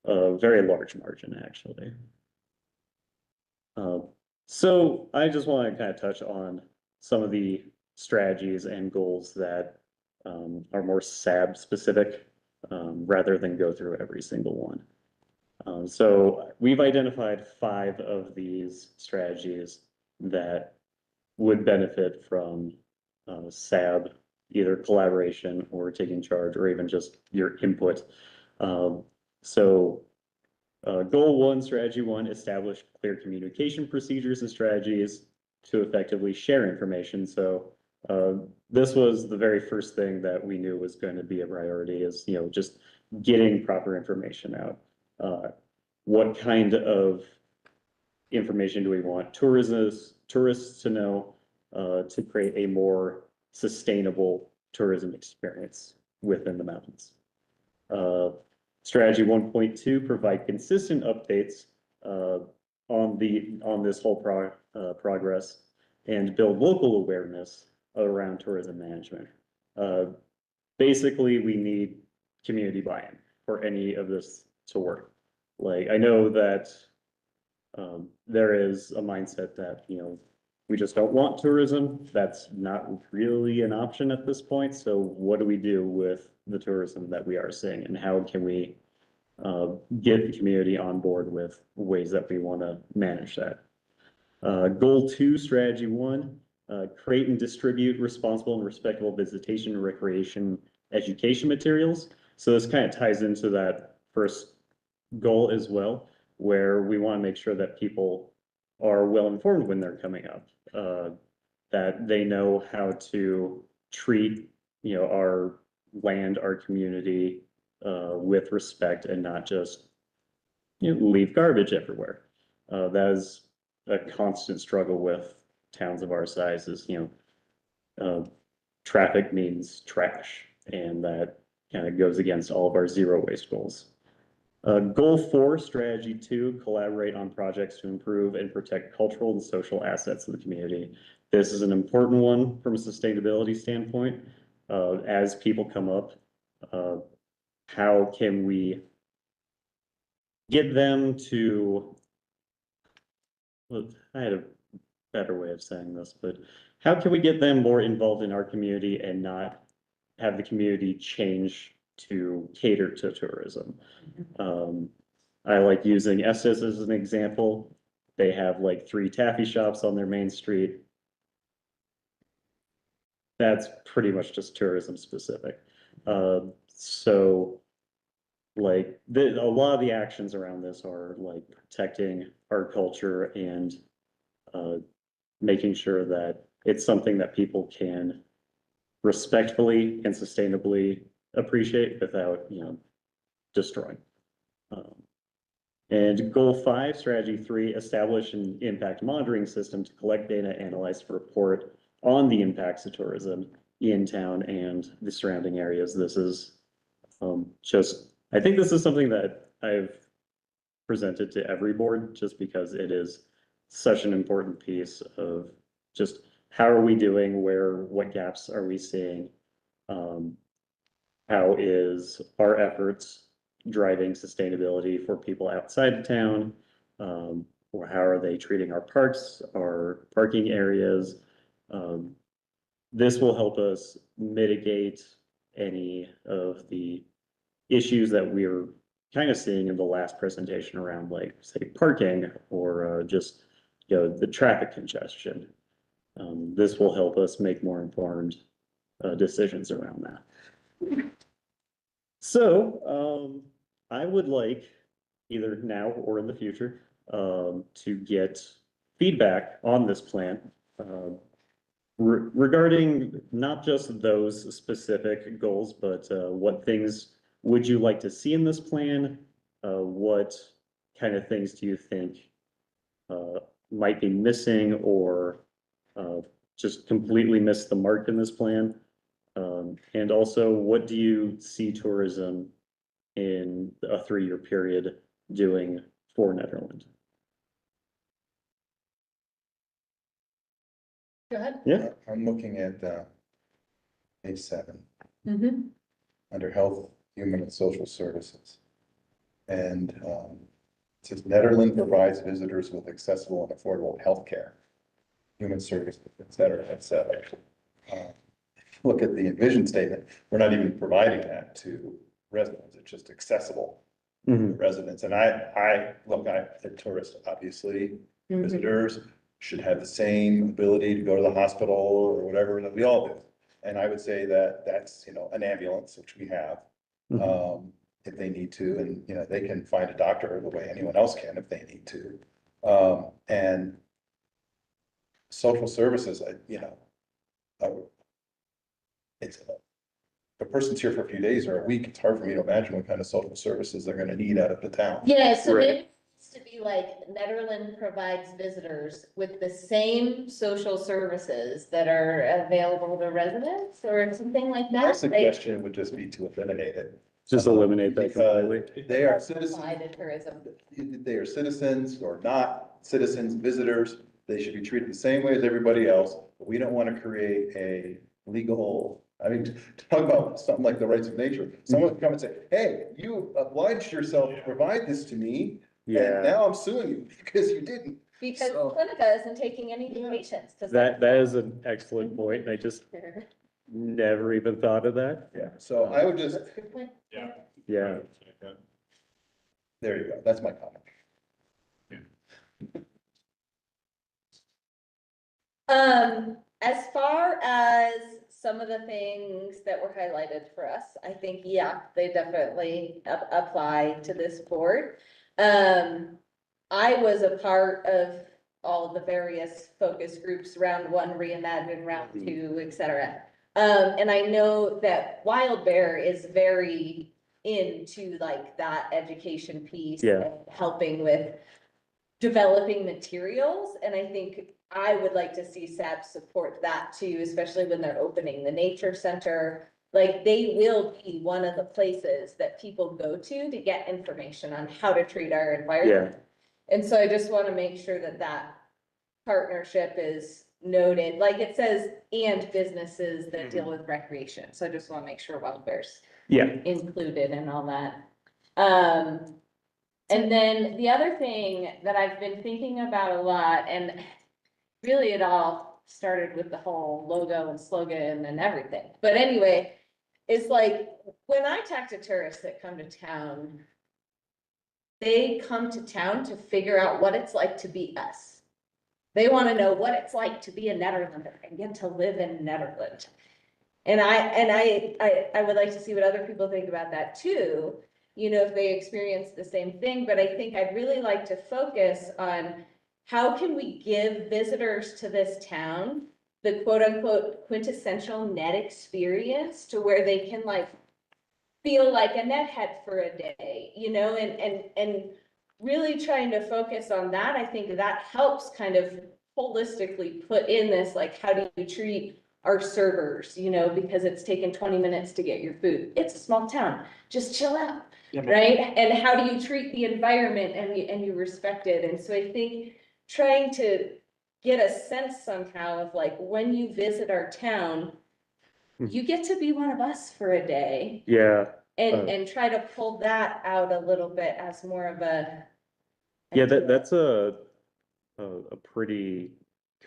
a very large margin, actually. So I just want to kind of touch on some of the strategies and goals that are more SAB specific, rather than go through every single one. So we've identified 5 of these strategies that would benefit from SAB, either collaboration or taking charge, or even just your input. Goal 1, strategy 1, establish clear communication procedures and strategies to effectively share information. So this was the very first thing that we knew was going to be a priority, is, you know, just getting proper information out. What kind of information do we want tourists to know to create a more sustainable tourism experience within the mountains? Strategy 1.2, provide consistent updates on this whole progress, and build local awareness around tourism management. Basically, we need community buy-in for any of this to work. Like, I know that there is a mindset that, you know, we just don't want tourism. That's not really an option at this point. So what do we do with the tourism that we are seeing, and how can we get the community on board with ways that we want to manage that? Goal 2, strategy 1, create and distribute responsible and respectable visitation, recreation, education materials. So this kind of ties into that first goal as well, where we want to make sure that people are well informed when they're coming up, that they know how to treat, you know, our land, our community with respect, and not just, you know, leave garbage everywhere. That is a constant struggle with towns of our size, is, you know, traffic means trash, and that kind of goes against all of our zero waste goals. Goal 4, strategy 2, collaborate on projects to improve and protect cultural and social assets of the community. This is an important one from a sustainability standpoint. As people come up, how can we get them to, well, I had a better way of saying this, but how can we get them more involved in our community and not have the community change to cater to tourism? I like using Estes as an example. They have like 3 taffy shops on their main street. That's pretty much just tourism specific. So like a lot of the actions around this are like protecting our culture and making sure that it's something that people can respectfully and sustainably appreciate without, destroying. And goal 5, strategy 3, establish an impact monitoring system to collect data, analyze, and report on the impacts of tourism in town and the surrounding areas. This is I think this is something that I've presented to every board just because it is such an important piece of just how are we doing, what gaps are we seeing? How is our efforts driving sustainability for people outside of town? Or how are they treating our parks, our parking areas? This will help us mitigate any of the issues that we're kind of seeing in the last presentation around, like, say, parking or just, the traffic congestion. This will help us make more informed decisions around that. So I would like, either now or in the future, to get feedback on this plan regarding not just those specific goals, but what things would you like to see in this plan? What kind of things do you think might be missing or just completely miss the mark in this plan? And also, what do you see tourism in a 3-year period doing for Nederland? Go ahead. Yeah. I'm looking at page 7, Mm-hmm. under Health, Human and Social Services. And it says Nederland provides visitors with accessible and affordable healthcare, human services, et cetera, et cetera. Look at the vision statement, we're not even providing that to residents, it's just accessible to residents. And I'm a tourist, obviously, visitors should have the same ability to go to the hospital or whatever that we all do. And I would say that that's, an ambulance, which we have, if they need to, and, they can find a doctor the way anyone else can if they need to. And social services, it's if a person's here for a few days or a week, it's hard for me to imagine what kind of social services they're gonna need out of the town. Yeah, so Right. maybe it needs to be like Nederland provides visitors with the same social services that are available to residents or something like My that. Like, suggestion would just be to eliminate it. Just eliminate that Because completely. they are apply citizens, to tourism. they are citizens or not citizens, visitors, they should be treated the same way as everybody else. We don't want to create a legal, talk about something like the rights of nature. Someone can come and say, hey, you obliged yourself to provide this to me, and Yeah, now I'm suing you because you didn't. Because So- Clinica isn't taking any new patients. 'cause that is an excellent point, and I just never even thought of that. Yeah, so I would just, That's a good point. Yeah. there you go, that's my comment. As far as some of the things that were highlighted for us, I think, yeah, they definitely apply to this board. I was a part of all the various focus groups, round 1, reimagine, round 2, et cetera. And I know that Wild Bear is very into like that education piece. Yeah. And helping with developing materials, and I think I would like to see SAB support that too, especially when they're opening the nature center. Like, they will be one of the places that people go to get information on how to treat our environment. And so I just want to make sure that that partnership is noted, like it says, and businesses that deal with recreation. So I just want to make sure Wild Bear's included in all that. And then the other thing that I've been thinking about a lot, and really it all started with the whole logo and slogan and everything. But anyway, it's like, when I talk to tourists that come to town, they come to town to figure out what it's like to be us. They want to know what it's like to be a Nederlander and get to live in Nederland. And I would like to see what other people think about that too, you know, if they experience the same thing, but I think I'd really like to focus on how can we give visitors to this town the quote unquote quintessential net experience to where they can like feel like a net head for a day, you know, and really trying to focus on that. I think that helps kind of holistically put in this, like, how do you treat our servers, you know, because it's taken 20 minutes to get your food. It's a small town, just chill out, right? And how do you treat the environment and you respect it? And so I think trying to get a sense somehow of like, when you visit our town, you get to be one of us for a day. Yeah. And try to pull that out a little bit as more of a. Yeah, that's a pretty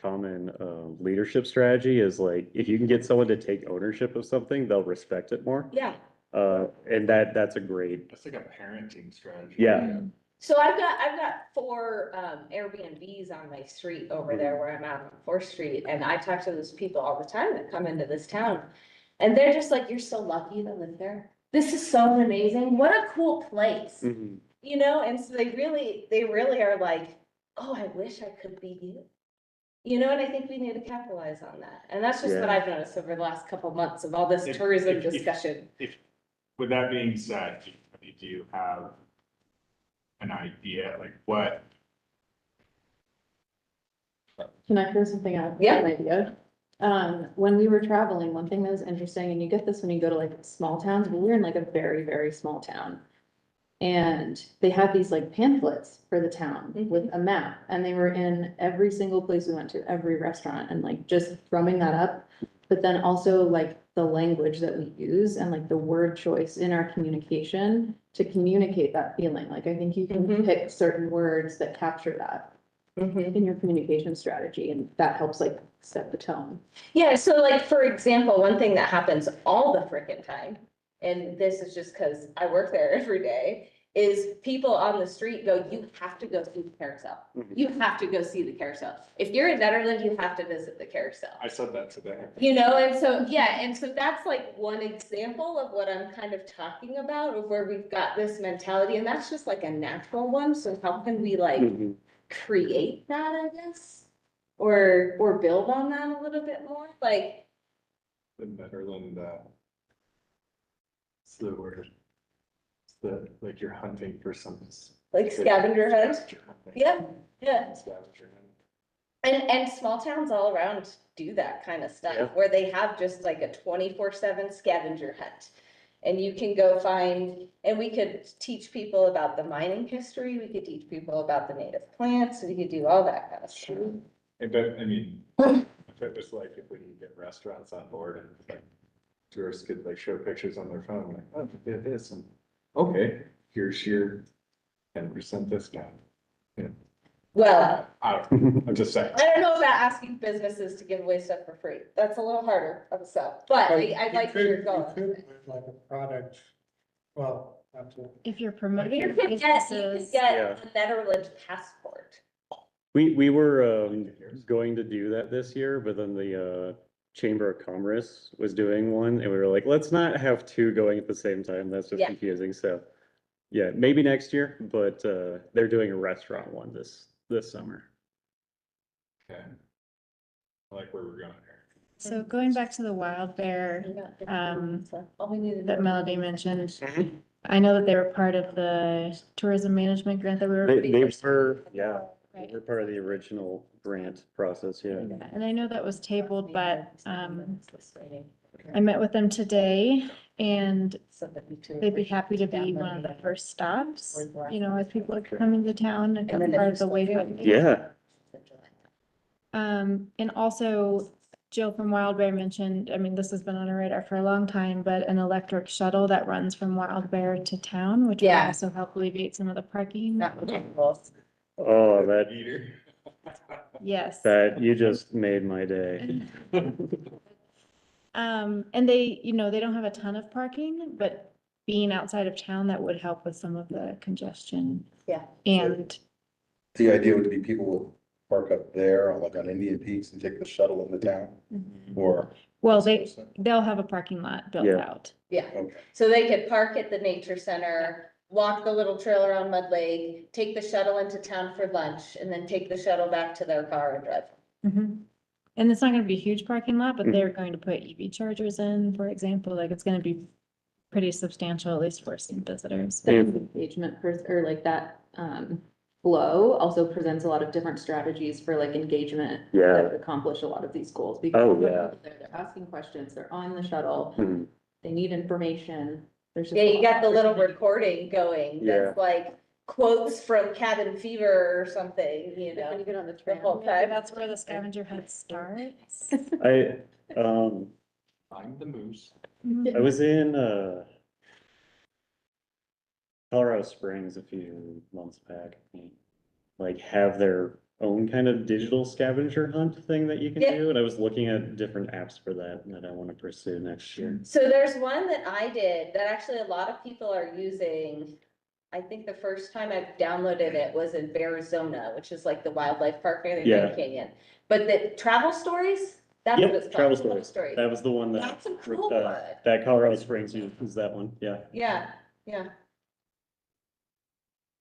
common leadership strategy is like, if you can get someone to take ownership of something, they'll respect it more. Yeah. And that's a great. It's like a parenting strategy. Yeah. So I've got 4 Airbnbs on my street over there where I'm at on 4th Street, and I talk to those people all the time that come into this town. And they're just like, you're so lucky to live there. This is so amazing. What a cool place. Mm-hmm. You know, and so they really are like, oh, I wish I could be you. You know, and I think we need to capitalize on that. And that's just what I've noticed over the last couple of months of all this tourism discussion. With that being said, do you have an idea, like what? Can I throw something out? Yeah. An idea. When we were traveling, one thing that was interesting, and you get this when you go to like small towns, but we were in like a very, very small town. And they had these like pamphlets for the town with a map, and they were in every single place we went to, every restaurant, and like just drumming that up. But then also like the language that we use and like the word choice in our communication to communicate that feeling. Like, I think you can pick certain words that capture that in your communication strategy, and that helps like set the tone. Yeah, so like, for example, one thing that happens all the freaking time, and this is just because I work there every day, is people on the street go, you have to go see the carousel. You have to go see the carousel. If you're in Nederland, you have to visit the carousel. I said that today. You know, and so, yeah, and so that's like one example of what I'm kind of talking about, of where we've got this mentality, and that's just like a natural one. So how can we like create that, I guess? Or build on that a little bit more, like. The Nederland, it's the word. It's the, like you're hunting for some. Like scavenger hunt? Yeah, yeah. Scavenger hunt. And small towns all around do that kind of stuff, where they have just like a 24/7 scavenger hunt. And you can go find, and we could teach people about the mining history, we could teach people about the native plants, we could do all that kind of stuff. But I mean, if it was like, if we can get restaurants on board and like tourists could like show pictures on their phone, like, oh, we did this, and okay, here's your 10% discount. Yeah. Well, I'm just saying. I don't know about asking businesses to give away stuff for free. That's a little harder of a sell, but I like where you're going. You could put like a product, well, absolutely. If you're promoting You could businesses. get a Netherlands passport. We were going to do that this year, but then the Chamber of Commerce was doing one, and we were like, let's not have 2 going at the same time. That's just confusing. So yeah, maybe next year, but they're doing a restaurant one this summer. Okay. I like where we're going here. So going back to the wild bear, that Melody mentioned, I know that they were part of the tourism management grant that we were. They were, yeah. Right. We're part of the original grant process, yeah. And I know that was tabled, but I met with them today, and they'd be happy to be one of the first stops, you know, as people are coming to town and become part of the wayfinding. Yeah. And also Jill from Wild Bear mentioned, I mean, this has been on our radar for a long time, but an electric shuttle that runs from Wild Bear to town, which would also help alleviate some of the parking. Oh, that, Yes. that you just made my day. And they, you know, they don't have a ton of parking, but being outside of town, that would help with some of the congestion. Yeah. And The idea would be people will park up there, like on Indian Peaks, and take the shuttle into town, or. Well, they'll have a parking lot built Yeah. out. Yeah, Okay. so they could park at the nature center, walk the little trail around Mud Lake, take the shuttle into town for lunch, and then take the shuttle back to their car and drive. Mhm. And it's not gonna be a huge parking lot, but Mhm. they're going to put EV chargers in, for example, like it's gonna be pretty substantial, at least for some visitors. That engagement or like that, flow also presents a lot of different strategies for like engagement. Yeah. That would accomplish a lot of these goals. Because Oh, yeah. They're asking questions, they're on the shuttle, Mhm. they need information. There's just Yeah, a you lot got of the little opportunity. recording going, Yeah. that's like quotes from Cabin Fever or something, you When know, you get on the the trail. whole Maybe time. that's where the scavenger hunt starts. I, Find the moose. I was in, Colorado Springs a few months back. Like have their own kind of digital scavenger hunt thing that you can Yeah. do. And I was looking at different apps for that I want to pursue next year. So there's one that I did that actually a lot of people are using. I think the first time I downloaded it was in Arizona, which is like the wildlife park near the Yeah. Grand Canyon. But the travel stories, that's what it's Yep, called. travel stories. That was the one that, That's a cool one. that Colorado Springs is that one. Yeah. Yeah, yeah.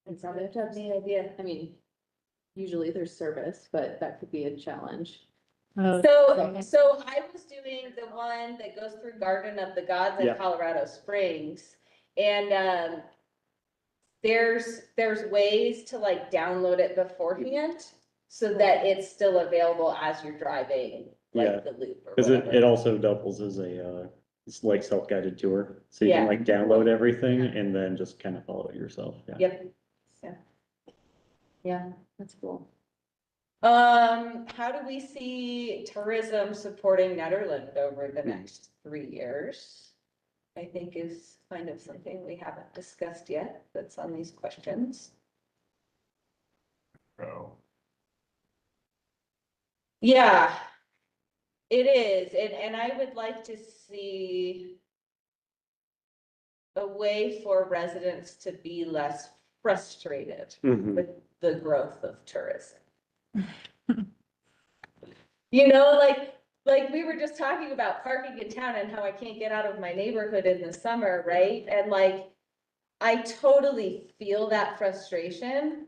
And probably have to have, Neat idea. I mean, usually there's service, but that could be a challenge. Oh, So I was doing the one that goes through Garden of the Gods in Yeah. Colorado Springs. And there's ways to like download it beforehand so that it's still available as you're driving, Yeah. like the loop or Because whatever. it also doubles as a, it's like self-guided tour. So you can Yeah. like download everything and then just kind of follow it yourself. Yeah. Yep. Yeah, that's cool. How do we see tourism supporting Nederland over the next 3 years? I think is kind of something we haven't discussed yet, that's on these questions. Oh. Yeah, it is, and I would like to see a way for residents to be less frustrated Mhm. with the growth of tourism. You know, like we were just talking about parking in town and how I can't get out of my neighborhood in the summer, right? And like, I totally feel that frustration.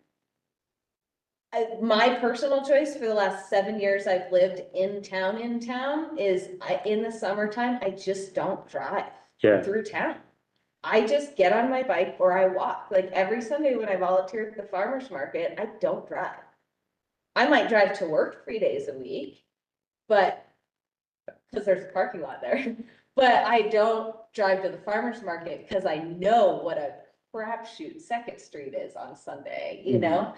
My personal choice for the last 7 years I've lived in town is in the summertime, I just don't drive Yeah. through town. I just get on my bike or I walk. Like every Sunday when I volunteer at the farmer's market, I don't drive. I might drive to work 3 days a week, but because there's a parking lot there, but I don't drive to the farmer's market because I know what a crapshoot Second Street is on Sunday, you know?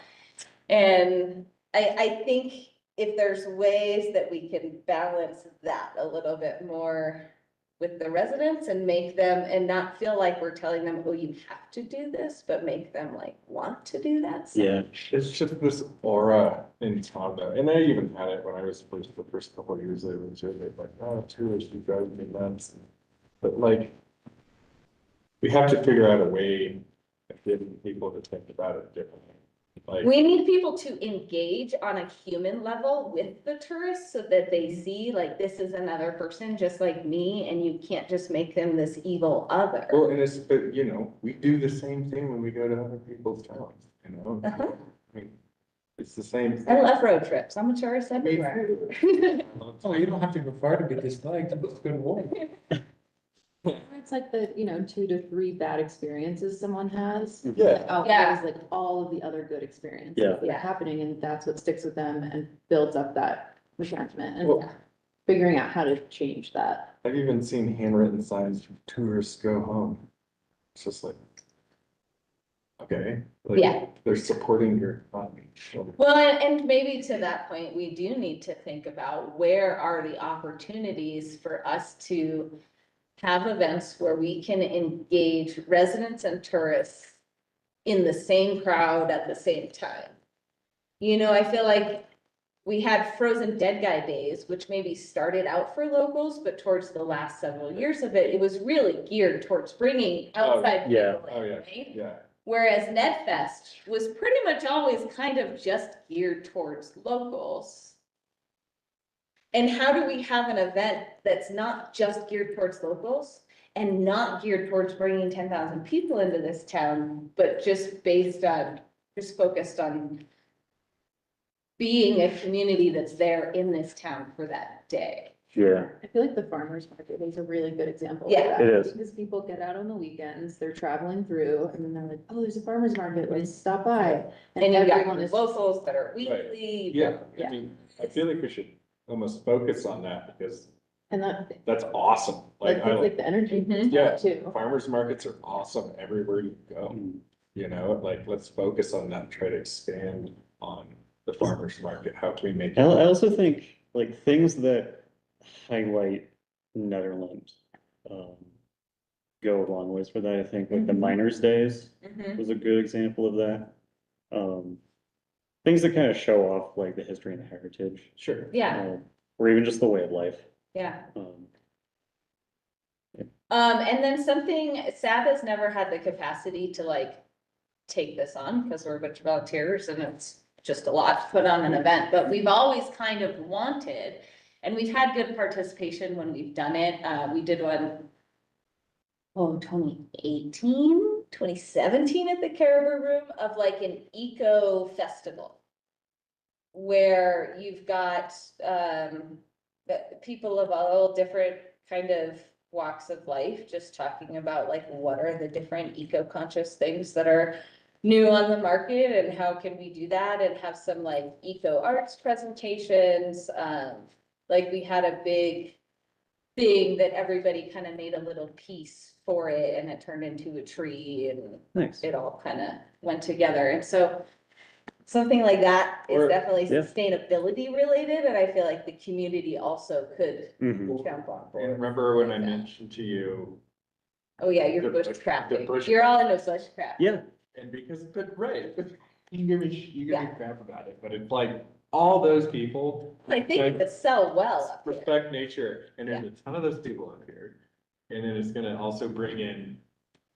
And I think if there's ways that we can balance that a little bit more with the residents and make them, and not feel like we're telling them, oh, you have to do this, but make them like want to do that. stuff. Yeah. It's just this aura in town though, and I even had it when I was the first couple of years I was here, they're like, oh, tourists, you drive me nuts. But like, we have to figure out a way of getting people to think about it differently. Like, We need people to engage on a human level with the tourists so that they see like this is another person just like me and you can't just make them this evil other. well, and it's, but you know, we do the same thing when we go to other people's towns, you know? Uh-huh. I mean, it's the same. I love road trips. I'm a tourist everywhere. Oh, you don't have to go far to be disliked, it's good work. It's like the, 2 to 3 bad experiences someone has. Yeah. Outweighs like all of the other good experiences Yeah. that are happening, and that's what sticks with them and builds up that attachment and Well- figuring out how to change that. I've even seen handwritten signs, tourists go home. It's just like, okay. Like, Yeah. they're supporting your economy. So, Well, and maybe to that point, we do need to think about where are the opportunities for us to have events where we can engage residents and tourists in the same crowd at the same time. You know, I feel like we had Frozen Dead Guy Days, which maybe started out for locals, but towards the last several years of it, it was really geared towards bringing outside yeah. people Oh, in, yeah. right? Yeah. Whereas NetFest was pretty much always kind of just geared towards locals. And how do we have an event that's not just geared towards locals and not geared towards bringing 10,000 people into this town, but just focused on being a community that's there in this town for that day? Yeah, I feel like the farmer's market is a really good example of Yeah. that. It is. Because people get out on the weekends, they're traveling through, and then they're like, oh, there's a farmer's market, let's stop by. And you've got everyone is, locals that are weekly. Yeah, Yeah. I mean, I feel like we should almost focus on that because and that, that's awesome. like, Like, that's like the energy Mhm. Yeah. too. farmers markets are awesome everywhere you go. You know, like, let's focus on that, try to expand on the farmers market. How can we make I it? also think like things that highlight Netherlands, go a long ways for that. I think like the Mhm. Miners' Days Mhm. was a good example of that. Things that kind of show off like the history and the heritage. Sure. Yeah, Or even just the way of life. yeah. Um, And then something, SAB has never had the capacity to like take this on because we're a bunch of volunteers and it's just a lot to put on an event, but we've always kind of wanted, and we've had good participation when we've done it. We did one, 2018, 2017 at the Caribou Room of like an eco festival. Where you've got, people of all different kind of walks of life, just talking about like, what are the different eco-conscious things that are new on the market and how can we do that, and have some like eco arts presentations. Like we had a big thing that everybody kind of made a little piece for it and it turned into a tree and Nice. it all kind of went together. And so something like that is Or- definitely Yeah. sustainability related, and I feel like the community also could Mhm. jump on And board. remember when I with that. mentioned to you, Oh, yeah, you're the- bush the crafting. bush- You're all into bushcraft. Yeah, and because, but right, but you give me Yeah. crap about it, but it's like, all those people. I think it would sell well up here. Respect nature, and there's a ton of those people up here. And then it's gonna also bring in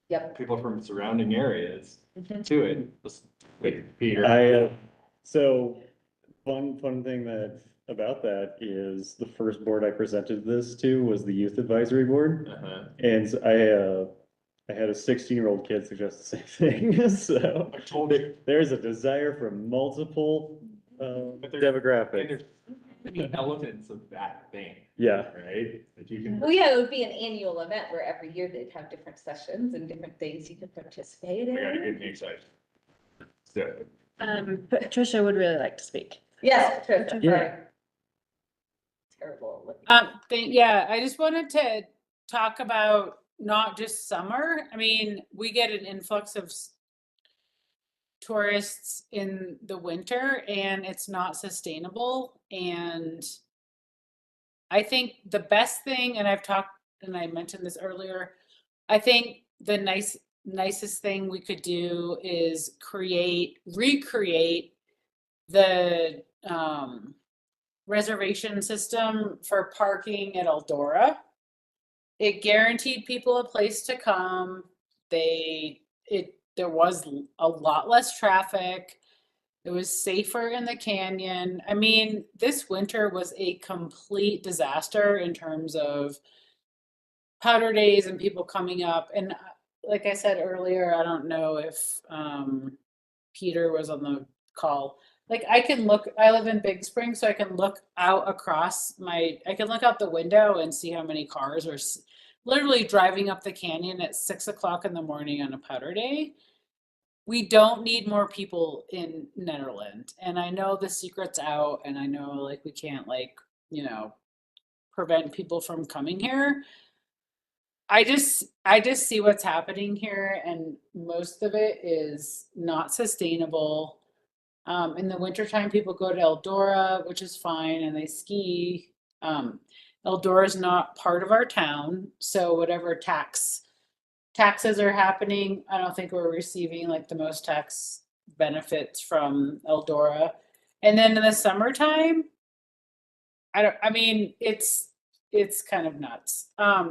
Yep. people from surrounding areas Mhm. to it. Like Peter. So fun thing about that is the first board I presented this to was the youth advisory board. Uh-huh. And I had a 16-year-old kid suggest the same thing, so. I told you. There's a desire from multiple, But there's- demographics. And there's many elements of that thing. Yeah. Right? That you can. Well, yeah, it would be an annual event where every year they'd have different sessions and different things you could participate We gotta in. get me excited. So, Patricia would really like to speak. Yes, Patricia, Yeah. sorry. Terrible. looking. Yeah, I just wanted to talk about not just summer. I mean, we get an influx of tourists in the winter and it's not sustainable. And I think the best thing, and I mentioned this earlier, I think the nicest thing we could do is recreate the reservation system for parking at Eldora. It guaranteed people a place to come. There was a lot less traffic. It was safer in the canyon. I mean, this winter was a complete disaster in terms of powder days and people coming up. And like I said earlier, I don't know if Peter was on the call. Like I live in Big Spring, so I can look out I can look out the window and see how many cars are literally driving up the canyon at 6 o'clock in the morning on a powder day. We don't need more people in Nederland. And I know the secret's out and I know like we can't prevent people from coming here. I just see what's happening here and most of it is not sustainable. In the wintertime, people go to Eldora, which is fine, and they ski. Eldora is not part of our town, so whatever taxes are happening, I don't think we're receiving like the most tax benefits from Eldora. And then in the summertime, it's kind of nuts.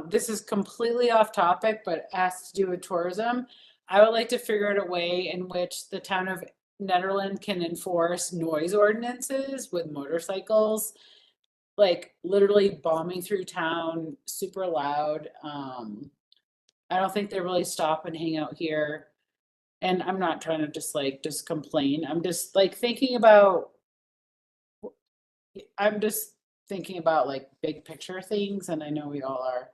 This is completely off topic, but it has to do with tourism. I would like to figure out a way in which the town of Nederland can enforce noise ordinances with motorcycles like literally bombing through town, super loud. I don't think they really stop and hang out here. And I'm not trying to just complain. I'm just like thinking about like big picture things, and I know we all are.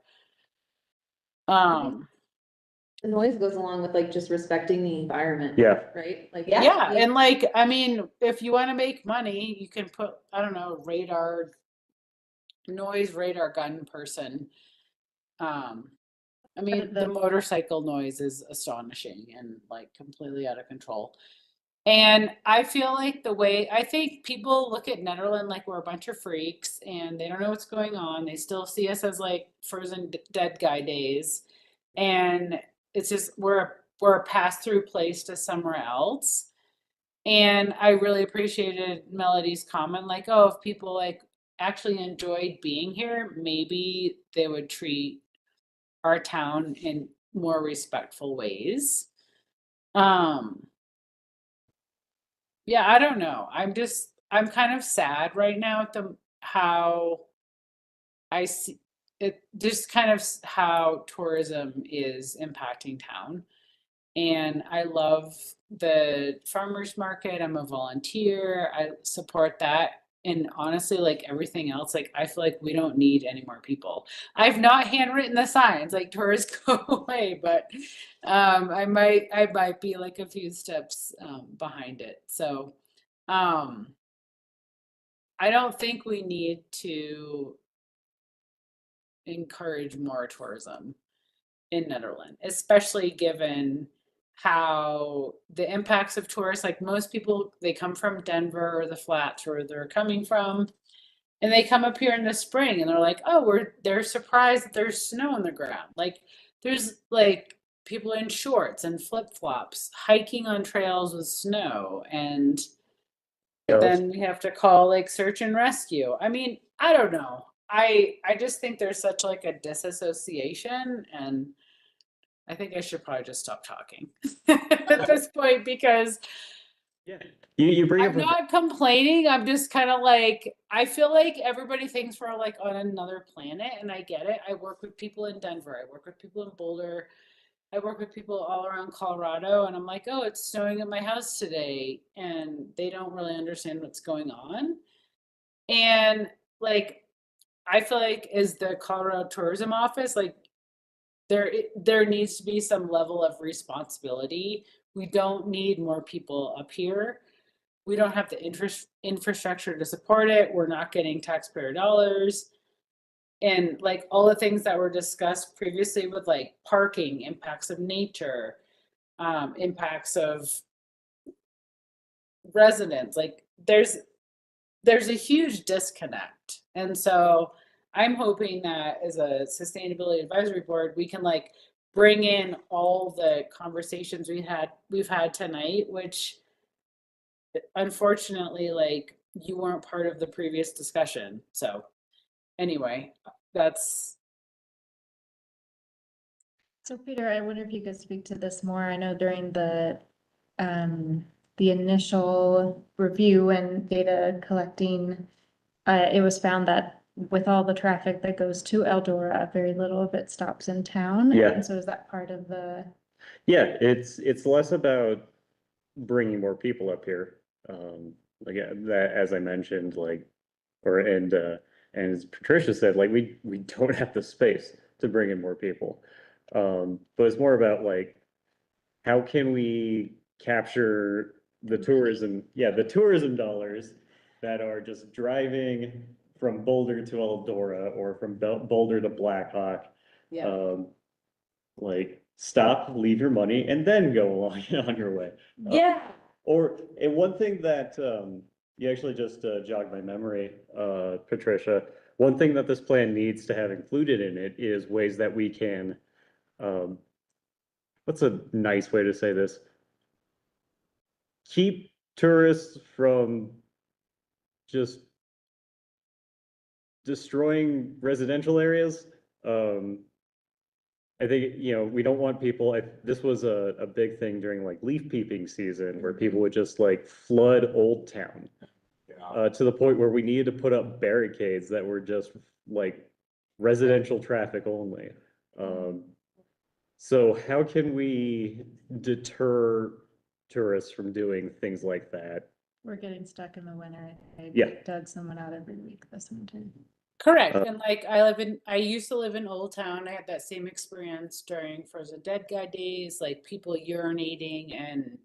The noise goes along with like just respecting the environment. Yeah. Right? Like, Yeah, and like, I mean, if you want to make money, you can put, I don't know, noise radar gun person. I mean, the motorcycle noise is astonishing and like completely out of control. And I feel like I think people look at Nederland like we're a bunch of freaks and they don't know what's going on. They still see us as like frozen dead guy days. And it's just, we're a pass through place to somewhere else. And I really appreciated Melody's comment, like, oh, if people like actually enjoyed being here, maybe they would treat our town in more respectful ways. Yeah, I don't know. I'm kind of sad right now at how I see it, just kind of how tourism is impacting town. And I love the farmers market. I'm a volunteer. I support that. And honestly, like everything else, like I feel like we don't need any more people. I've not handwritten the signs like tourists go away, but I might be like a few steps behind it. So I don't think we need to encourage more tourism in Nederland, especially given how the impacts of tourists, like most people, they come from Denver or the flats where they're coming from, and they come up here in the spring and they're like, oh, they're surprised that there's snow on the ground. Like there's like people in shorts and flip-flops hiking on trails with snow, and then we have to call like search and rescue. I mean, I don't know. I just think there's such like a disassociation, and I think I should probably just stop talking at this point because You bring I'm not complaining. I'm just kind of like, I feel like everybody thinks we're like on another planet, and I get it. I work with people in Denver. I work with people in Boulder. I work with people all around Colorado, and I'm like, oh, it's snowing at my house today, and they don't really understand what's going on. And like, I feel like as the Colorado Tourism Office, like there needs to be some level of responsibility. We don't need more people up here. We don't have the infrastructure to support it. We're not getting taxpayer dollars. And like all the things that were discussed previously with like parking, impacts of nature, impacts of residents, like there's a huge disconnect. And so I'm hoping that as a sustainability advisory board, we can like bring in all the conversations we've had tonight, which unfortunately, like you weren't part of the previous discussion. So anyway, that's. So Peter, I wonder if you could speak to this more. I know during the initial review and data collecting, it was found that with all the traffic that goes to Eldora, very little of it stops in town. Yeah. And so is that part of the? Yeah, it's less about bringing more people up here. Like that, as I mentioned, like, and as Patricia said, like we don't have the space to bring in more people. But it's more about like, how can we capture the tourism dollars that are just driving from Boulder to Eldora or from Boulder to Blackhawk. Like stop, leave your money, and then go along on your way. And one thing that you actually just jogged my memory, Patricia. One thing that this plan needs to have included in it is ways that we can, what's a nice way to say this? Keep tourists from just destroying residential areas. I think, we don't want people, this was a big thing during like leaf peeping season where people would just like flood Old Town. up. to the point where we needed to put up barricades that were just like residential traffic only. So how can we deter tourists from doing things like that? We're getting stuck in the winter. I Yeah. dug someone out every week this winter. Correct. And like I used to live in Old Town. I had that same experience during Frozen Dead Guy days, like people urinating and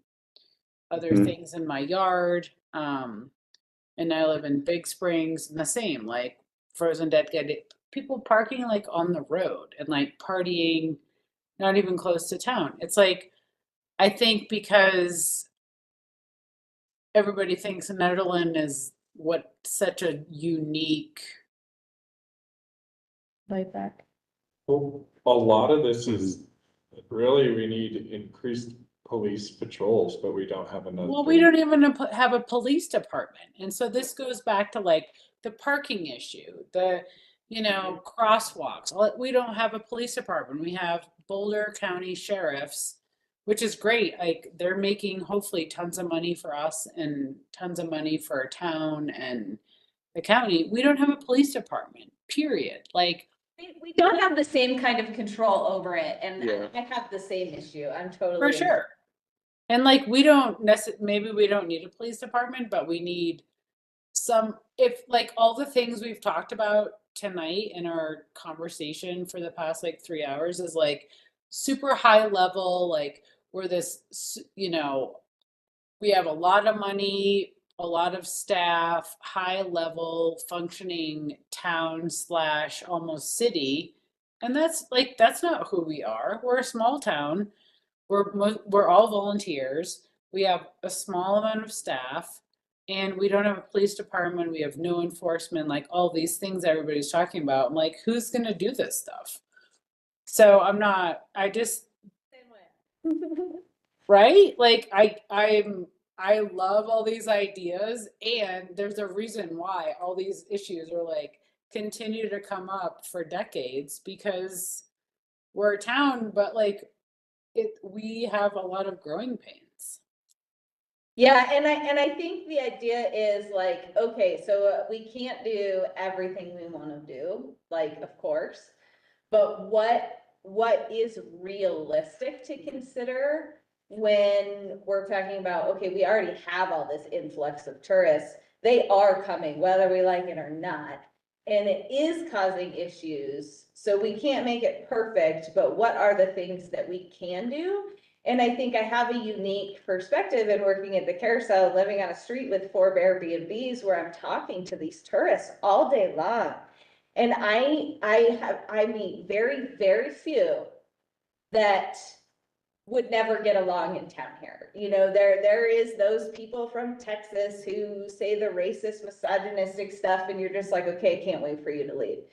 other Mhm. things in my yard. And I live in Big Springs and the same, like Frozen Dead Guy day, people parking like on the road and like partying, not even close to town. It's like, I think because everybody thinks Nederland is what such a unique. Right back. Well, a lot of this is really, we need increased police patrols, but we don't have enough. Well, we don't even have a police department. And so this goes back to like the parking issue, the, crosswalks. We don't have a police department. We have Boulder County sheriffs, which is great. Like they're making hopefully tons of money for us and tons of money for our town and the county. We don't have a police department, period. Like, We don't have the same kind of control over it, and Yeah. I have the same issue. I'm totally. for sure. And like, we don't maybe we don't need a police department, but we need if like all the things we've talked about tonight in our conversation for the past like 3 hours is like super high level, like we're this, we have a lot of money, a lot of staff, high level functioning town / almost city. And that's not who we are. We're a small town. We're all volunteers. We have a small amount of staff and we don't have a police department. We have no enforcement, like all these things everybody's talking about. I'm like, who's going to do this stuff? So right? Like I love all these ideas and there's a reason why all these issues are like continue to come up for decades because we're a town, but like we have a lot of growing pains. Yeah, and I think the idea is like, okay, so we can't do everything we want to do, like, of course. But what is realistic to consider when we're talking about, okay, we already have all this influx of tourists. They are coming, whether we like it or not. And it is causing issues. So we can't make it perfect, but what are the things that we can do? And I think I have a unique perspective in working at the Carousel, living on a street with 4 Airbnbs where I'm talking to these tourists all day long. And I meet very, very few that would never get along in town here. There is those people from Texas who say the racist, misogynistic stuff, and you're just like, okay, can't wait for you to leave.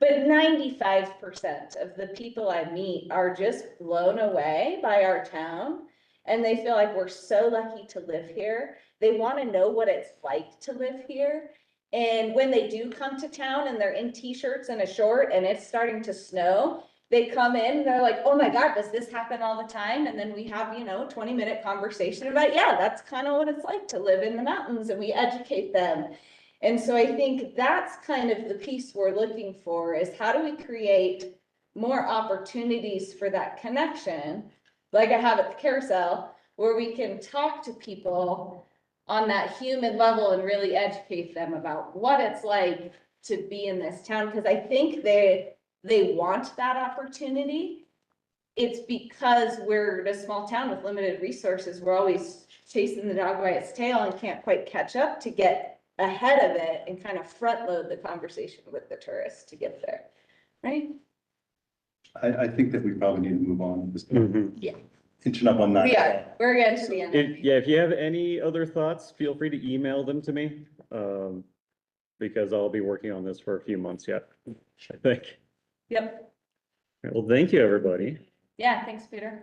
But 95% of the people I meet are just blown away by our town. And they feel like we're so lucky to live here. They want to know what it's like to live here. And when they do come to town and they're in t-shirts and a short and it's starting to snow, they come in and they're like, oh my God, does this happen all the time? And then we have, 20-minute conversation about, yeah, that's kind of what it's like to live in the mountains, and we educate them. And so I think that's kind of the piece we're looking for, is how do we create more opportunities for that connection, like I have at the Carousel, where we can talk to people on that human level and really educate them about what it's like to be in this town. Because I think they want that opportunity. It's because we're a small town with limited resources. We're always chasing the dog by its tail and can't quite catch up to get ahead of it and kind of front load the conversation with the tourists to get there, right? I think that we probably need to move on. Yeah. Inching up on that. We're getting to the end. If you have any other thoughts, feel free to email them to me. Because I'll be working on this for a few months yet, I think. Yep. Well, thank you, everybody. Yeah, thanks, Peter.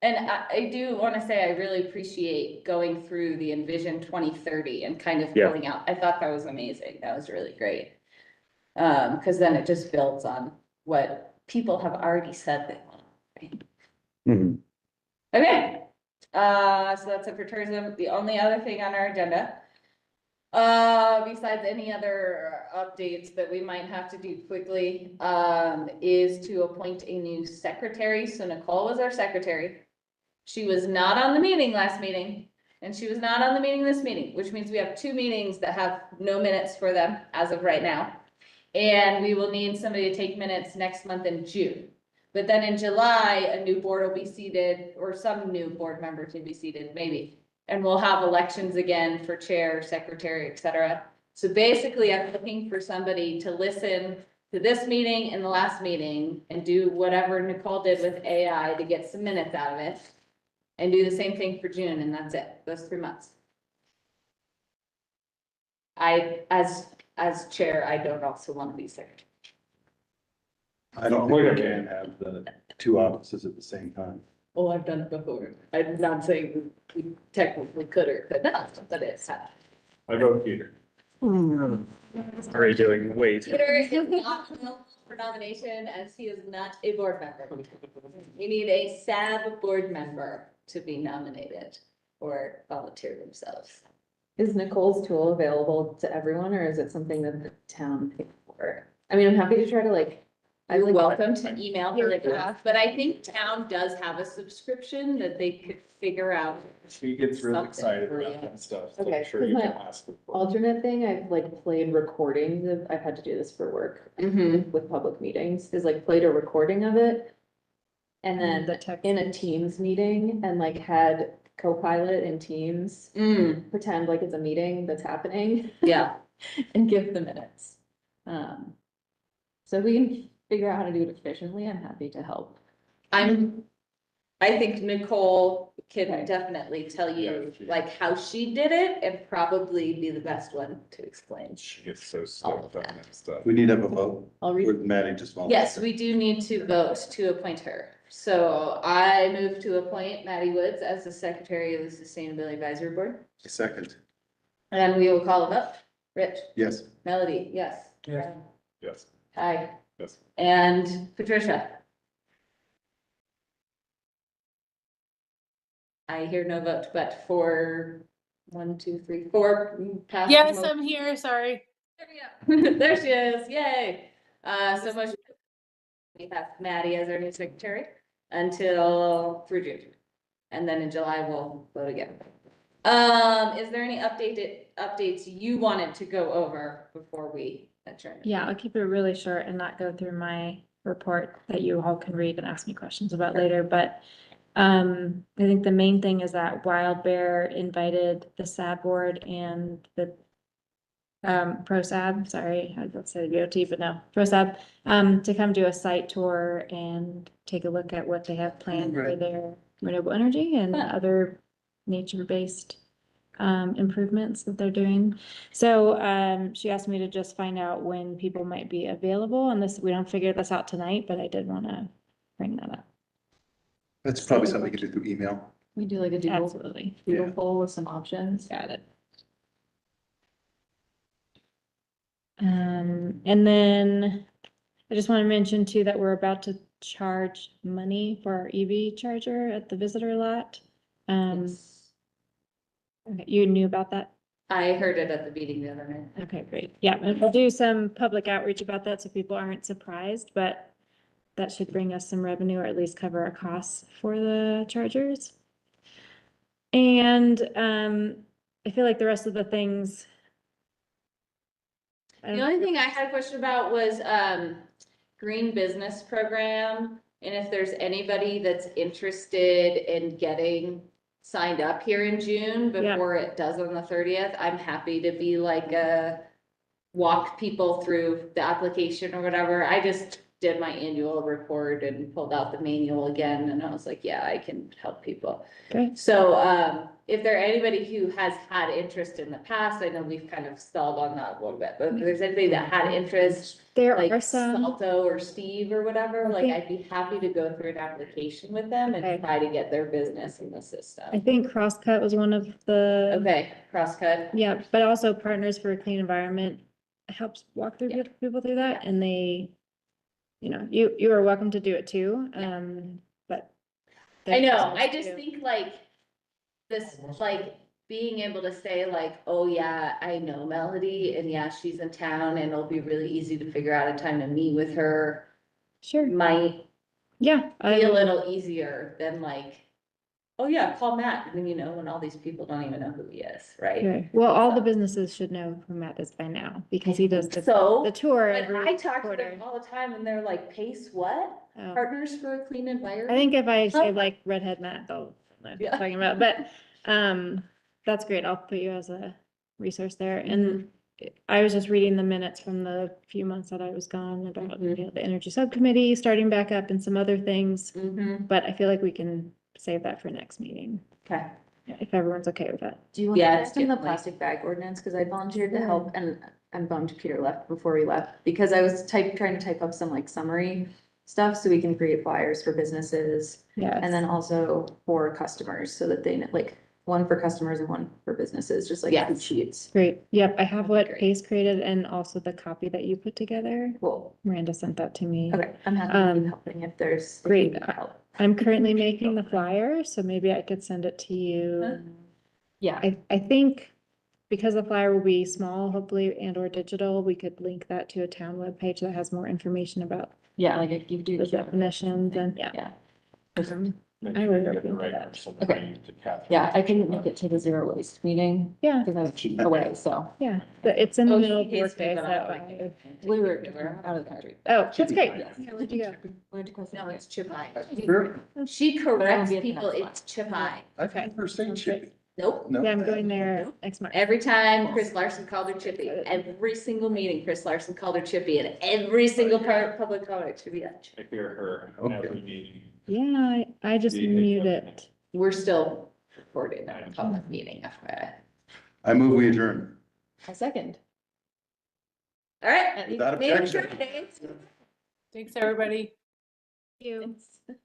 And I do want to say I really appreciate going through the Envision 2030 and kind of pulling out. I thought that was amazing. That was really great. Because then it just builds on what people have already said they want. Right? Mhm. Okay. So that's it for tourism. The only other thing on our agenda Besides any other updates that we might have to do quickly, is to appoint a new secretary. So Nicole was our secretary. She was not on the meeting last meeting, and she was not on the meeting this meeting, which means we have 2 meetings that have no minutes for them as of right now. And we will need somebody to take minutes next month in June. But then in July, a new board will be seated, or some new board member to be seated, maybe. And we'll have elections again for chair, secretary, et cetera. So basically, I'm looking for somebody to listen to this meeting and the last meeting and do whatever Nicole did with AI to get some minutes out of it. And do the same thing for June, and that's it, those 3 months. As chair, I don't also want to be secretary. I don't think we can have the 2 offices at the same time. Oh, I've done it before. I'm not saying we technically could or could not, but it's happened. I vote Peter. Already doing wait. Peter is not available for nomination as he is not a board member. We need a SAB board member to be nominated or volunteer themselves. Is Nicole's tool available to everyone, or is it something that the town paid for? I mean, I'm happy to try to You're welcome to email her, but I think town does have a subscription that they could figure out. She gets really Something excited for about you. that stuff. So Okay, I'm sure you 'cause can my ask her. alternate thing, I've played recordings of, I've had to do this for work with public meetings, is played a recording of it. And then The text. in a Teams meeting and had Copilot in Teams pretend like it's a meeting that's happening Yeah, and give the minutes. So if we can figure out how to do it efficiently, I'm happy to help. I think Nicole can Okay. definitely tell you Yeah, how she did it and probably be the best one to explain. She gets so All stoked of on that. that stuff. We need to have a vote. I'll read. With Maddie just volunteer. Yes, we do need to vote to appoint her. So I move to appoint Maddie Woods as the secretary of the Sustainability Advisory Board. Second, And we will call a vote. Rich, yes. Melody, yes. Yes. Yes, Hi, yes. and Patricia. I hear no vote, but for 1, 2, 3, 4. Pass the Yes, motion. I'm here, sorry. There we go. There she is, yay. So motion. We have Maddie as our new secretary until through June. And then in July, we'll vote again. Is there any updates you wanted to go over before we adjourn? Yeah, I'll keep it really short and not go through my report that you all can read and ask me questions about later, but I think the main thing is that Wild Bear invited the SAB board and the ProSab, sorry, I was about to say the BOT, but no, ProSab, to come do a site tour and take a look at what they have planned for Right. their renewable energy and Fun. other nature-based improvements that they're doing. So she asked me to just find out when people might be available, and we don't figure this out tonight, but I did want to bring that up. That's probably something we can do through email. We do a doodle Absolutely. Yeah. poll with some options. Got it. And then I just want to mention too that we're about to charge money for our EV charger at the visitor lot. Okay, you knew about that? I heard it at the meeting the other night. Okay, great. Yeah, and we'll do some public outreach about that so people aren't surprised, but that should bring us some revenue or at least cover our costs for the chargers. And I feel like the rest of the things. The only thing I had a question about was green business program. And if there's anybody that's interested in getting signed up here in June before it does on the 30th, I'm happy to be walk people through the application or whatever. I just did my annual report and pulled out the manual again, and I was like, yeah, I can help people. Okay. So if there anybody who has had interest in the past, I know we've kind of stalled on that a little bit, but if there's anybody that had interest, There like are some. Salto or Steve or whatever, I think- I'd be happy to go through an application with them and Okay. try to get their business in the I system. think Crosscut was one of the. Okay, Crosscut. Yeah, but also Partners for a Clean Environment helps walk through Yeah. people through that, and they, you are welcome to do it too, but. I know, there's I ways just to- think this, being able to say like, oh yeah, I know Melody and yeah, she's in town and it'll be really easy to figure out a time to meet with her Sure. might Yeah. I be a will- little easier than like, oh yeah, call Matt, when when all these people don't even know who he is, right? Sure. Well, all the So- businesses should know who Matt is by now because he does the So, tour but every I talk to quarter. them all the time and they're like, Pace what? Oh. Partners for a Clean Environment? I think if I say like redhead Matt, they'll know what I'm Yeah. talking about, but, that's great. I'll put you as a resource there. And I was just reading the minutes from the few months that I was gone about, you know, the energy subcommittee starting back up and some other things, Mm-hmm, but I feel like we can save that for next meeting, okay. if everyone's okay with that. Do you want Yeah, to it's from the getting late. plastic bag ordinance? Cause I volunteered to Sure. help and I'm bummed Peter left before we left because I was trying to type up some like summary stuff so we can create flyers for businesses. Yes. And then also for customers so that they know, like, one for customers and one for businesses, just like Yes. two sheets. Great. Yep, I have what Great. Pace created and also the copy that you put together. Cool. Miranda sent that to me. Okay, I'm happy to keep helping if there's. if you Great. need help. I'm currently making the flyer, so maybe I could send it to you. Yeah. I think because the flyer will be small, hopefully, and or digital, we could link that to a town webpage that has more information about Yeah, like if you do. the definitions and, yeah. Yeah. I will look into that. Okay. Yeah, I couldn't make it to the zero waste meeting Yeah, because I was away, so. yeah, but it's in the Oh, middle he of hates me, workday, but so. I like it. We were out of the country. Oh, that's great. Yes. Where'd you go? Went to Costa No, Rica. it's Chipai. Sure. She corrects be at the people, next one. it's Chipai. I've never seen Chippy. Nope. No. Yeah, I'm going there next month. Every time Chris Larson called her Chippy, every single meeting, Chris Larson called her Chippy, and every single part, public comment should be that. I hear her Okay. every meeting. Yeah, I just mute it. We're still recording a public meeting, FYI. I move we adjourn. A second. All right. Without Maybe objection. Friday. Thanks, everybody. You. Thanks.